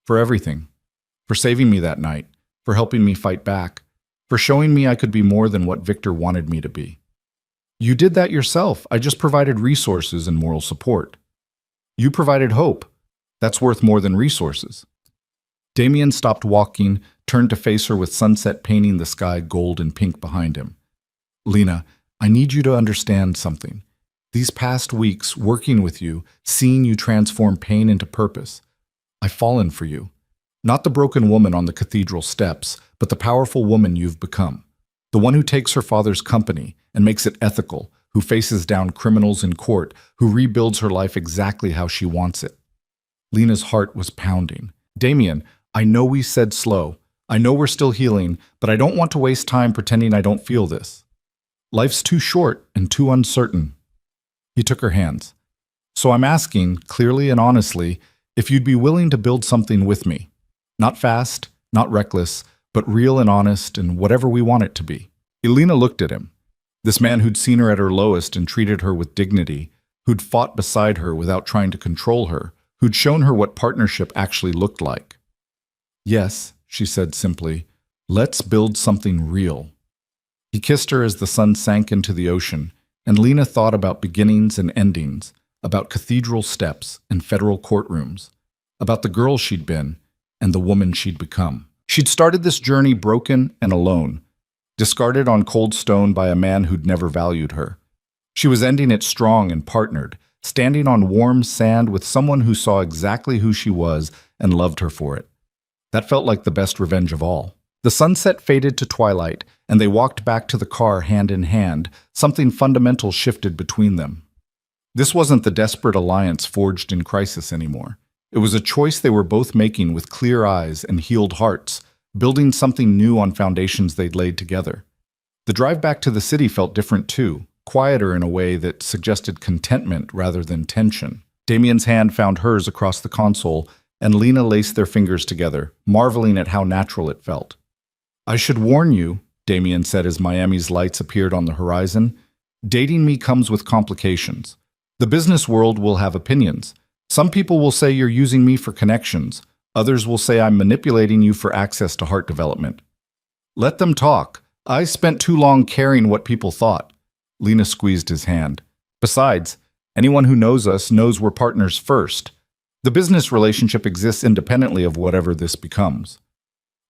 "for everything. For saving me that night, for helping me fight back, for showing me I could be more than what Victor wanted me to be." "You did that yourself. I just provided resources and moral support." "You provided hope. That's worth more than resources." Damien stopped walking, turned to face her with sunset painting the sky gold and pink behind him. "Lena, I need you to understand something. These past weeks, working with you, seeing you transform pain into purpose, I've fallen for you. Not the broken woman on the cathedral steps, but the powerful woman you've become. The one who takes her father's company and makes it ethical, who faces down criminals in court, who rebuilds her life exactly how she wants it." Lena's heart was pounding. "Damien, I know we said slow. I know we're still healing, but I don't want to waste time pretending I don't feel this. Life's too short and too uncertain." He took her hands. "So I'm asking, clearly and honestly, if you'd be willing to build something with me. Not fast, not reckless, but real and honest and whatever we want it to be." Elena looked at him. This man who'd seen her at her lowest and treated her with dignity, who'd fought beside her without trying to control her, who'd shown her what partnership actually looked like. "Yes," she said simply, "let's build something real." He kissed her as the sun sank into the ocean, and Lena thought about beginnings and endings, about cathedral steps and federal courtrooms, about the girl she'd been and the woman she'd become. She'd started this journey broken and alone, discarded on cold stone by a man who'd never valued her. She was ending it strong and partnered, standing on warm sand with someone who saw exactly who she was and loved her for it. That felt like the best revenge of all. The sunset faded to twilight, and they walked back to the car hand in hand. Something fundamental shifted between them. This wasn't the desperate alliance forged in crisis anymore. It was a choice they were both making with clear eyes and healed hearts, building something new on foundations they'd laid together. The drive back to the city felt different too, quieter in a way that suggested contentment rather than tension. Damien's hand found hers across the console, and Lena laced their fingers together, marveling at how natural it felt. "I should warn you," Damien said as Miami's lights appeared on the horizon, "dating me comes with complications. The business world will have opinions. Some people will say you're using me for connections. Others will say I'm manipulating you for access to heart development. Let them talk. I spent too long caring what people thought." Lena squeezed his hand. "Besides, anyone who knows us knows we're partners first. The business relationship exists independently of whatever this becomes."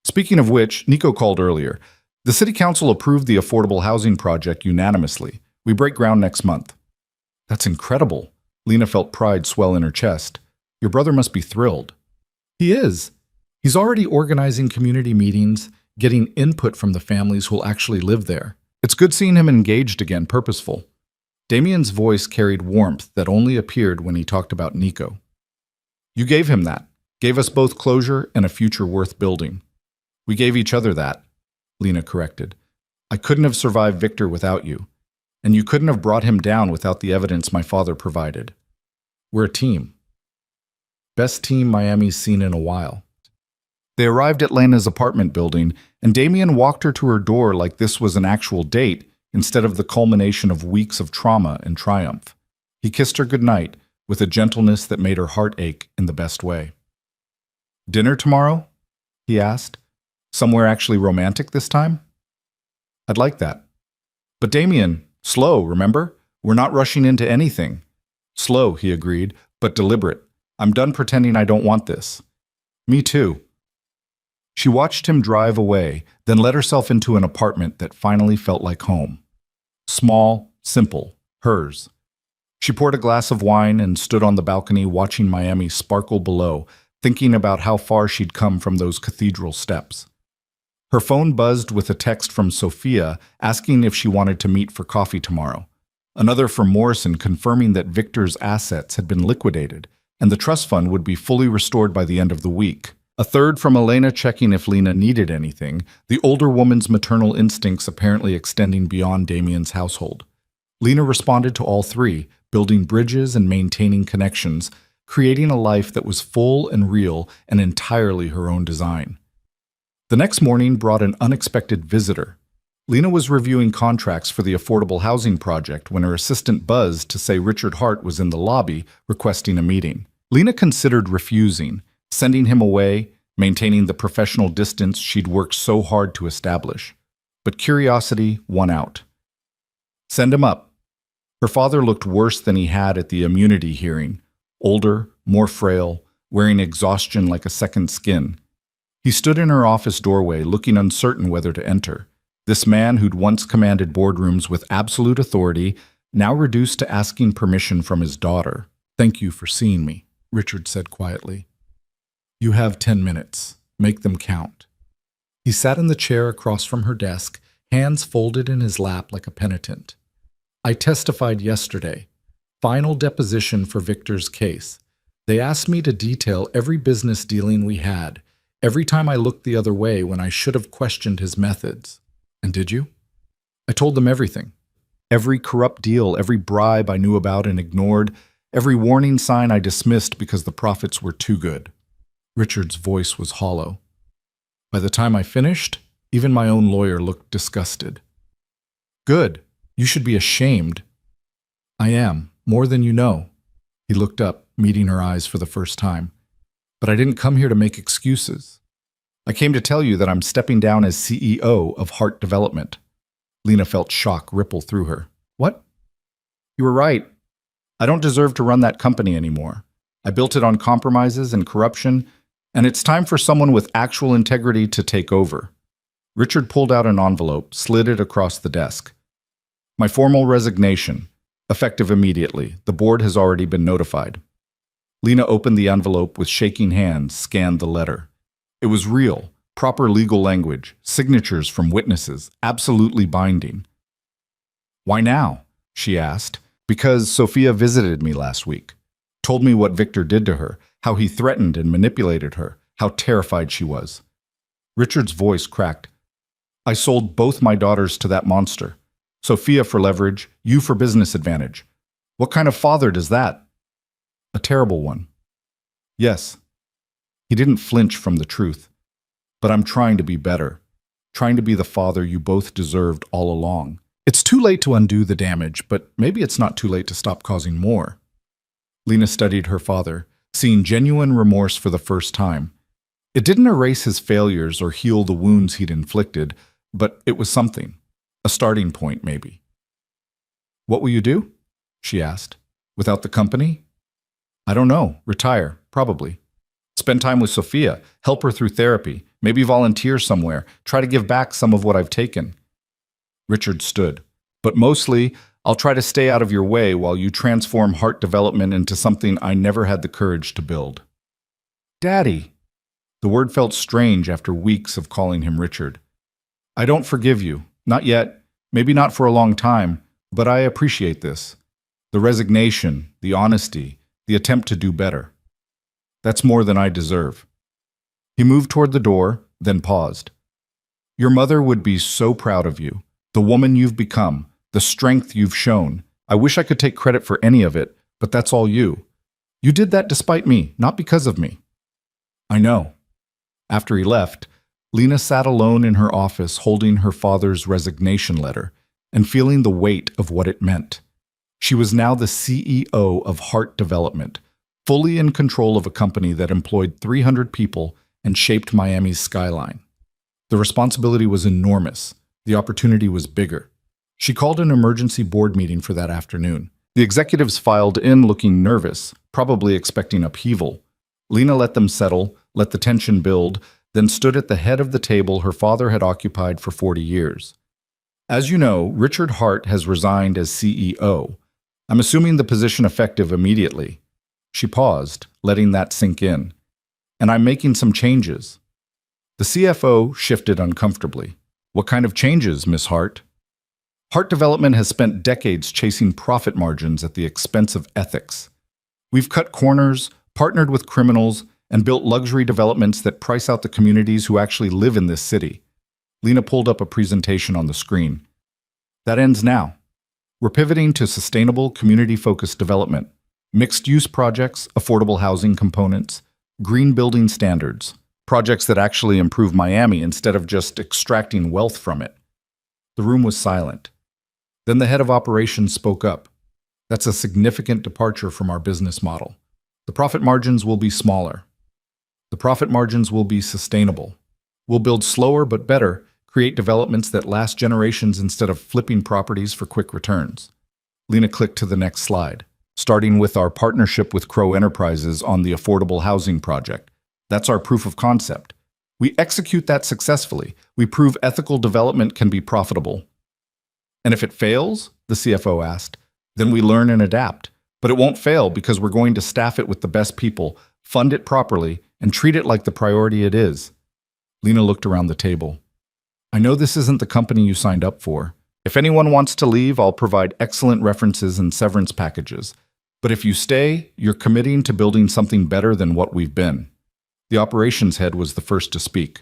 Speaking of which, Nico called earlier. The City Council approved the affordable housing project unanimously. We break ground next month. "That's incredible." Lena felt pride swell in her chest. "Your brother must be thrilled." "He is. He's already organizing community meetings, getting input from the families who'll actually live there. It's good seeing him engaged again, purposeful." Damien's voice carried warmth that only appeared when he talked about Nico. "You gave him that. Gave us both closure and a future worth building." "We gave each other that," Lena corrected. "I couldn't have survived Victor without you, and you couldn't have brought him down without the evidence my father provided. We're a team. Best team Miami's seen in a while." They arrived at Lena's apartment building, and Damien walked her to her door like this was an actual date instead of the culmination of weeks of trauma and triumph. He kissed her goodnight with a gentleness that made her heart ache in the best way. "Dinner tomorrow?" he asked. "Somewhere actually romantic this time?" "I'd like that." "But Damien, slow, remember? We're not rushing into anything." "Slow," he agreed, "but deliberate. I'm done pretending I don't want this." "Me too." She watched him drive away, then let herself into an apartment that finally felt like home. Small, simple, hers. She poured a glass of wine and stood on the balcony watching Miami sparkle below, thinking about how far she'd come from those cathedral steps. Her phone buzzed with a text from Sophia asking if she wanted to meet for coffee tomorrow. Another from Morrison confirming that Victor's assets had been liquidated and the trust fund would be fully restored by the end of the week. A third from Elena checking if Lena needed anything, the older woman's maternal instincts apparently extending beyond Damien's household. Lena responded to all three, building bridges and maintaining connections, creating a life that was full and real and entirely her own design. The next morning brought an unexpected visitor. Lena was reviewing contracts for the affordable housing project when her assistant buzzed to say Richard Hart was in the lobby requesting a meeting. Lena considered refusing, sending him away, maintaining the professional distance she'd worked so hard to establish. But curiosity won out. Send him up. Her father looked worse than he had at the immunity hearing, older, more frail, wearing exhaustion like a second skin. He stood in her office doorway, looking uncertain whether to enter. This man who'd once commanded boardrooms with absolute authority, now reduced to asking permission from his daughter. "Thank you for seeing me," Richard said quietly. "You have 10 minutes. Make them count." He sat in the chair across from her desk, hands folded in his lap like a penitent. "I testified yesterday. Final deposition for Victor's case. They asked me to detail every business dealing we had, every time I looked the other way when I should have questioned his methods. And did you?" "I told them everything. Every corrupt deal, every bribe I knew about and ignored, every warning sign I dismissed because the profits were too good." Richard's voice was hollow. "By the time I finished, even my own lawyer looked disgusted." "Good. You should be ashamed." "I am, more than you know." He looked up, meeting her eyes for the first time. "But I didn't come here to make excuses. I came to tell you that I'm stepping down as CEO of Hart Development." Lena felt shock ripple through her. "What?" "You were right. I don't deserve to run that company anymore. I built it on compromises and corruption, and it's time for someone with actual integrity to take over." Richard pulled out an envelope, slid it across the desk. "My formal resignation, effective immediately. The board has already been notified." Lena opened the envelope with shaking hands, scanned the letter. It was real, proper legal language, signatures from witnesses, absolutely binding. "Why now?" she asked. "Because Sophia visited me last week. Told me what Victor did to her, how he threatened and manipulated her, how terrified she was." Richard's voice cracked. "I sold both my daughters to that monster. Sophia for leverage, you for business advantage. What kind of father does that?" "A terrible one." "Yes." He didn't flinch from the truth. "But I'm trying to be better. Trying to be the father you both deserved all along. It's too late to undo the damage, but maybe it's not too late to stop causing more." Lena studied her father, seeing genuine remorse for the first time. It didn't erase his failures or heal the wounds he'd inflicted, but it was something. A starting point, maybe. "What will you do?" she asked. "Without the company?" "I don't know. Retire, probably. Spend time with Sophia, help her through therapy, maybe volunteer somewhere, try to give back some of what I've taken." Richard stood. "But mostly, I'll try to stay out of your way while you transform Hart Development into something I never had the courage to build." "Daddy!" The word felt strange after weeks of calling him Richard. "I don't forgive you. Not yet. Maybe not for a long time. But I appreciate this. The resignation, the honesty, the attempt to do better. That's more than I deserve." He moved toward the door, then paused. "Your mother would be so proud of you. The woman you've become, the strength you've shown. I wish I could take credit for any of it, but that's all you. You did that despite me, not because of me." "I know." After he left, Lena sat alone in her office holding her father's resignation letter and feeling the weight of what it meant. She was now the CEO of Hart Development, fully in control of a company that employed 300 people and shaped Miami's skyline. The responsibility was enormous. The opportunity was bigger. She called an emergency board meeting for that afternoon. The executives filed in looking nervous, probably expecting upheaval. Lena let them settle, let the tension build, then stood at the head of the table her father had occupied for 40 years. "As you know, Richard Hart has resigned as CEO. I'm assuming the position effective immediately." She paused, letting that sink in. "And I'm making some changes." The CFO shifted uncomfortably. "What kind of changes, Miss Hart?" "Hart Development has spent decades chasing profit margins at the expense of ethics. We've cut corners, partnered with criminals, and built luxury developments that price out the communities who actually live in this city." Lena pulled up a presentation on the screen. "That ends now. We're pivoting to sustainable, community-focused development. Mixed-use projects, affordable housing components, green building standards. Projects that actually improve Miami instead of just extracting wealth from it. The room was silent. Then the head of operations spoke up. That's a significant departure from our business model. The profit margins will be smaller. The profit margins will be sustainable. We'll build slower but better, create developments that last generations instead of flipping properties for quick returns. Lena clicked to the next slide, starting with our partnership with Crow Enterprises on the affordable housing project. That's our proof of concept. We execute that successfully. We prove ethical development can be profitable. And if it fails, the CFO asked, then we learn and adapt. But it won't fail because we're going to staff it with the best people, fund it properly, and treat it like the priority it is. Lena looked around the table. I know this isn't the company you signed up for. If anyone wants to leave, I'll provide excellent references and severance packages. But if you stay, you're committing to building something better than what we've been. The operations head was the first to speak.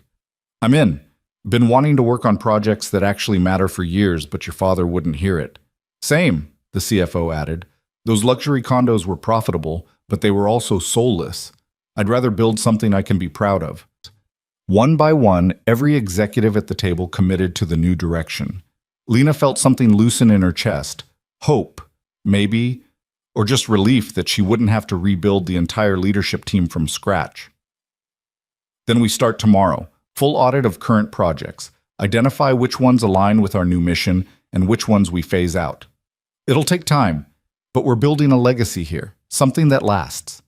I'm in. Been wanting to work on projects that actually matter for years, but your father wouldn't hear it. Same, the CFO added. Those luxury condos were profitable, but they were also soulless. I'd rather build something I can be proud of. One by one, every executive at the table committed to the new direction. Lena felt something loosen in her chest. Hope, maybe, or just relief that she wouldn't have to rebuild the entire leadership team from scratch. Then we start tomorrow. Full audit of current projects. Identify which ones align with our new mission and which ones we phase out. It'll take time, but we're building a legacy here, something that lasts.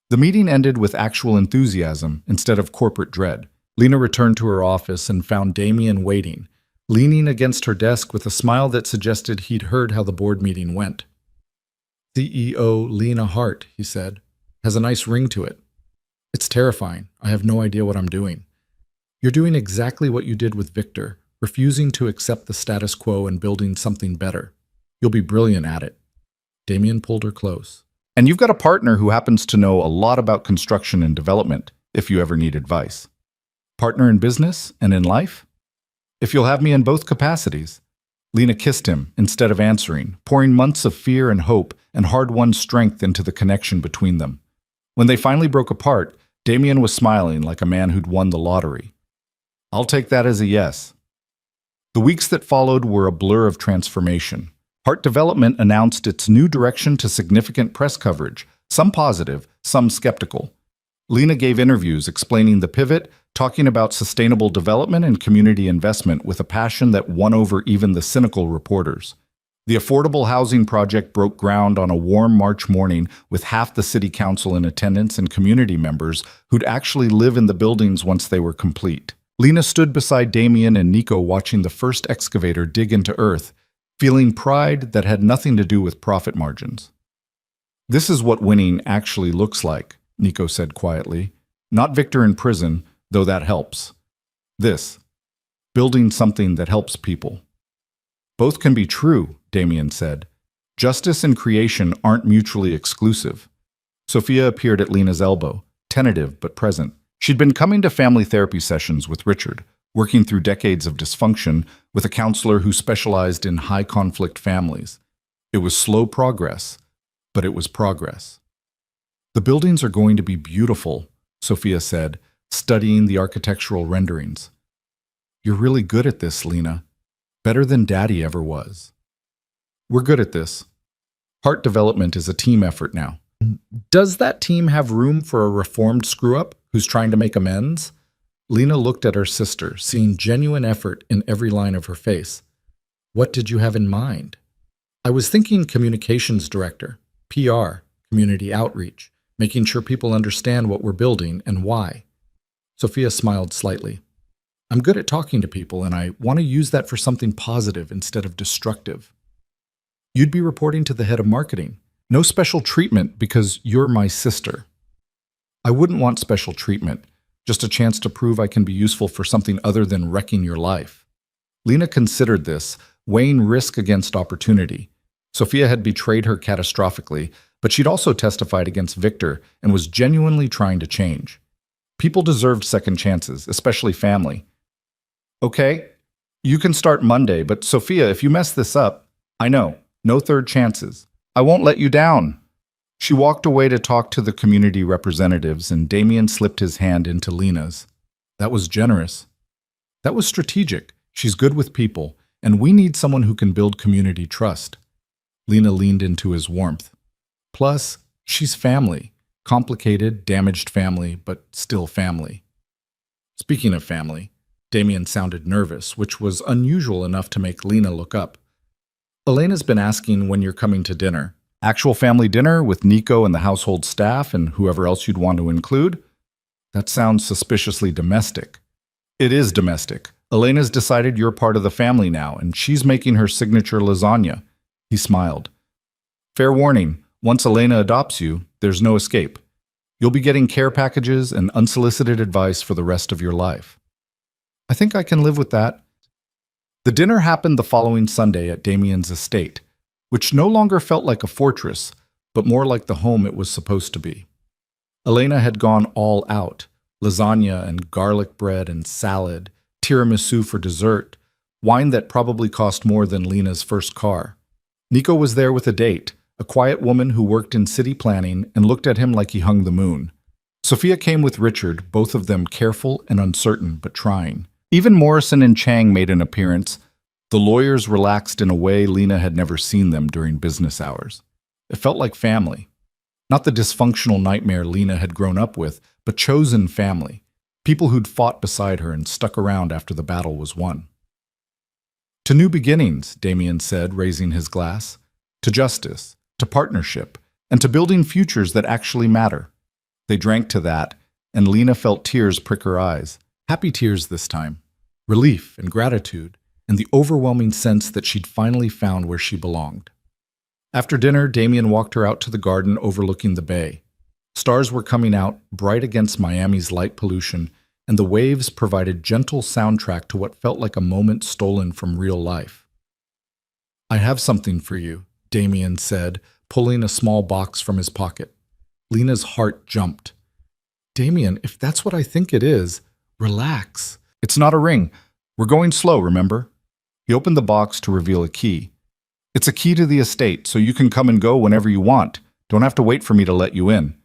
The meeting ended with actual enthusiasm instead of corporate dread. Lena returned to her office and found Damien waiting, leaning against her desk with a smile that suggested he'd heard how the board meeting went. CEO Lena Hart, he said, has a nice ring to it. It's terrifying. I have no idea what I'm doing. You're doing exactly what you did with Victor, refusing to accept the status quo and building something better. You'll be brilliant at it. Damien pulled her close. And you've got a partner who happens to know a lot about construction and development, if you ever need advice. Partner in business and in life? If you'll have me in both capacities. Lena kissed him instead of answering, pouring months of fear and hope and hard-won strength into the connection between them. When they finally broke apart, Damien was smiling like a man who'd won the lottery. I'll take that as a yes. The weeks that followed were a blur of transformation. Hart Development announced its new direction to significant press coverage, some positive, some skeptical. Lena gave interviews explaining the pivot, talking about sustainable development and community investment with a passion that won over even the cynical reporters. The affordable housing project broke ground on a warm March morning with half the city council in attendance and community members who'd actually live in the buildings once they were complete. Lena stood beside Damien and Nico watching the first excavator dig into earth, feeling pride that had nothing to do with profit margins. This is what winning actually looks like, Nico said quietly. Not Victor in prison, though that helps. This, building something that helps people. Both can be true, Damien said. Justice and creation aren't mutually exclusive. Sophia appeared at Lena's elbow, tentative but present. She'd been coming to family therapy sessions with Richard, working through decades of dysfunction with a counselor who specialized in high-conflict families. It was slow progress, but it was progress. The buildings are going to be beautiful, Sophia said, studying the architectural renderings. You're really good at this, Lena. Better than Daddy ever was. We're good at this. Hart Development is a team effort now. Does that team have room for a reformed screw-up who's trying to make amends? Lena looked at her sister, seeing genuine effort in every line of her face. What did you have in mind? I was thinking communications director, PR, community outreach, making sure people understand what we're building and why. Sophia smiled slightly. I'm good at talking to people, and I want to use that for something positive instead of destructive. You'd be reporting to the head of marketing. No special treatment because you're my sister. I wouldn't want special treatment. Just a chance to prove I can be useful for something other than wrecking your life. Lena considered this, weighing risk against opportunity. Sophia had betrayed her catastrophically, but she'd also testified against Victor and was genuinely trying to change. People deserved second chances, especially family. Okay, you can start Monday, but Sophia, if you mess this up, I know, no third chances. I won't let you down. She walked away to talk to the community representatives, and Damien slipped his hand into Lena's. That was generous. That was strategic. She's good with people, and we need someone who can build community trust. Lena leaned into his warmth. Plus, she's family. Complicated, damaged family, but still family. Speaking of family, Damien sounded nervous, which was unusual enough to make Lena look up. Elena's been asking when you're coming to dinner. Actual family dinner with Nico and the household staff and whoever else you'd want to include? That sounds suspiciously domestic. It is domestic. Elena's decided you're part of the family now, and she's making her signature lasagna. He smiled. Fair warning, once Elena adopts you, there's no escape. You'll be getting care packages and unsolicited advice for the rest of your life. I think I can live with that. The dinner happened the following Sunday at Damien's estate, which no longer felt like a fortress, but more like the home it was supposed to be. Elena had gone all out, lasagna and garlic bread and salad, tiramisu for dessert, wine that probably cost more than Lena's first car. Nico was there with a date, a quiet woman who worked in city planning and looked at him like he hung the moon. Sophia came with Richard, both of them careful and uncertain, but trying. Even Morrison and Chang made an appearance. The lawyers relaxed in a way Lena had never seen them during business hours. It felt like family. Not the dysfunctional nightmare Lena had grown up with, but chosen family. People who'd fought beside her and stuck around after the battle was won. To new beginnings, Damien said, raising his glass. To justice, to partnership, and to building futures that actually matter. They drank to that, and Lena felt tears prick her eyes. Happy tears this time. Relief and gratitude, and the overwhelming sense that she'd finally found where she belonged. After dinner, Damien walked her out to the garden overlooking the bay. Stars were coming out, bright against Miami's light pollution, and the waves provided gentle soundtrack to what felt like a moment stolen from real life. I have something for you, Damien said, pulling a small box from his pocket. Lena's heart jumped. Damien, if that's what I think it is, relax. It's not a ring. We're going slow, remember? He opened the box to reveal a key. It's a key to the estate, so you can come and go whenever you want. Don't have to wait for me to let you in.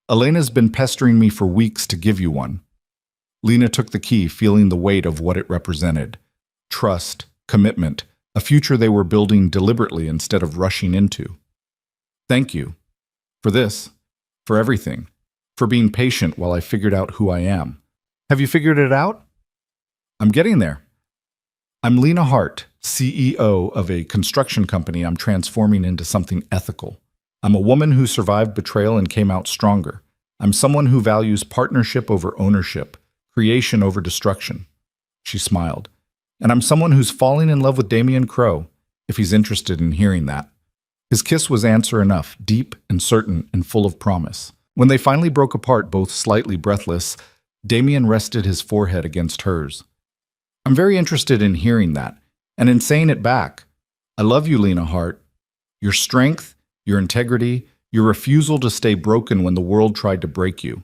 Elena's been pestering me for weeks to give you one. Lena took the key, feeling the weight of what it represented. Trust, commitment, a future they were building deliberately instead of rushing into. Thank you. For this. For everything. For being patient while I figured out who I am. Have you figured it out? I'm getting there. I'm Lena Hart, CEO of a construction company I'm transforming into something ethical. I'm a woman who survived betrayal and came out stronger. I'm someone who values partnership over ownership, creation over destruction. She smiled. And I'm someone who's falling in love with Damien Crowe, if he's interested in hearing that. His kiss was answer enough, deep and certain and full of promise. When they finally broke apart, both slightly breathless, Damien rested his forehead against hers. I'm very interested in hearing that, and in saying it back. I love you, Lena Hart. Your strength, your integrity, your refusal to stay broken when the world tried to break you.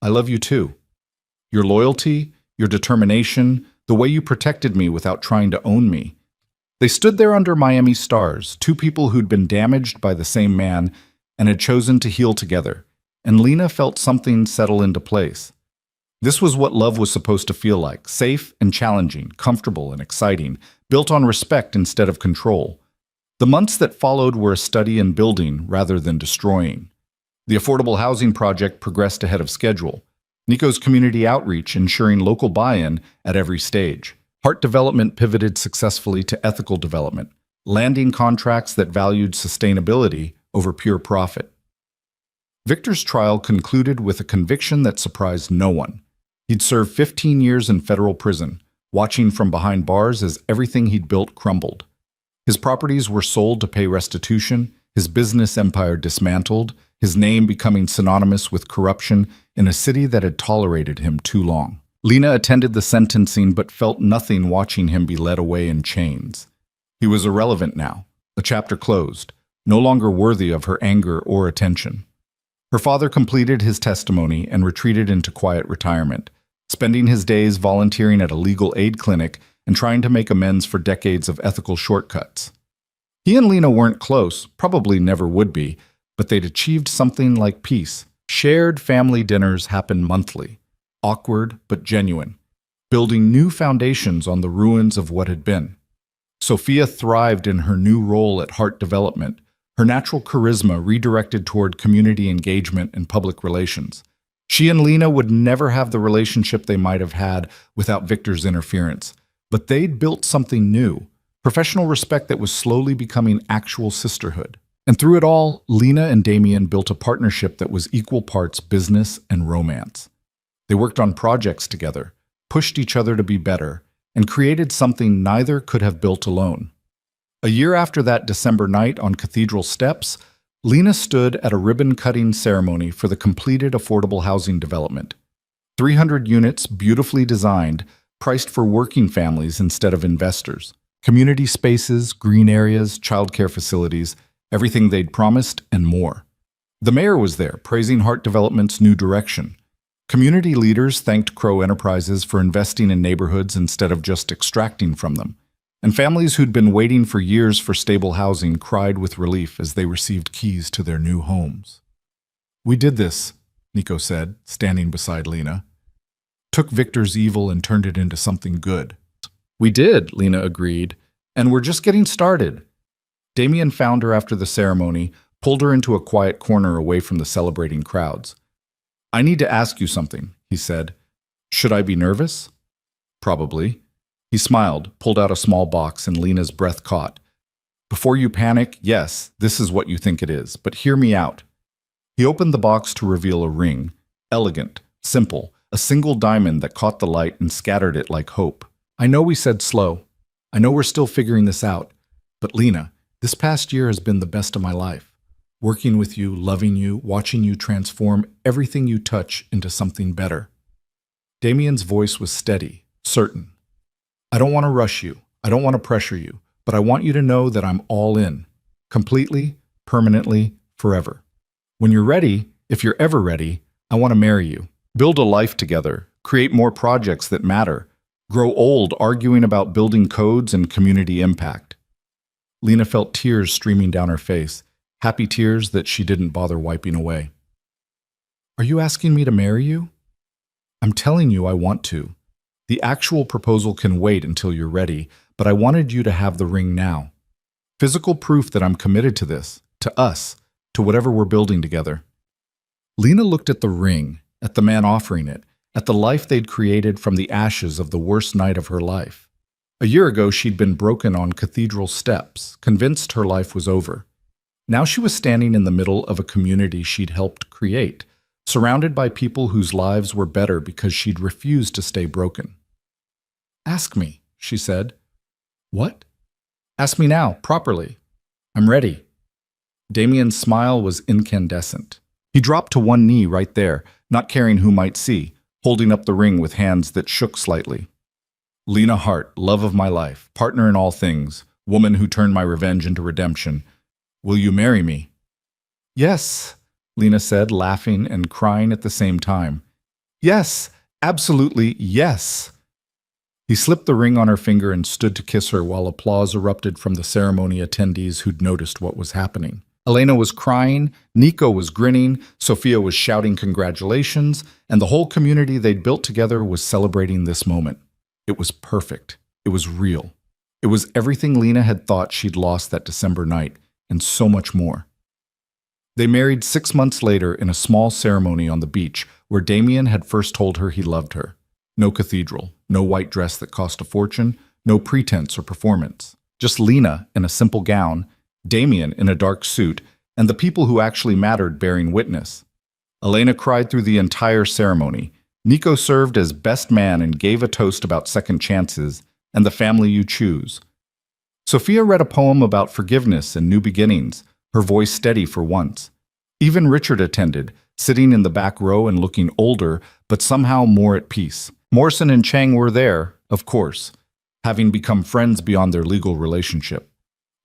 I love you too. Your loyalty, your determination, the way you protected me without trying to own me. They stood there under Miami stars, two people who'd been damaged by the same man and had chosen to heal together, and Lena felt something settle into place. This was what love was supposed to feel like, safe and challenging, comfortable and exciting, built on respect instead of control. The months that followed were a study in building rather than destroying. The affordable housing project progressed ahead of schedule. Nico's community outreach ensuring local buy-in at every stage. Hart development pivoted successfully to ethical development, landing contracts that valued sustainability over pure profit. Victor's trial concluded with a conviction that surprised no one. He'd served 15 years in federal prison, watching from behind bars as everything he'd built crumbled. His properties were sold to pay restitution, his business empire dismantled, his name becoming synonymous with corruption in a city that had tolerated him too long. Lena attended the sentencing but felt nothing watching him be led away in chains. He was irrelevant now, a chapter closed, no longer worthy of her anger or attention. Her father completed his testimony and retreated into quiet retirement, spending his days volunteering at a legal aid clinic and trying to make amends for decades of ethical shortcuts. He and Lena weren't close, probably never would be, but they'd achieved something like peace. Shared family dinners happened monthly, awkward but genuine, building new foundations on the ruins of what had been. Sophia thrived in her new role at Heart Development, her natural charisma redirected toward community engagement and public relations. She and Lena would never have the relationship they might have had without Victor's interference, but they'd built something new, professional respect that was slowly becoming actual sisterhood. And through it all, Lena and Damien built a partnership that was equal parts business and romance. They worked on projects together, pushed each other to be better, and created something neither could have built alone. A year after that December night on Cathedral steps, Lena stood at a ribbon-cutting ceremony for the completed affordable housing development. 300 units, beautifully designed, priced for working families instead of investors. Community spaces, green areas, childcare facilities, everything they'd promised and more. The mayor was there, praising Heart Development's new direction. Community leaders thanked Crow Enterprises for investing in neighborhoods instead of just extracting from them. And families who'd been waiting for years for stable housing cried with relief as they received keys to their new homes. "We did this," Nico said, standing beside Lena. "Took Victor's evil and turned it into something good." "We did," Lena agreed, "and we're just getting started." Damien found her after the ceremony, pulled her into a quiet corner away from the celebrating crowds. "I need to ask you something," he said. "Should I be nervous?" "Probably." He smiled, pulled out a small box, and Lena's breath caught. "Before you panic, yes, this is what you think it is, but hear me out." He opened the box to reveal a ring, elegant, simple, a single diamond that caught the light and scattered it like hope. "I know we said slow. I know we're still figuring this out. But Lena, this past year has been the best of my life. Working with you, loving you, watching you transform everything you touch into something better." Damien's voice was steady, certain. "I don't want to rush you. I don't want to pressure you. But I want you to know that I'm all in. Completely, permanently, forever. When you're ready, if you're ever ready, I want to marry you. Build a life together. Create more projects that matter. Grow old arguing about building codes and community impact." Lena felt tears streaming down her face, happy tears that she didn't bother wiping away. "Are you asking me to marry you?" "I'm telling you I want to. The actual proposal can wait until you're ready, but I wanted you to have the ring now. Physical proof that I'm committed to this, to us, to whatever we're building together." Lena looked at the ring, at the man offering it, at the life they'd created from the ashes of the worst night of her life. A year ago, she'd been broken on Cathedral steps, convinced her life was over. Now she was standing in the middle of a community she'd helped create, surrounded by people whose lives were better because she'd refused to stay broken. "Ask me," she said. "What?" "Ask me now, properly. I'm ready." Damien's smile was incandescent. He dropped to one knee right there, not caring who might see, holding up the ring with hands that shook slightly. "Lena Hart, love of my life, partner in all things, woman who turned my revenge into redemption. Will you marry me?" "Yes," Lena said, laughing and crying at the same time. "Yes, absolutely yes." He slipped the ring on her finger and stood to kiss her while applause erupted from the ceremony attendees who'd noticed what was happening. Elena was crying, Nico was grinning, Sophia was shouting congratulations, and the whole community they'd built together was celebrating this moment. It was perfect. It was real. It was everything Lena had thought she'd lost that December night, and so much more. They married 6 months later in a small ceremony on the beach where Damien had first told her he loved her. No cathedral, no white dress that cost a fortune, no pretense or performance. Just Lena in a simple gown, Damien in a dark suit, and the people who actually mattered bearing witness. Elena cried through the entire ceremony. Nico served as best man and gave a toast about second chances and the family you choose. Sophia read a poem about forgiveness and new beginnings, her voice steady for once. Even Richard attended, sitting in the back row and looking older, but somehow more at peace. Morrison and Chang were there, of course, having become friends beyond their legal relationship.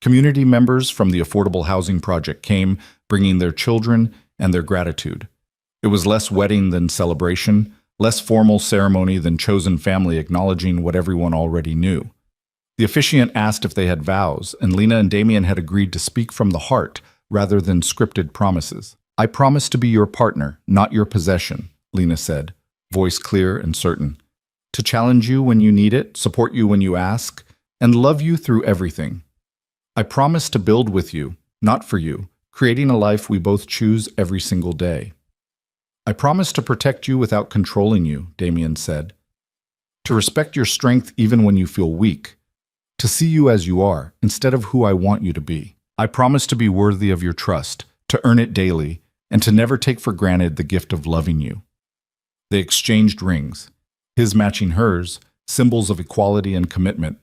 Community members from the Affordable Housing Project came, bringing their children and their gratitude. It was less wedding than celebration, less formal ceremony than chosen family acknowledging what everyone already knew. The officiant asked if they had vows, and Lena and Damien had agreed to speak from the heart, rather than scripted promises. I promise to be your partner, not your possession, Lena said, voice clear and certain. To challenge you when you need it, support you when you ask, and love you through everything. I promise to build with you, not for you, creating a life we both choose every single day. I promise to protect you without controlling you, Damien said. To respect your strength even when you feel weak. To see you as you are, instead of who I want you to be. I promise to be worthy of your trust, to earn it daily, and to never take for granted the gift of loving you. They exchanged rings, his matching hers, symbols of equality and commitment.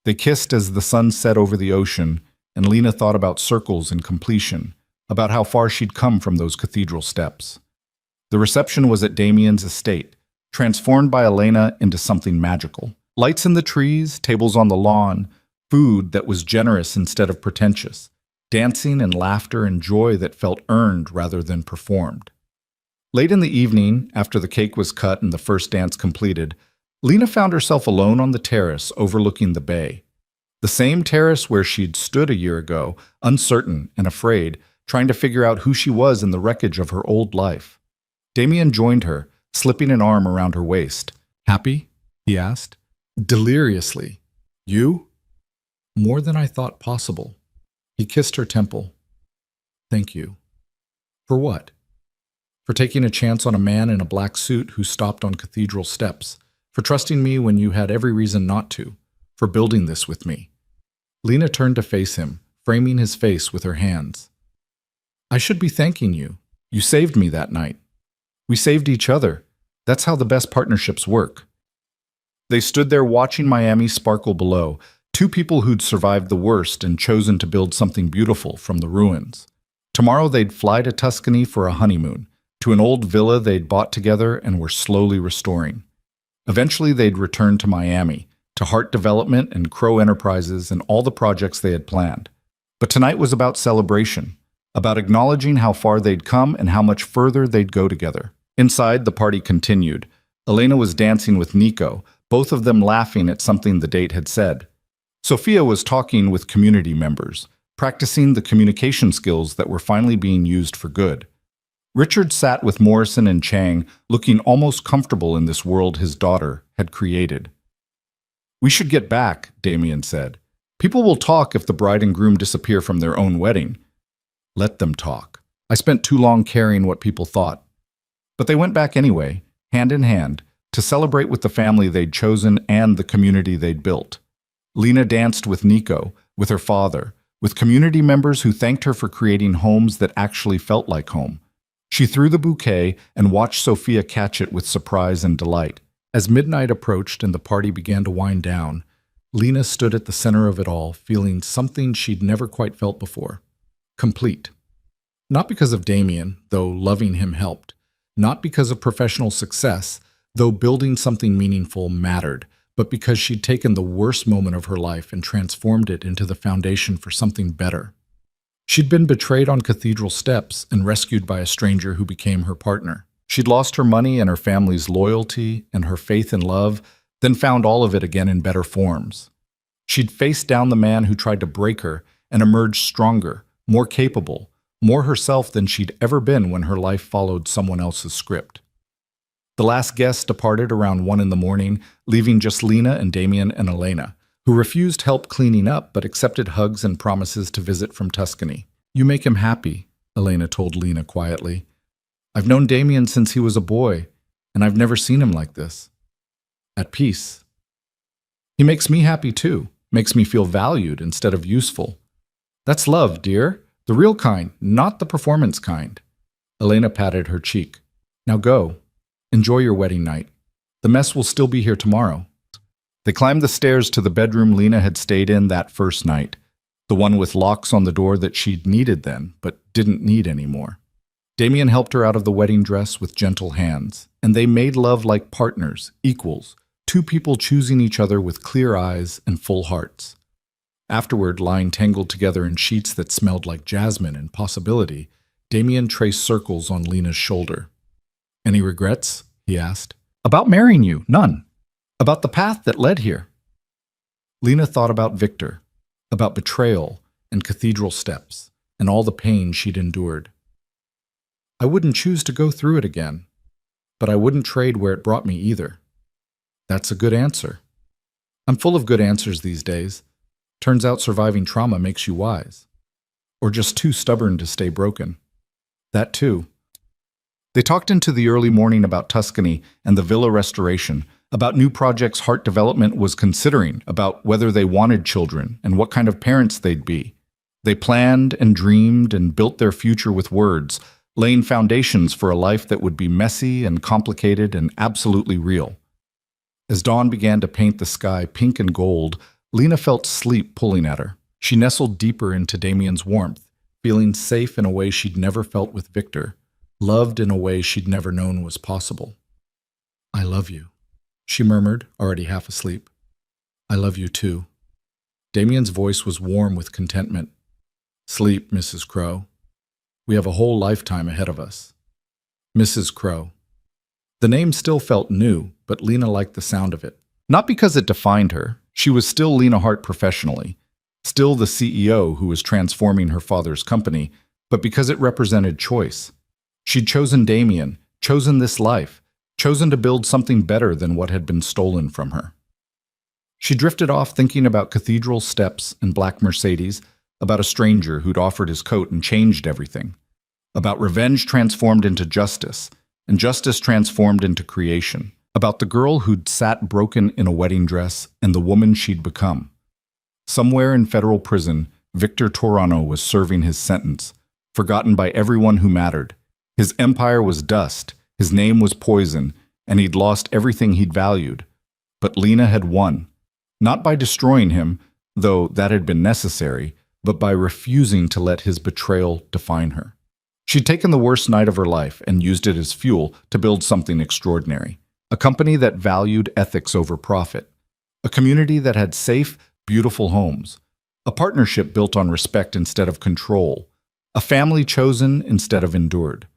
They kissed as the sun set over the ocean, and Lena thought about circles and completion, about how far she'd come from those cathedral steps. The reception was at Damien's estate, transformed by Elena into something magical. Lights in the trees, tables on the lawn, food that was generous instead of pretentious, dancing and laughter and joy that felt earned rather than performed. Late in the evening, after the cake was cut and the first dance completed, Lena found herself alone on the terrace overlooking the bay. The same terrace where she'd stood a year ago, uncertain and afraid, trying to figure out who she was in the wreckage of her old life. Damien joined her, slipping an arm around her waist. "Happy?" he asked. Deliriously. "You?" "More than I thought possible." He kissed her temple. "Thank you." "For what?" "For taking a chance on a man in a black suit who stopped on cathedral steps. For trusting me when you had every reason not to. For building this with me." Lena turned to face him, framing his face with her hands. "I should be thanking you. You saved me that night. We saved each other. That's how the best partnerships work." They stood there watching Miami sparkle below, two people who'd survived the worst and chosen to build something beautiful from the ruins. Tomorrow they'd fly to Tuscany for a honeymoon, to an old villa they'd bought together and were slowly restoring. Eventually they'd return to Miami, to Heart Development and Crow Enterprises and all the projects they had planned. But tonight was about celebration, about acknowledging how far they'd come and how much further they'd go together. Inside, the party continued. Elena was dancing with Nico, both of them laughing at something the date had said. Sophia was talking with community members, practicing the communication skills that were finally being used for good. Richard sat with Morrison and Chang, looking almost comfortable in this world his daughter had created. "We should get back," Damien said. "People will talk if the bride and groom disappear from their own wedding." "Let them talk. I spent too long caring what people thought." But they went back anyway, hand in hand, to celebrate with the family they'd chosen and the community they'd built. Lena danced with Nico, with her father, with community members who thanked her for creating homes that actually felt like home. She threw the bouquet and watched Sophia catch it with surprise and delight. As midnight approached and the party began to wind down, Lena stood at the center of it all, feeling something she'd never quite felt before. Complete. Not because of Damien, though loving him helped. Not because of professional success, though building something meaningful mattered, but because she'd taken the worst moment of her life and transformed it into the foundation for something better. She'd been betrayed on cathedral steps and rescued by a stranger who became her partner. She'd lost her money and her family's loyalty and her faith in love, then found all of it again in better forms. She'd faced down the man who tried to break her and emerged stronger, more capable, more herself than she'd ever been when her life followed someone else's script. The last guest departed around 1 a.m, leaving just Lena and Damien and Elena, who refused help cleaning up but accepted hugs and promises to visit from Tuscany. "You make him happy," Elena told Lena quietly. "I've known Damien since he was a boy, and I've never seen him like this. At peace. He makes me happy too, makes me feel valued instead of useful. That's love, dear. The real kind, not the performance kind." Elena patted her cheek. "Now go. Enjoy your wedding night. The mess will still be here tomorrow." They climbed the stairs to the bedroom Lena had stayed in that first night, the one with locks on the door that she'd needed then, but didn't need anymore. Damien helped her out of the wedding dress with gentle hands, and they made love like partners, equals, two people choosing each other with clear eyes and full hearts. Afterward, lying tangled together in sheets that smelled like jasmine and possibility, Damien traced circles on Lena's shoulder. "Any regrets?" he asked. "About marrying you, none. About the path that led here." Lena thought about Victor, about betrayal and cathedral steps, and all the pain she'd endured. I wouldn't choose to go through it again, but I wouldn't trade where it brought me either. That's a good answer. I'm full of good answers these days. Turns out surviving trauma makes you wise. Or just too stubborn to stay broken. That too. They talked into the early morning about Tuscany and the villa restoration, about new projects Heart Development was considering, about whether they wanted children and what kind of parents they'd be. They planned and dreamed and built their future with words, laying foundations for a life that would be messy and complicated and absolutely real. As dawn began to paint the sky pink and gold, Lena felt sleep pulling at her. She nestled deeper into Damien's warmth, feeling safe in a way she'd never felt with Victor, loved in a way she'd never known was possible. "I love you," she murmured, already half asleep. "I love you too." Damien's voice was warm with contentment. "Sleep, Mrs. Crow. We have a whole lifetime ahead of us." Mrs. Crow. The name still felt new, but Lena liked the sound of it. Not because it defined her. She was still Lena Hart professionally, still the CEO who was transforming her father's company, but because it represented choice. She'd chosen Damien, chosen this life, chosen to build something better than what had been stolen from her. She drifted off thinking about cathedral steps and black Mercedes, about a stranger who'd offered his coat and changed everything, about revenge transformed into justice, and justice transformed into creation, about the girl who'd sat broken in a wedding dress and the woman she'd become. Somewhere in federal prison, Victor Torano was serving his sentence, forgotten by everyone who mattered. His empire was dust, his name was poison, and he'd lost everything he'd valued. But Lena had won, not by destroying him, though that had been necessary, but by refusing to let his betrayal define her. She'd taken the worst night of her life and used it as fuel to build something extraordinary. A company that valued ethics over profit. A community that had safe, beautiful homes. A partnership built on respect instead of control. A family chosen instead of endured.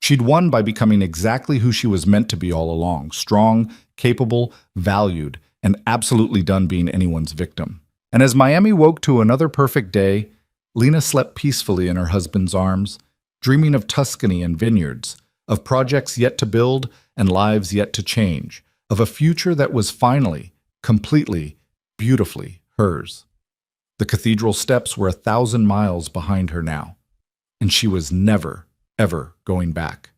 She'd won by becoming exactly who she was meant to be all along, strong, capable, valued, and absolutely done being anyone's victim. And as Miami woke to another perfect day, Lena slept peacefully in her husband's arms, dreaming of Tuscany and vineyards, of projects yet to build and lives yet to change, of a future that was finally, completely, beautifully hers. The cathedral steps were 1,000 miles behind her now, and she was never, ever going back.